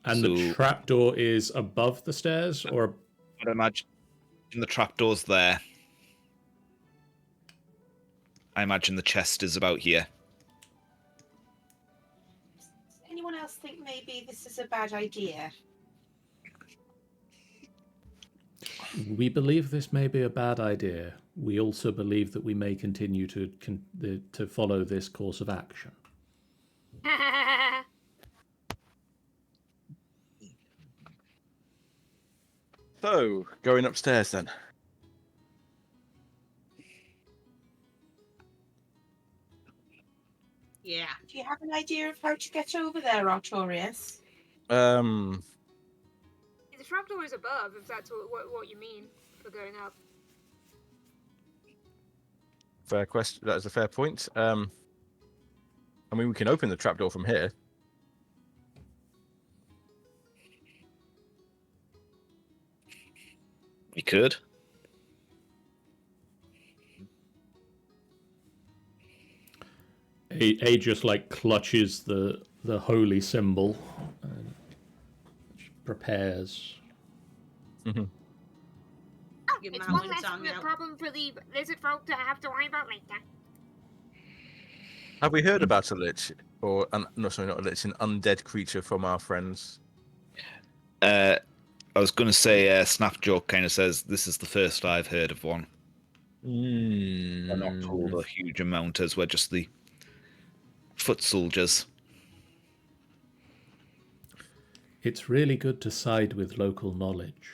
And the
So-
trapdoor is above the stairs, or
I'd imagine the trapdoor's there. I imagine the chest is about here.
Does anyone else think maybe this is a bad idea?
we believe this may be a bad idea. We also believe that we may continue to follow this course of action.
So, going upstairs then.
Yeah.
Do you have an idea of how to get over there, Artorius?
The trapdoor is above, if that's what you mean for going up.
Fair question. That is a fair point. I mean, we can open the trapdoor from here.
You could.
A just like clutches the holy symbol and prepares.
Oh,
Give
it's
my
one
one
less
tongue out.
problem for the lizard folk to have to worry about later.
Have we heard about a lich? Or, no, sorry, not a lich, an undead creature from our friends?
I was going to say, Snapjoke kind of says, this is the first I've heard of one. We're not told a huge amount as we're just the foot soldiers.
It's really good to side with local knowledge.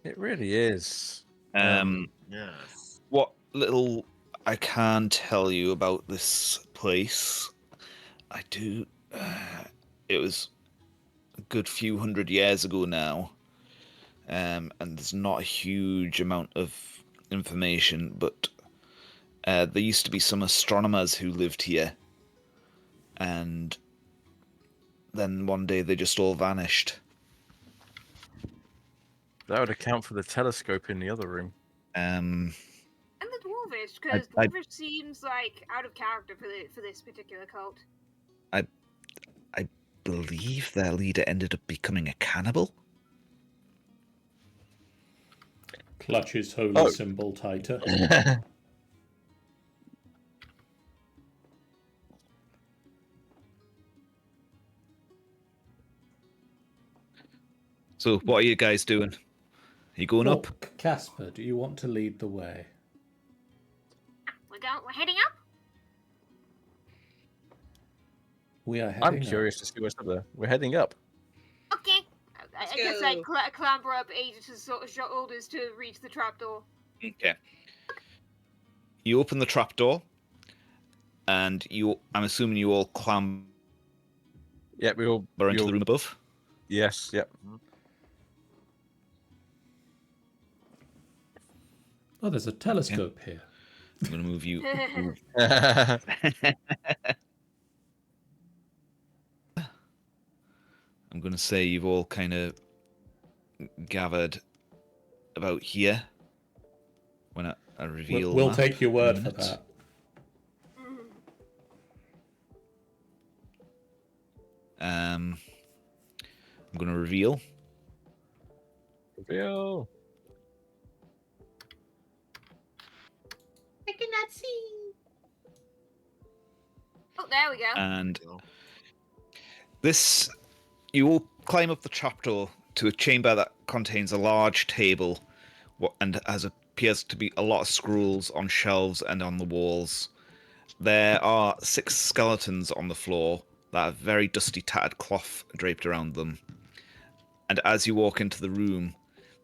It really is.
Yes.
What little I can tell you about this place, I do. It was a good few hundred years ago now, and there's not a huge amount of information, but there used to be some astronomers who lived here, and then one day they just all vanished.
That would account for the telescope in the other room.
And the dwarvish, because dwarvish seems like out of character for this particular cult.
I believe their leader ended up becoming a cannibal.
Clutch his holy symbol tighter.
So, what are you guys doing? Are you going
Well,
up?
Casper, do you want to lead the way?
We're heading up.
We are heading
I'm curious to see what's up there. We're heading up.
Okay. I guess
go.
I clamber up Aegis' shoulders to reach the trapdoor.
Okay. You open the trapdoor, and I'm assuming you all clamber
Yeah, we all.
into the room above.
Yes. Yep.
Oh, there's a telescope here.
I'm going to move you. I'm going to say you've all kind of gathered about here when I reveal.
We'll
that
take your
in a
word for
minute.
that.
I'm going to reveal.
Reveal.
I cannot see.
Oh, there we go.
And this, you all climb up the trapdoor to a chamber that contains a large table, and appears to be a lot of scrolls on shelves and on the walls. There are 6 skeletons on the floor that have very dusty, tattered cloth draped around them. And as you walk into the room,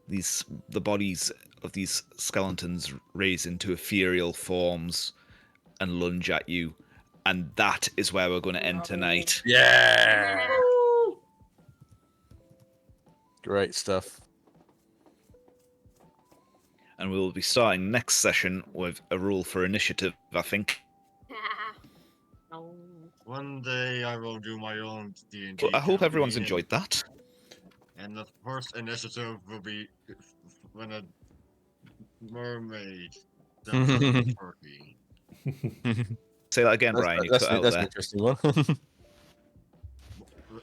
the bodies of these skeletons raise into ethereal forms and lunge at you. And that is where we're going to end tonight.
Yeah. Great stuff.
And we will be starting next session with a rule for initiative, I think.
One day I will do my own D&D.
But I hope everyone's
campaign,
enjoyed that.
And the first initiative will be when a mermaid jumps out of a turkey.
Say that again, Brian. You
That's
cut out
an
there.
interesting one.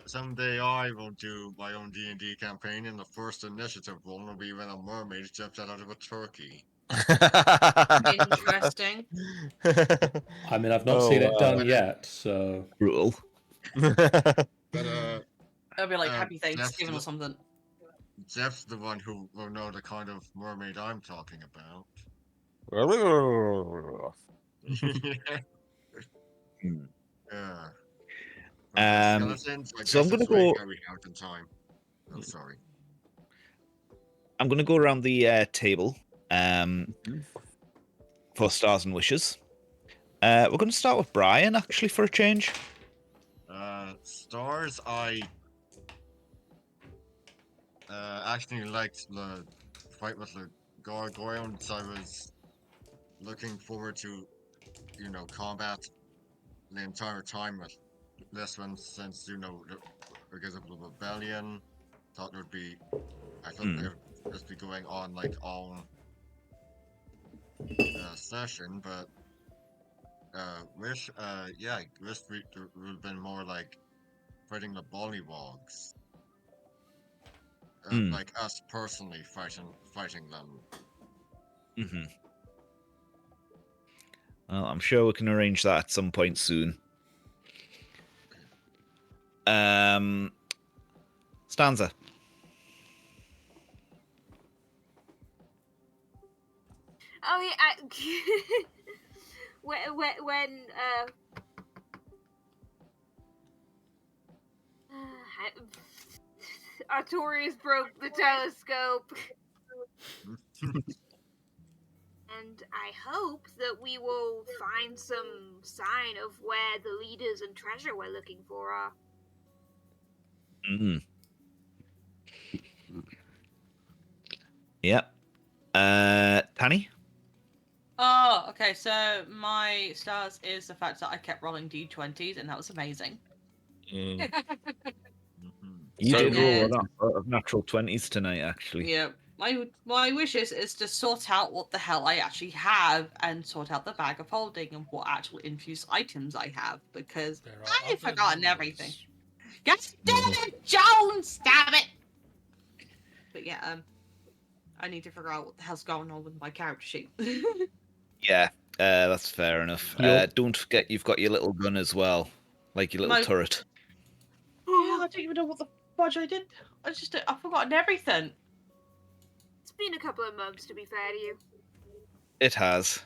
Someday I will do my own D&D campaign, and the first initiative one will be when a mermaid jumps out of a turkey.
Interesting.
I mean, I've not seen it done yet, so...
Brutal.
But
It'll be like Happy
Jeff's
Thanksgiving or
the-
something.
Jeff's the one who will know the kind of mermaid I'm talking about. Yeah. Skeletons, I
so I'm
guess
gonna
it's way
go-
carried out in time. Oh, sorry.
I'm going to go around the table for stars and wishes. We're going to start with Brian, actually, for a change.
Stars, I actually liked the fight with the gargoyles. I was looking forward to, combat the entire time with this one, since, because of the rebellion. I thought they would just be going on like all session, but Wish would have been more like fighting the Bollywogs. Like us personally fighting them.
Mm-hmm. Well, I'm sure we can arrange that at some point soon. Stanza.
Oh yeah, when Artorius broke the telescope. And I hope that we will find some sign of where the leaders and treasure we're looking for are.
Mm. Yep. Tanny?
Oh, okay. So my stars is the fact that I kept rolling d20s, and that was amazing.
Mm.
You
So
did roll a
and-
lot of natural 20s tonight, actually.
Yeah. My wish is to sort out what the hell I actually have and sort out the bag of holding and what actual infused items I have because
There are
I've
other
forgotten
numbers.
everything. God damn it, Jones! Stab it! But yeah, I need to figure out what the hell's going on with my character sheet.
Yeah, that's fair enough.
You're-
Don't forget you've got your little gun as well, like your little
My-
turret.
Oh, I don't even know what the fudge I did. I've forgotten everything.
It's been a couple of months, to be fair to you.
It has.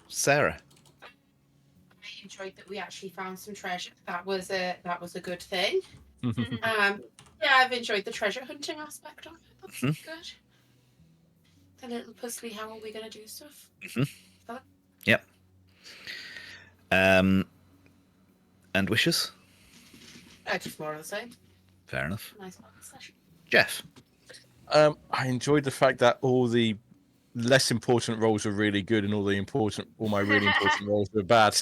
Sarah.
I enjoyed that we actually found some treasure. That was a good thing.
Mm-hmm.
Yeah, I've enjoyed the treasure hunting aspect of it. That's good. The little puzzly, how are we gonna do stuff?
Yep. And wishes?
Just more of the same.
Fair enough.
Nice session.
Jeff.
I enjoyed the fact that all the less important roles were really good, and all my really important roles were bad.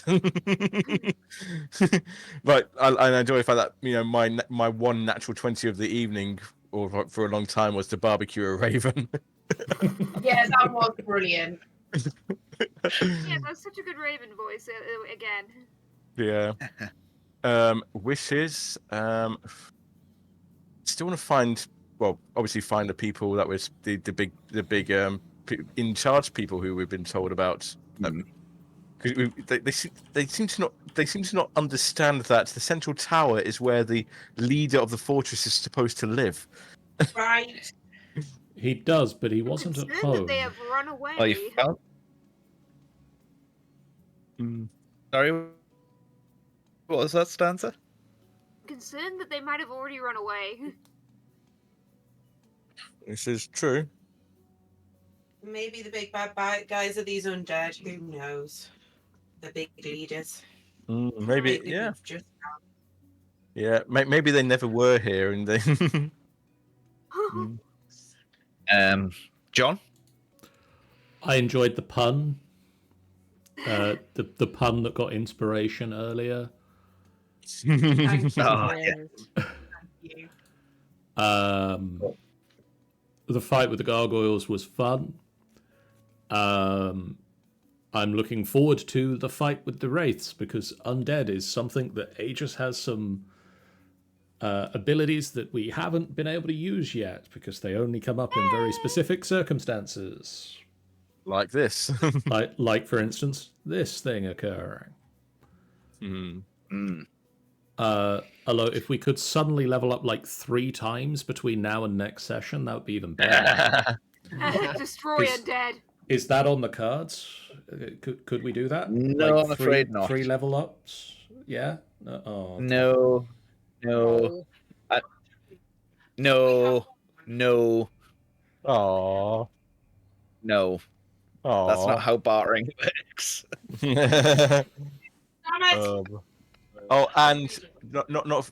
But I enjoy the fact that my one natural 20 of the evening, or for a long time, was to barbecue a raven.
Yeah, that was brilliant.
Yeah, that's such a good Raven voice again.
Yeah. Wishes. Still want to find. Well, obviously find the people that was the big in charge people who we've been told about. Because they seem to not understand that the central tower is where the leader of the fortress is supposed to live.
Right.
He does, but he
I'm
wasn't at
concerned that
home.
they have run away.
Oh, you found... Sorry, what was that stanza?
I'm concerned that they might have already run away.
This is true.
Maybe the big bad guys are these undead. Who knows? The big leaders.
Maybe, yeah.
we've just
Yeah, maybe they never were here, and they.
John?
I enjoyed the pun. The pun that got inspiration earlier.
Thank you.
Oh,
Thank you.
The fight with the gargoyles was fun. I'm looking forward to the fight with the wraiths because undead is something that Aegis has some abilities that we haven't been able to use yet because they only come up in very specific circumstances.
Like this.
like for instance, this thing occurring. Although if we could suddenly level up like 3 times between now and next session, that would be even better.
Destroy undead.
Is that on the cards? Could we do that?
No,
like
I'm afraid not.
3 level ups? Yeah? Oh.
No. No. No. No.
Aww.
No.
Aww.
That's not how bartering works.
Damn it!
And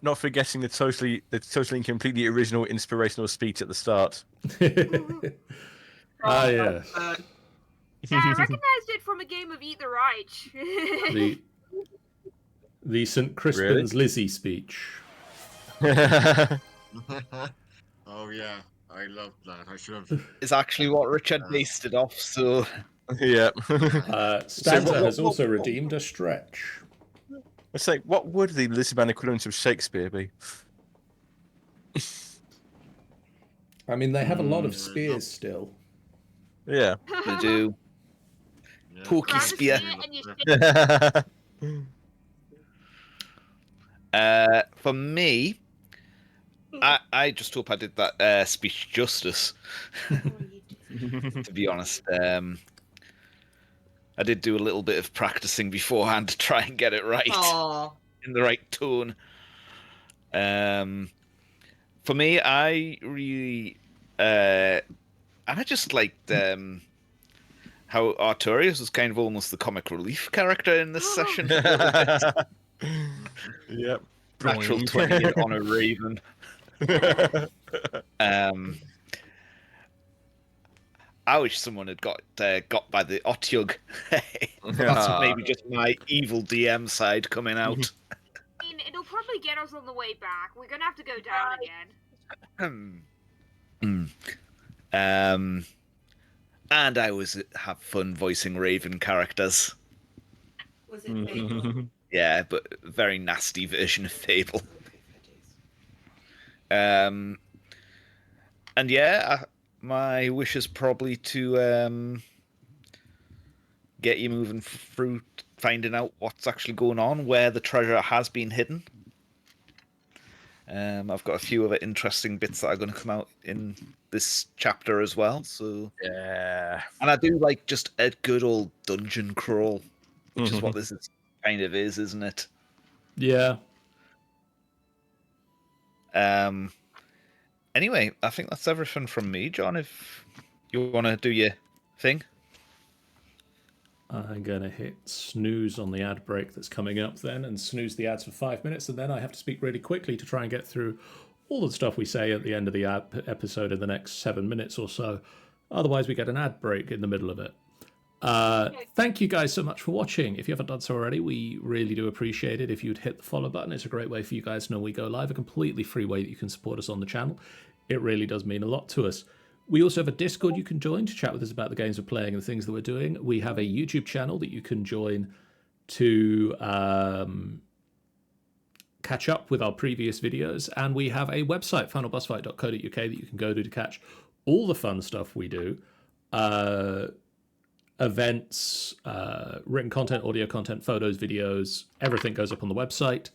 not forgetting the totally and completely original inspirational speech at the start.
Yes.
Yeah, I recognized it from a game of Eat the Right.
The St. Crispin's Lizzie speech.
Oh yeah, I love that. I should have.
Is actually what Richard based it off, so...
Yeah.
Stanza
what-
has also redeemed a stretch.
Let's say, what would the Lisbon equivalent of Shakespeare be?
I mean, they have a lot of spears still.
Yeah.
They do.
Yeah.
Pokey
Grab a
spear.
and you stick
For me, I just hope I did that speech justice. To be honest, I did do a little bit of practicing beforehand to try and get it right
Aww.
in the right tone. For me, I really, I just liked how Arturius was kind of almost the comic relief character in this session.
Yep.
Natural
Boing.
20 on a raven. I wish someone had got by the Otyug. That's maybe just my evil DM side coming out.
I mean, it'll probably get us on the way back. We're gonna have to go down again.
And I always have fun voicing Raven characters.
Was it Fable?
Yeah, but a very nasty version of Fable. And yeah, my wish is probably to get you moving through, finding out what's actually going on, where the treasure has been hidden. I've got a few other interesting bits that are going to come out in this chapter as well. So
Yeah.
and I do like just a good old dungeon crawl, which is what this is kind of is, isn't it?
Yeah.
Anyway, I think that's everything from me, John. If you want to do your thing.
I'm going to hit snooze on the ad break that's coming up then and snooze the ads for 5 minutes. And then I have to speak really quickly to try and get through all the stuff we say at the end of the episode in the next 7 minutes or so. Otherwise, we get an ad break in the middle of it. Thank you guys so much for watching. If you haven't done so already, we really do appreciate it. If you'd hit the follow button, it's a great way for you guys to know we go live, a completely free way that you can support us on the channel. It really does mean a lot to us. We also have a Discord you can join to chat with us about the games we're playing and the things that we're doing. We have a YouTube channel that you can join to catch up with our previous videos. And we have a website, finalbossfight.co.uk, that you can go to catch all the fun stuff we do. Events, written content, audio content, photos, videos, everything goes up on the website.